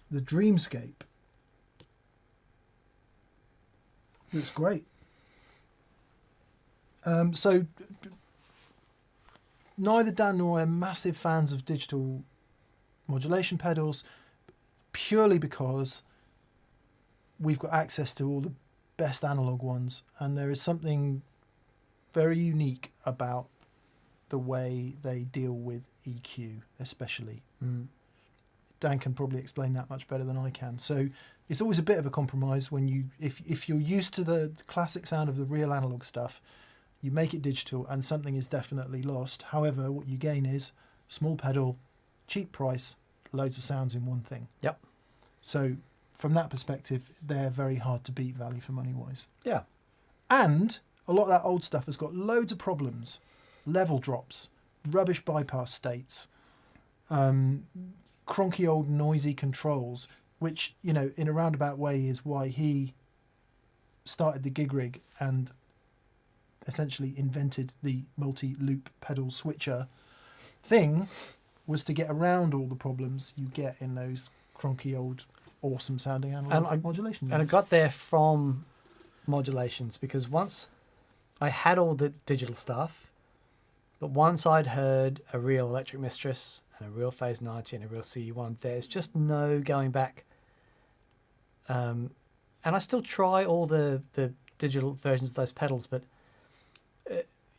The Dreamscape. Looks great. So neither Dan nor I are massive fans of digital modulation pedals, purely because we've got access to all the best analog ones, and there is something very unique about the way they deal with EQ, especially. Dan can probably explain that much better than I can. So it's always a bit of a compromise when you, if you're used to the classic sound of the real analog stuff, you make it digital and something is definitely lost. However, what you gain is small pedal, cheap price, loads of sounds in one thing. Yep. So from that perspective, they're very hard to beat value for money wise. Yeah. And a lot of that old stuff has got loads of problems. Level drops, rubbish bypass states, cronky old noisy controls, which, in a roundabout way is why he started the gig rig and essentially invented the multi-loop pedal switcher thing, was to get around all the problems you get in those cronky old awesome sounding analog modulation units. And I got there from modulations, because once I had all the digital stuff, but once I'd heard a real Electric Mistress and a real Phase 90 and a real CE1, there's just no going back. And I still try all the digital versions of those pedals, but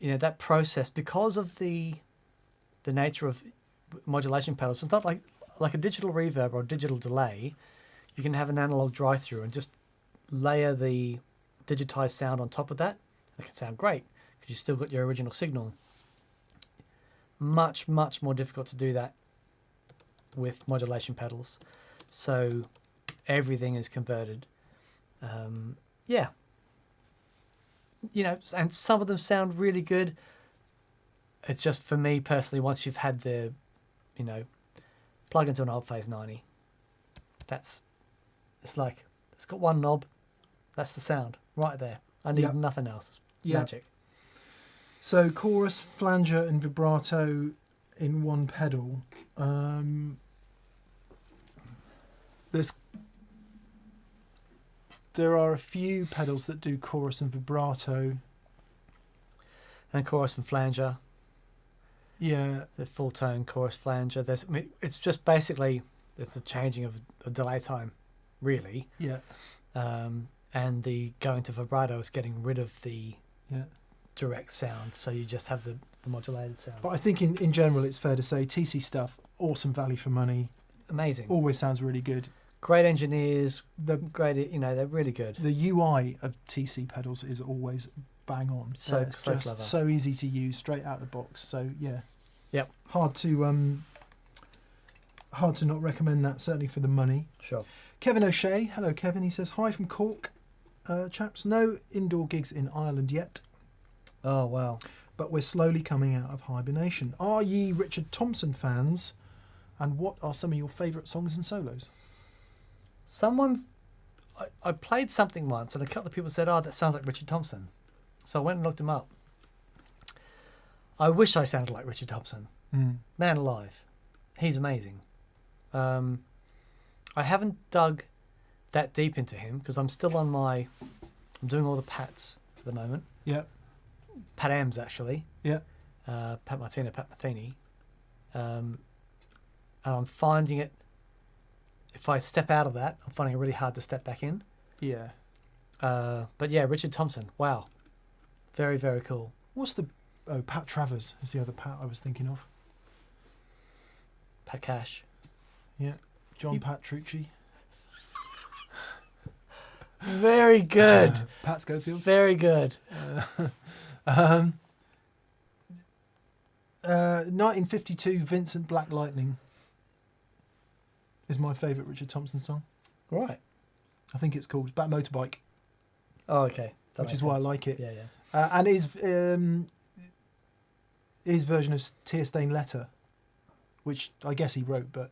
that process, because of the nature of modulation pedals, it's not like a digital reverb or a digital delay. You can have an analog drive-through and just layer the digitized sound on top of that. It can sound great because you've still got your original signal. Much, much more difficult to do that with modulation pedals. So everything is converted. Yeah. And some of them sound really good. It's just, for me personally, once you've had the, plug into an old Phase 90, it's like, it's got one knob, that's the sound right there. I need nothing else. It's magic. So chorus, flanger and vibrato in one pedal. There are a few pedals that do chorus and vibrato. And chorus and flanger. Yeah. The full tone chorus flanger. It's just basically, it's a changing of a delay time, really. Yeah. And the going to vibrato is getting rid of the direct sound, so you just have the modulated sound. But I think in general it's fair to say TC stuff, awesome value for money. Amazing. Always sounds really good. Great engineers, they're really good. The UI of TC pedals is always bang on. So it's clever. So easy to use, straight out of the box. So yeah. Yep. Hard to not recommend that, certainly for the money. Sure. Kevin O'Shea, hello Kevin. He says, hi from Cork, chaps. No indoor gigs in Ireland yet. Oh wow. But we're slowly coming out of hibernation. Are ye Richard Thompson fans? And what are some of your favourite songs and solos? I played something once and a couple of people said, oh, that sounds like Richard Thompson. So I went and looked him up. I wish I sounded like Richard Thompson. Man alive. He's amazing. I haven't dug that deep into him because I'm still on I'm doing all the Pats at the moment. Yeah. Pat M's actually. Yeah. Pat Martino, Pat Metheny. And I'm finding it, if I step out of that, I'm finding it really hard to step back in. Yeah. But yeah, Richard Thompson. Wow. Very, very cool. What's the... Oh, Pat Travers is the other Pat I was thinking of. Pat Cash. Yeah. John Patrucci. Very good. Pat Schofield. Very good. 1952, Vincent Black Lightning is my favourite Richard Thompson song. Right. I think it's called. It's about motorbike. Oh, okay. Which is why I like it. Yeah, yeah. And his version of Tear Stained Letter, which I guess he wrote, but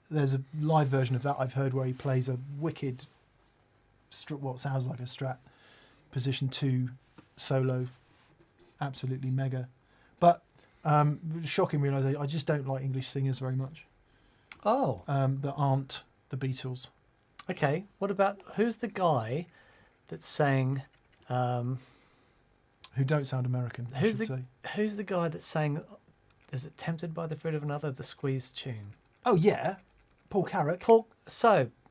there's a live version of that I've heard where he plays a wicked, what sounds like a Strat position 2 solo, absolutely mega. But shocking realisation, I just don't like English singers very much. Oh. That aren't the Beatles. Okay. What about, who's the guy that sang... who don't sound American, I should say. Who's the guy that sang, is it Tempted by the Fruit of Another, the Squeeze tune? Oh, yeah. Paul Carrack.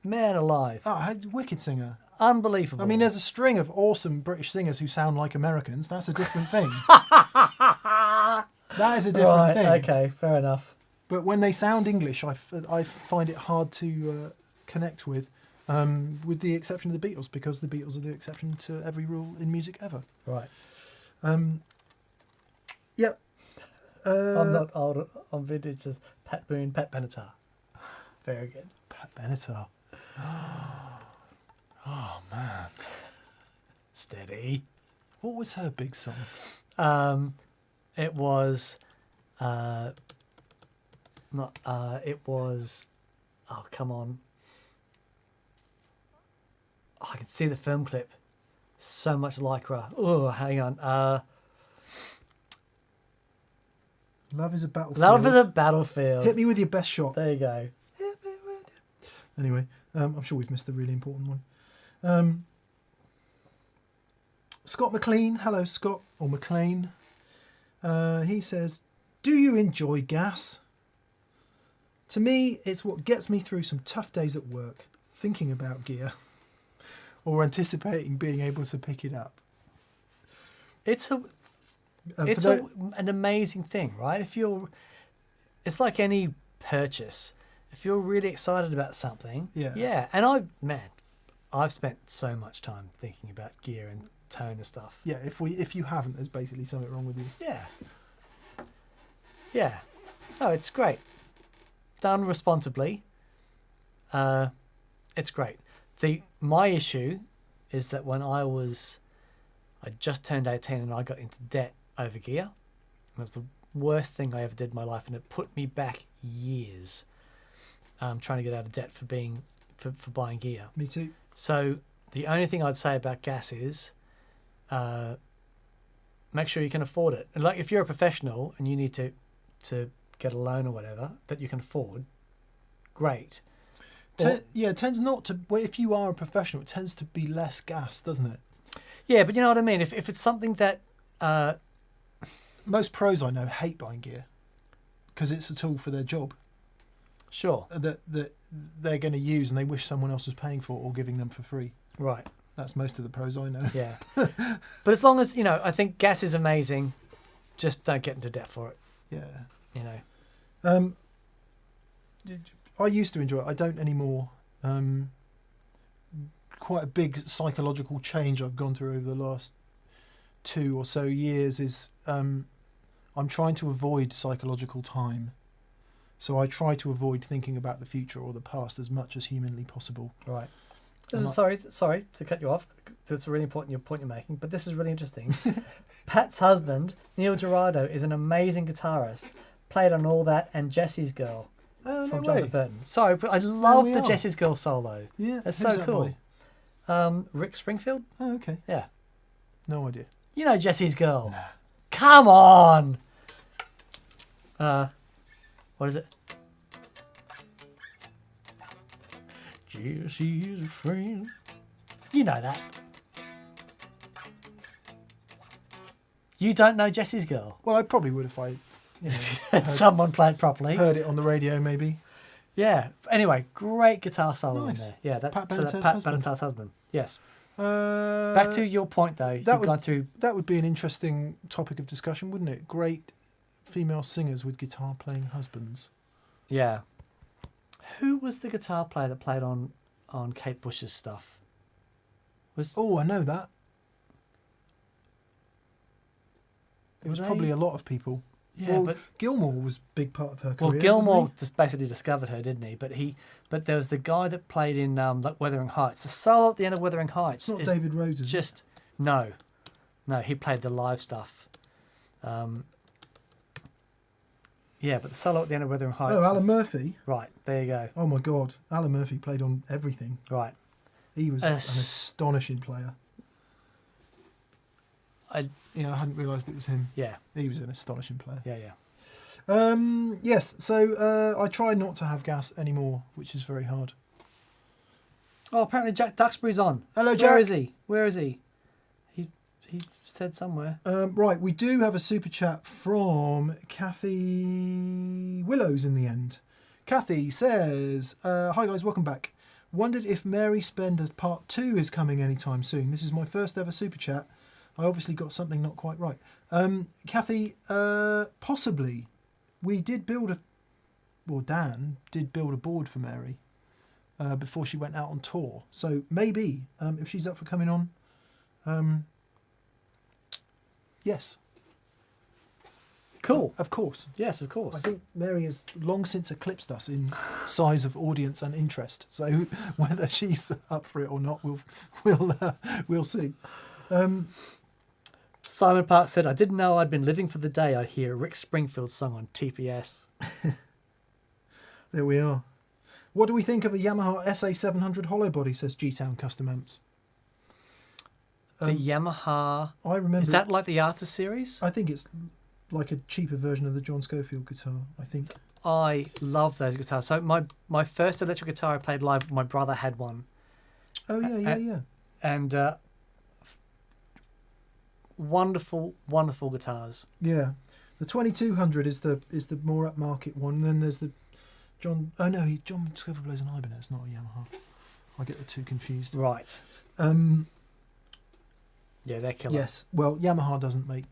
Man alive. Oh, wicked singer. Unbelievable. I mean, there's a string of awesome British singers who sound like Americans. That's a different thing. That is a different thing. Okay, fair enough. But when they sound English, I find it hard to connect with the exception of the Beatles, because the Beatles are the exception to every rule in music ever. Right. Yep. I'm not old. I'm vintage as Pat Boone, Pat Benatar. Very good. Pat Benatar. Oh, man. Steady. What was her big song? It was... it was... Oh, come on. Oh, I can see the film clip. So much lycra. Oh, hang on. Love is a Battlefield. Love is a Battlefield. Hit me with your best shot. There you go. Hit me with it. Anyway, I'm sure we've missed the really important one. Scott McLean. Hello, Scott, or McLean. He says, do you enjoy gas? To me, it's what gets me through some tough days at work, thinking about gear or anticipating being able to pick it up. It's an amazing thing, right? It's like any purchase. If you're really excited about something, yeah. And I've spent so much time thinking about gear and tone and stuff. Yeah, if you haven't, there's basically something wrong with you. Yeah. Oh, it's great. Done responsibly. It's great. My issue is that when I just turned 18 and I got into debt over gear. And it was the worst thing I ever did in my life, and it put me back years trying to get out of debt for buying gear. Me too. So the only thing I'd say about gas is make sure you can afford it. And like if you're a professional and you need to get a loan or whatever that you can afford, great. It tends not to. Well, if you are a professional, it tends to be less gas, doesn't it? Yeah, but you know what I mean. If it's something that most pros I know hate buying gear because it's a tool for their job. Sure. That they're going to use and they wish someone else was paying for it or giving them for free. Right. That's most of the pros I know. Yeah. But as long as, I think gas is amazing, just don't get into debt for it. Yeah. I used to enjoy it. I don't anymore. Quite a big psychological change I've gone through over the last 2 or so years is I'm trying to avoid psychological time. So I try to avoid thinking about the future or the past as much as humanly possible. Right. Sorry to cut you off. That's a really important point you're making, but this is really interesting. Pat's husband, Neil Gerardo, is an amazing guitarist. Played on All That and Jesse's Girl from Jonathan Burton. Sorry, but I love the Jesse's Girl solo. Yeah, it's so cool. Rick Springfield? Oh, okay. Yeah. No idea. You know Jesse's Girl? Nah. Come on! What is it? Jesse's a friend. You know that. You don't know Jesse's Girl? Well, I probably would if I Had someone play it properly. heard it on the radio, maybe. Yeah. Anyway, great guitar solo Nice. in there. Yeah, that's Pat so that Benatar's Pat husband. Benatar's husband. Yes. Back Back to your point, though. You've gone through. That would be an interesting topic of discussion, wouldn't it? Great female singers with guitar-playing husbands. Yeah. Who was the guitar player that played on Kate Bush's stuff? Oh, I know that. It was probably a lot of people. Yeah, well, but Gilmour was a big part of her career. well, Gilmour wasn't just basically discovered her, didn't he? But there was the guy that played in like Wuthering Heights. The solo at the end of Wuthering Heights. It's not is David Rhodes, is it? just no. He played the live stuff. Yeah, but the solo at the end of Wuthering Heights. Oh, Alan Murphy. Right, there you go. Oh my God, Alan Murphy played on everything. Right. He was an astonishing player. I hadn't realised it was him. Yeah. He was an astonishing player. Yeah. Yes, so I try not to have gas anymore, which is very hard. Oh, apparently Jack Duxbury's on. Hello, Jack. Where is he? He said somewhere. Right, we do have a super chat from Kathy Willows in the end. Kathy says, hi guys, welcome back. Wondered if Mary Spender's part 2 is coming anytime soon. This is my first ever super chat. I obviously got something not quite right. Kathy, possibly. We did build Dan did build a board for Mary before she went out on tour. So maybe, if she's up for coming on, yes. Cool. Of course. Yes, of course. I think Mary has long since eclipsed us in size of audience and interest. So whether she's up for it or not, we'll see. Simon Park said, I didn't know I'd been living for the day I'd hear Rick Springfield's song on TPS. There we are. What do we think of a Yamaha SA700 hollow body, says G-Town Custom Amps? The Yamaha... I remember... Is that like the Artist series? I think it's like a cheaper version of the John Scofield guitar, I think. I love those guitars. So my first electric guitar I played live, my brother had one. Oh, yeah. And wonderful, wonderful guitars. Yeah. The 2200 is the more upmarket one. And then there's the John... Oh, no, John Scofield plays an Ibanez, it's not a Yamaha. I get the two confused. Right. Yeah, they're killer. Yes. Well, Yamaha doesn't make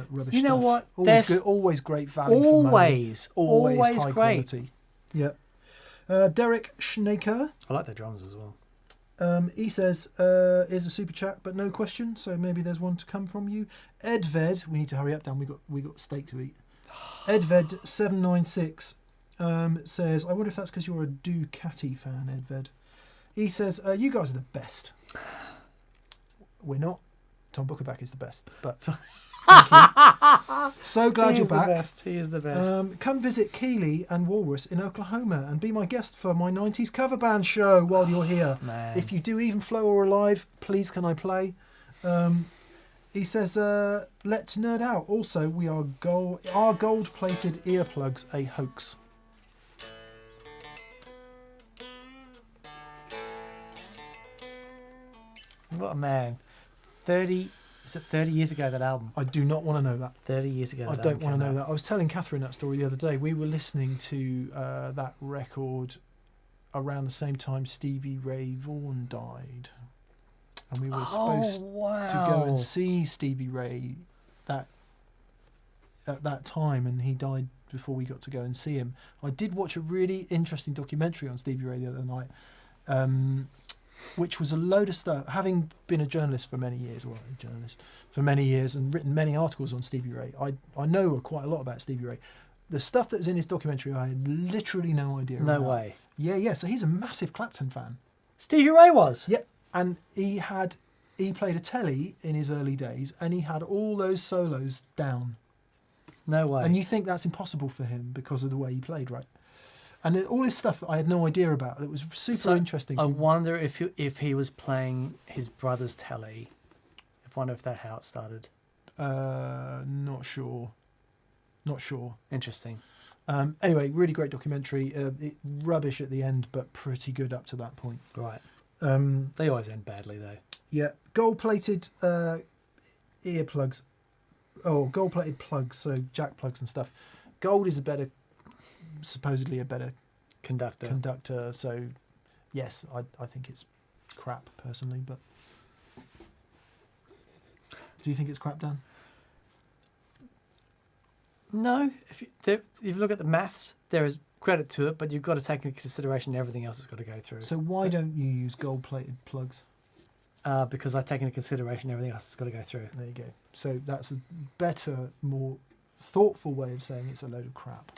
rubbish You know stuff. what? Always great value for money. Always high great. quality. Yeah. Derek Schnaker. I like their drums as well. He says, here's a super chat, but no question, so maybe there's one to come from you. Edved, we need to hurry up, Dan, we got steak to eat. Edved796 says, I wonder if that's because you're a Ducati fan, Edved. He says, you guys are the best. We're not. Tom Bukovac is the best, but thank you. So glad you're back. He is the best. Come visit Keeley and Walrus in Oklahoma and be my guest for my 90s cover band show while you're here. Man. If you do Even Flow or Alive, please can I play? He says, let's nerd out. Also, our gold-plated earplugs a hoax. What a man. 30 years ago, that album? I do not want to know that. 30 years ago. I don't want to know that. I was telling Catherine that story the other day. We were listening to that record around the same time Stevie Ray Vaughan died. And we were supposed to go and see Stevie Ray at that time, and he died before we got to go and see him. I did watch a really interesting documentary on Stevie Ray the other night, which was a load of stuff. Having been a journalist for many years, and written many articles on Stevie Ray, I know quite a lot about Stevie Ray. The stuff that's in his documentary, I had literally no idea about. No way. Yeah. So he's a massive Clapton fan. Stevie Ray was? Yep. And he played a telly in his early days, and he had all those solos down. No way. And you think that's impossible for him because of the way he played, right? And all this stuff that I had no idea about that was super interesting. I wonder if he was playing his brother's telly. I wonder if that's how it started. Not sure. Interesting. Anyway, really great documentary. Rubbish at the end, but pretty good up to that point. Right. They always end badly, though. Yeah. Gold-plated earplugs. Oh, gold-plated plugs, so jack plugs and stuff. Gold is supposedly a better conductor. So, yes, I think it's crap, personally. But do you think it's crap, Dan? No. If you look at the maths, there is credit to it, but you've got to take into consideration everything else it's got to go through. So why don't you use gold-plated plugs? Because I take into consideration everything else it's got to go through. There you go. So that's a better, more thoughtful way of saying it's a load of crap.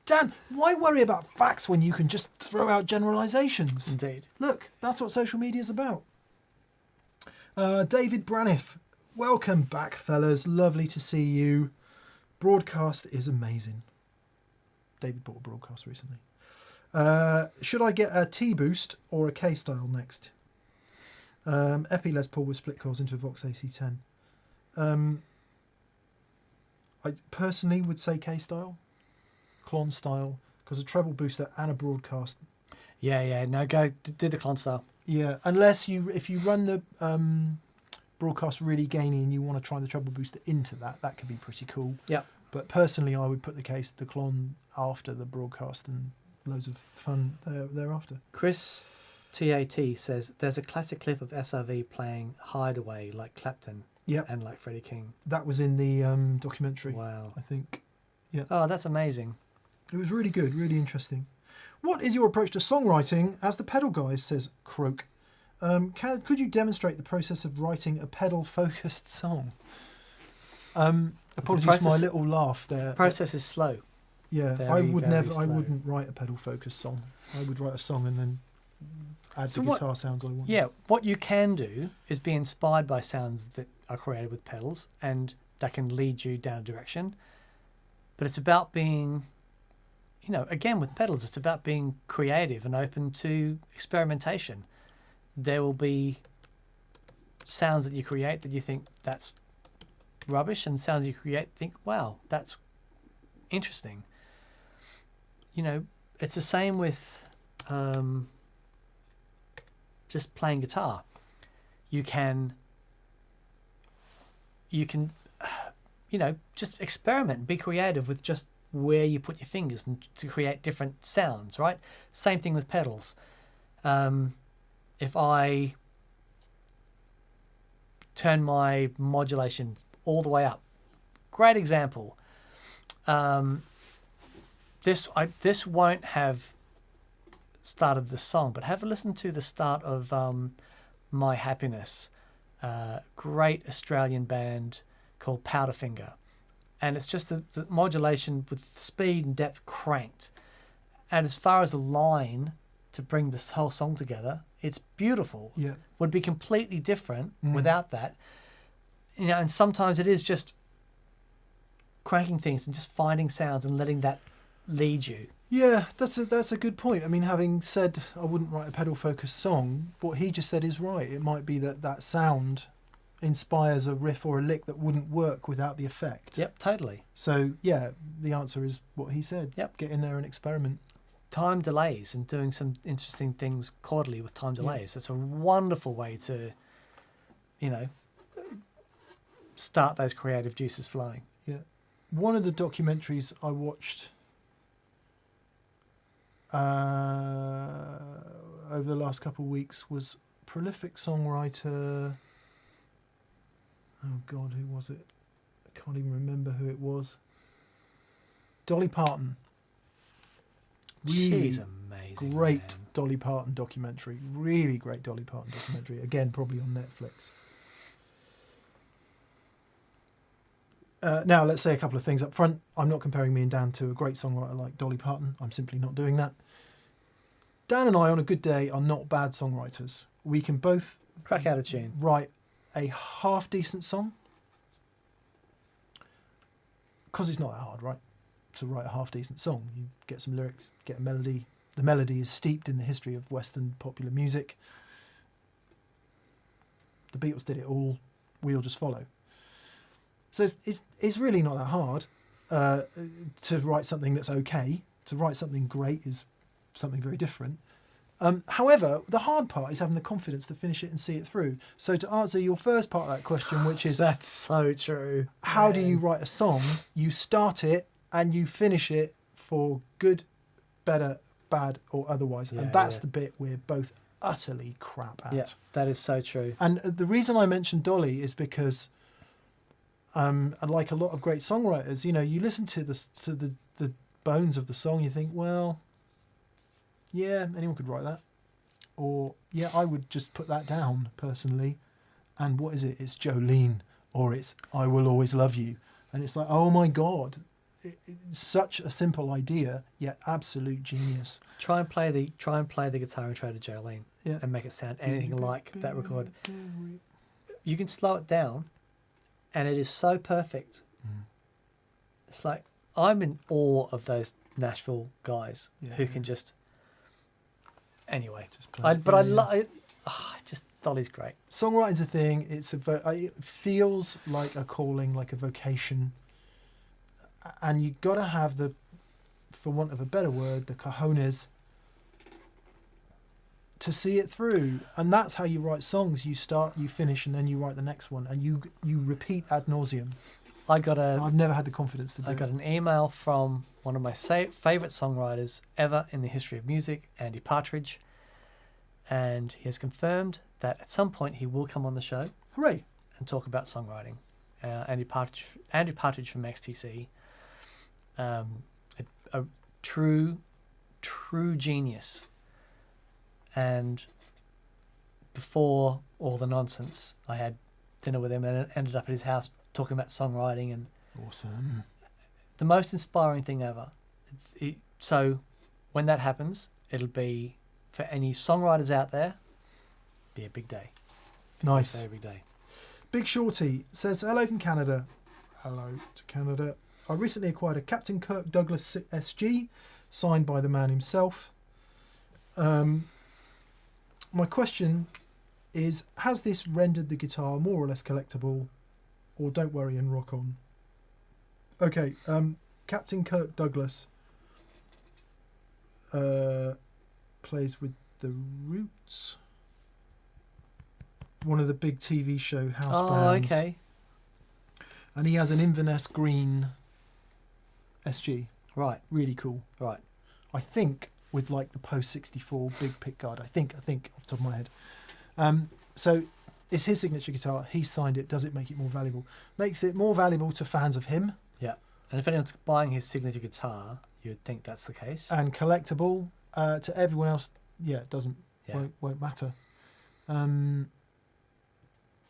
Dan, why worry about facts when you can just throw out generalisations? Indeed. Look, that's what social media is about. David Braniff, welcome back, fellas. Lovely to see you. Broadcast is amazing. David bought a broadcast recently. Should I get a T-Boost or a K-Style next? Epi Les Paul with split coils into a Vox AC10. I personally would say K-Style, Klon style, because a treble booster and a broadcast. Yeah. No, go do the Klon style. Yeah, unless if you run the broadcast really gainy and you want to try the treble booster into that could be pretty cool. Yeah. But personally, I would put the Klon after the broadcast and loads of fun thereafter. Chris TAT says there's a classic clip of SRV playing Hideaway like Clapton and like Freddie King. That was in the documentary. Wow. I think. Yeah. Oh, that's amazing. It was really good, really interesting. What is your approach to songwriting as the pedal guy, says Croak? Could you demonstrate the process of writing a pedal-focused song? Apologies for my little laugh there. The process is slow. Yeah, very, I would very never. slow. I wouldn't write a pedal-focused song. I would write a song and then add the guitar sounds I want. Yeah, what you can do is be inspired by sounds that are created with pedals, and that can lead you down a direction. But it's about being, again with pedals, it's about being creative and open to experimentation. There will be sounds that you create that you think that's rubbish, and sounds you create think, wow, that's interesting. It's the same with just playing guitar. You can just experiment, be creative with just where you put your fingers and to create different sounds, right? Same thing with pedals. If I turn my modulation all the way up, great example. This won't have started the song, but have a listen to the start of My Happiness, great Australian band called Powderfinger, and it's just the modulation with speed and depth cranked, and as far as the line to bring this whole song together, it's beautiful. Yeah, would be completely different without that. And sometimes it is just cranking things and just finding sounds and letting that lead you. Yeah, that's a good point. I mean, having said I wouldn't write a pedal-focused song, what he just said is right. It might be that sound inspires a riff or a lick that wouldn't work without the effect. Yep, totally. So, yeah, the answer is what he said. Yep. Get in there and experiment. Time delays and doing some interesting things chordally with time delays. That's a wonderful way to, start those creative juices flowing. Yeah. One of the documentaries I watched over the last couple of weeks was prolific songwriter. Oh God, who was it? I can't even remember who it was. Dolly Parton. Really She's amazing. Great man. Dolly Parton documentary. Really great Dolly Parton documentary. Again, probably on Netflix. Now, let's say a couple of things up front. I'm not comparing me and Dan to a great songwriter like Dolly Parton. I'm simply not doing that. Dan and I, on a good day, are not bad songwriters. We can both Crack out a tune. write a half-decent song. Because it's not that hard, right? To write a half-decent song. You get some lyrics, get a melody. The melody is steeped in the history of Western popular music. The Beatles did it all. We'll just follow. So it's really not that hard to write something that's okay. To write something great is something very different. However, the hard part is having the confidence to finish it and see it through. So to answer your first part of that question, which is... That's so true. How do you write a song? You start it and you finish it for good, better, bad or otherwise. And that's the bit we're both utterly crap at. Yeah, that is so true. And the reason I mentioned Dolly is because, like a lot of great songwriters, you know, you listen to the bones of the song, you think, well... yeah, anyone could write that. Or, yeah, I would just put that down, personally. And what is it? It's Jolene. Or it's I Will Always Love You. And it's like, oh, my God. It's such a simple idea, yet absolute genius. Try and play the guitar intro to Jolene and make it sound anything like that record. You can slow it down, and it is so perfect. It's like, I'm in awe of those Nashville guys who can just... Anyway, just Dolly's great. Songwriting's a thing. It feels like a calling, like a vocation, and you got to have the, for want of a better word, the cojones to see it through. And that's how you write songs. You start, you finish, and then you write the next one, and you repeat ad nauseum. I've never had the confidence to do it. I got an email from one of my favourite songwriters ever in the history of music, Andy Partridge, and he has confirmed that at some point he will come on the show. Hooray! And talk about songwriting. Andy Partridge from XTC, a true genius. And before all the nonsense, I had dinner with him and ended up at his house talking about songwriting, and awesome. The most inspiring thing ever. So when that happens, it'll be, for any songwriters out there, be a big day. Nice. A very big day. Big Shorty says, hello from Canada. Hello to Canada. I recently acquired a Captain Kirk Douglas SG, signed by the man himself. My question is, has this rendered the guitar more or less collectible, or don't worry and rock on? Okay, Captain Kirk Douglas plays with the Roots, one of the big TV show house bands. Oh, okay. And he has an Inverness green SG. Right. Really cool. Right. I think with like the post 64 big pick guard. I think off the top of my head. So it's his signature guitar. He signed it. Does it make it more valuable? Makes it more valuable to fans of him. Yeah. And if anyone's buying his signature guitar, you would think that's the case. And collectible to everyone else. Yeah, it doesn't. Yeah. Won't matter.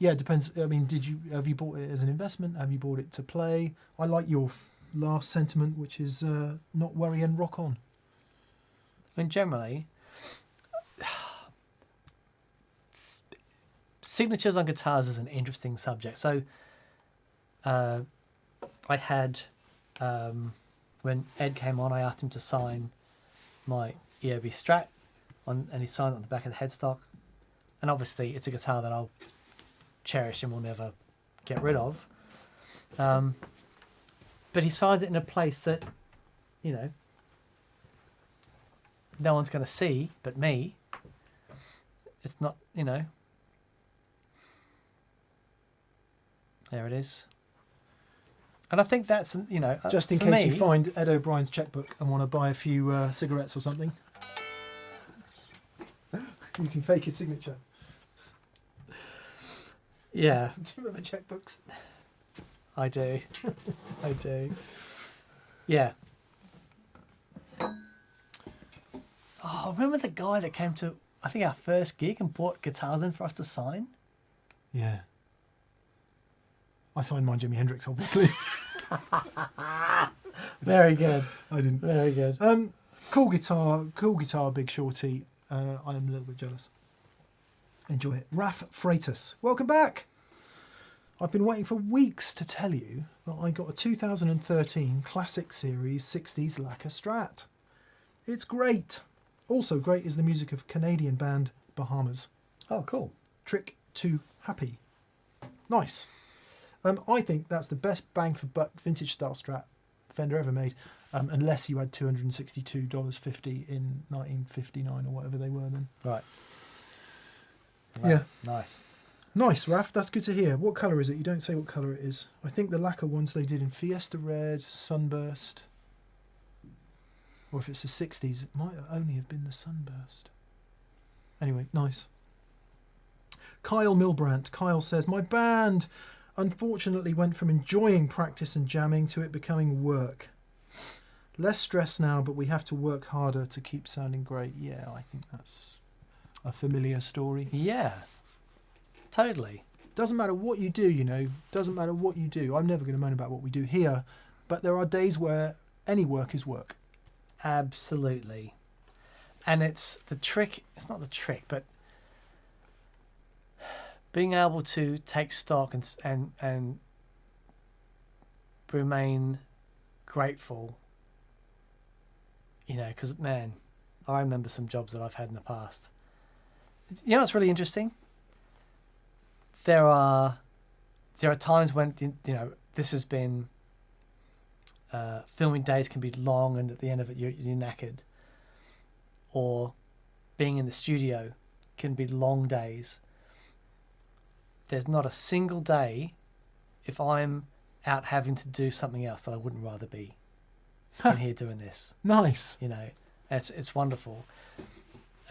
Yeah, it depends. I mean, have you bought it as an investment? Have you bought it to play? I like your last sentiment, which is not worry and rock on. I mean, generally, signatures on guitars is an interesting subject. So I had, when Ed came on, I asked him to sign my EOB Strat, and he signed it on the back of the headstock. And obviously, it's a guitar that I'll cherish and will never get rid of. But he signs it in a place that, you know, no one's going to see but me. It's not, you know. There it is. And I think that's, you know, just in case you find Ed O'Brien's checkbook and want to buy a few cigarettes or something, you can fake his signature. Yeah. Do you remember checkbooks? I do. I do. Yeah. Oh, remember the guy that came to, I think, our first gig and bought guitars in for us to sign? Yeah. I signed mine Jimi Hendrix, obviously. Very good. I didn't. Very good. Cool guitar, Big Shorty. I am a little bit jealous. Enjoy it. Raf Freitas, welcome back. I've been waiting for weeks to tell you that I got a 2013 Classic Series 60s lacquer Strat. It's great. Also great is the music of Canadian band Bahamas. Oh, cool. Trick to Happy. Nice. I think that's the best bang for buck vintage style Strat Fender ever made, unless you had $262.50 in 1959 or whatever they were then. Right. Yeah. Nice. Nice, Raf. That's good to hear. What colour is it? You don't say what colour it is. I think the lacquer ones they did in Fiesta Red, Sunburst, or if it's the 60s, it might only have been the Sunburst. Anyway, nice. Kyle Milbrandt. Kyle says, my band unfortunately went from enjoying practice and jamming to it becoming work. Less stress now, but we have to work harder to keep sounding great. Yeah, I think that's a familiar story. Yeah, totally. Doesn't matter what you do, you know. Doesn't matter what you do. I'm never going to moan about what we do here, but there are days where any work is work. Absolutely. And it's the trick. It's not the trick, but being able to take stock and remain grateful. You know, because man, I remember some jobs that I've had in the past. You know, it's really interesting. There are times when, you know, this has been filming days can be long, and at the end of it you're knackered. Or being in the studio can be long days. There's not a single day, if I'm out having to do something else, that I wouldn't rather be in here doing this. Nice. You know, it's wonderful.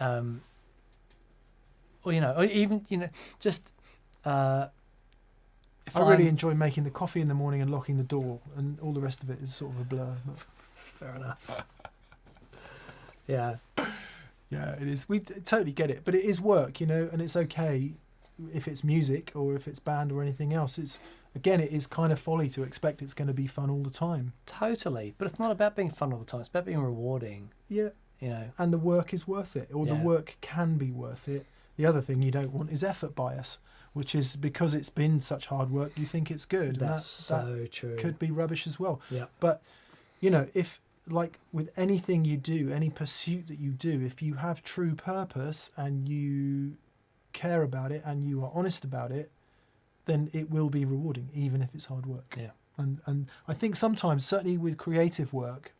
Or, you know, or even, you know, just I really enjoy making the coffee in the morning and locking the door, and all the rest of it is sort of a blur. But fair enough. Yeah. Yeah, it is. We totally get it, but it is work, you know, and it's okay if it's music or if it's band or anything else. It's, again, it is kind of folly to expect it's going to be fun all the time. Totally, but it's not about being fun all the time. It's about being rewarding. Yeah. You know. And the work is worth it, or the work can be worth it. The other thing you don't want is effort bias, which is because it's been such hard work, you think it's good. That's so true. Could be rubbish as well. Yeah. But, you know, if, like with anything you do, any pursuit that you do, if you have true purpose and you care about it and you are honest about it, then it will be rewarding, even if it's hard work. Yeah. And I think sometimes, certainly with creative work,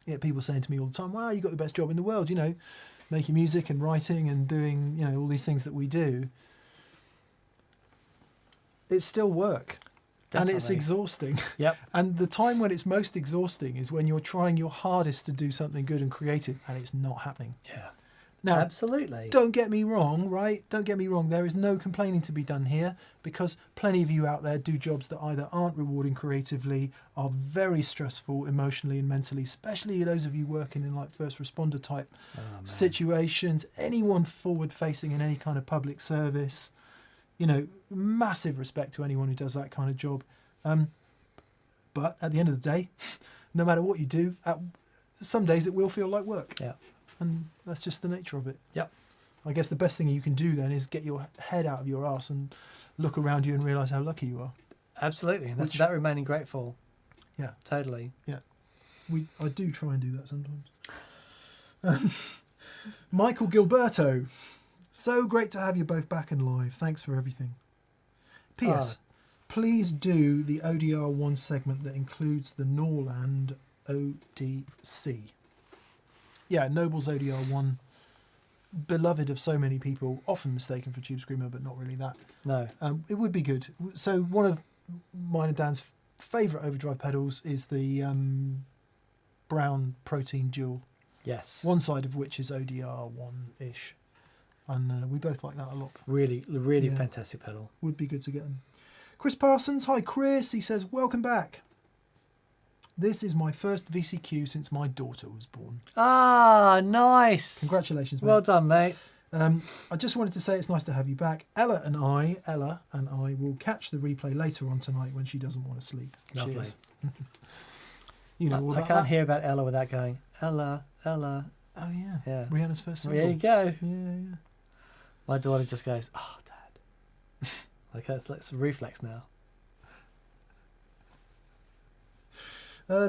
you get people saying to me all the time, wow, you got the best job in the world, you know, making music and writing and doing, you know, all these things that we do. It's still work. Definitely. And it's exhausting. Yep. And the time when it's most exhausting is when you're trying your hardest to do something good and creative and it's not happening. Yeah. Now, absolutely. Don't get me wrong, right? Don't get me wrong. There is no complaining to be done here, because plenty of you out there do jobs that either aren't rewarding creatively, are very stressful emotionally and mentally, especially those of you working in like first responder type situations, anyone forward facing in any kind of public service. You know, massive respect to anyone who does that kind of job. But at the end of the day, no matter what you do, some days it will feel like work. Yeah. And that's just the nature of it. Yep. I guess the best thing you can do then is get your head out of your arse and look around you and realise how lucky you are. Absolutely. And that's about remaining grateful. Yeah. Totally. Yeah. I do try and do that sometimes. Michael Gilberto. So great to have you both back and live. Thanks for everything. P.S. Please do the ODR1 segment that includes the Norland ODC. Yeah, Noble's ODR1, beloved of so many people, often mistaken for Tube Screamer, but not really that. No. It would be good. So one of mine and Dan's favourite overdrive pedals is the Brown Protein Dual. Yes. One side of which is ODR1-ish. And we both like that a lot. Really fantastic pedal. Would be good to get them. Chris Parsons, hi Chris. He says, welcome back. This is my first VCQ since my daughter was born. Ah, nice. Congratulations, mate. Well done, mate. I just wanted to say it's nice to have you back. Ella and I will catch the replay later on tonight when she doesn't want to sleep. Lovely. Cheers. You know all I about can't that. hear about Ella without going, Ella. Oh, yeah. Yeah. Rihanna's first single. There you go. Yeah. My daughter just goes, oh, Dad. Like, that's a reflex now.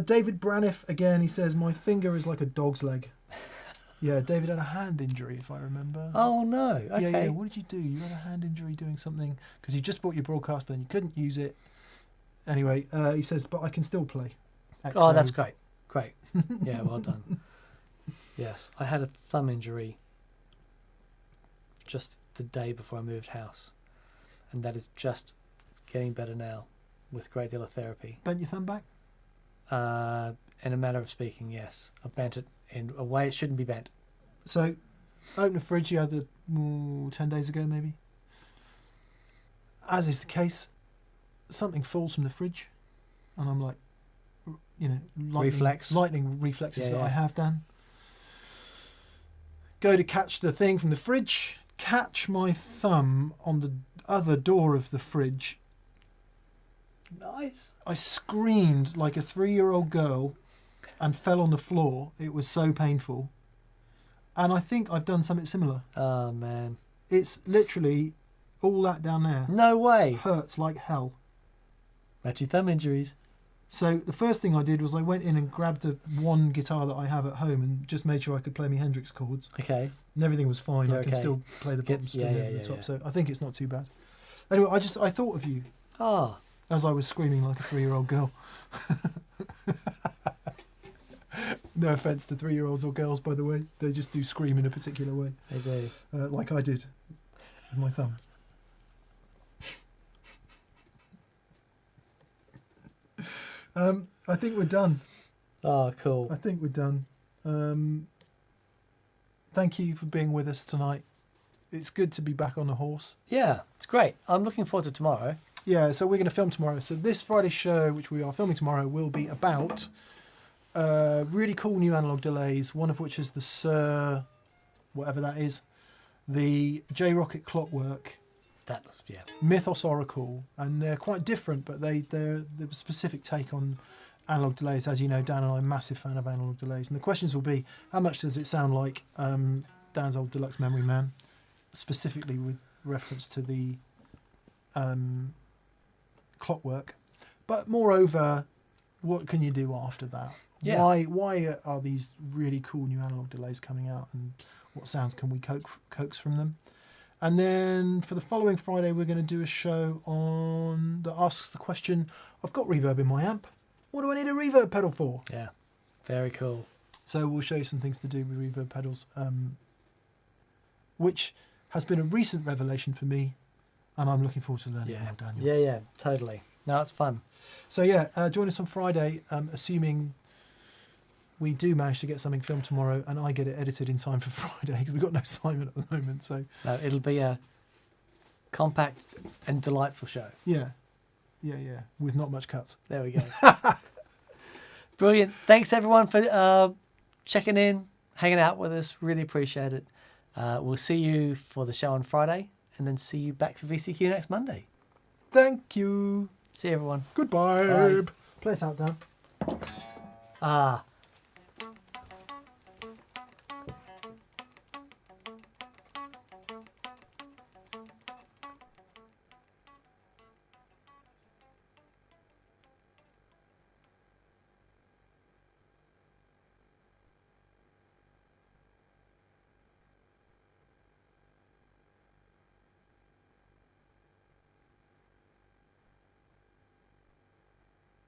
David Braniff, again, he says, my finger is like a dog's leg. Yeah, David had a hand injury, if I remember. Oh, no. Okay. Yeah. What did you do? You had a hand injury doing something because you just bought your broadcaster and you couldn't use it. Anyway, he says, but I can still play. Oh, that's great. Great. Yeah, well done. Yes, I had a thumb injury just the day before I moved house. And that is just getting better now with a great deal of therapy. Bent your thumb back? In a manner of speaking, yes. I bent it in a way it shouldn't be bent. So, open a fridge the other 10 days ago, maybe. As is the case, something falls from the fridge, and I'm like, lightning reflexes that I have, Dan. Go to catch the thing from the fridge, catch my thumb on the other door of the fridge. Nice. I screamed like a 3-year-old girl and fell on the floor. It was so painful. And I think I've done something similar. Oh, man. It's literally all that down there. No way. Hurts like hell. Matchy thumb injuries. So the first thing I did was I went in and grabbed the one guitar that I have at home and just made sure I could play me Hendrix chords. Okay. And everything was fine. You're I can okay. still play the bottom string over the top. Yeah. So I think it's not too bad. Anyway, I thought of you. Ah. As I was screaming like a 3-year-old girl. No offence to 3-year-olds or girls, by the way. They just do scream in a particular way. They do. Like I did with my thumb. I think we're done. Oh, cool. I think we're done. Thank you for being with us tonight. It's good to be back on the horse. Yeah, it's great. I'm looking forward to tomorrow. Yeah, so we're going to film tomorrow. So this Friday's show, which we are filming tomorrow, will be about really cool new analog delays, one of which is the Sir, whatever that is, the J-Rocket Clockwork, Mythos Oracle, and they're quite different, but they're a specific take on analog delays. As you know, Dan and I are a massive fan of analog delays, and the questions will be, how much does it sound like Dan's old Deluxe Memory Man, specifically with reference to the Clockwork, but moreover, what can you do after that? Yeah. Why are these really cool new analog delays coming out, and what sounds can we coax from them? And then for the following Friday, we're going to do a show that asks the question, I've got reverb in my amp, what do I need a reverb pedal for? Yeah, very cool. So we'll show you some things to do with reverb pedals, which has been a recent revelation for me, and I'm looking forward to learning more, Daniel. Yeah, totally. No, it's fun. So yeah, join us on Friday, assuming we do manage to get something filmed tomorrow and I get it edited in time for Friday, because we've got no Simon at the moment. So no, it'll be a compact and delightful show. Yeah, with not much cuts. There we go. Brilliant. Thanks everyone for checking in, hanging out with us. Really appreciate it. We'll see you for the show on Friday, and then see you back for VCQ next Monday. Thank you. See you, everyone. Goodbye. Bye. Play us out, Dan. Ah.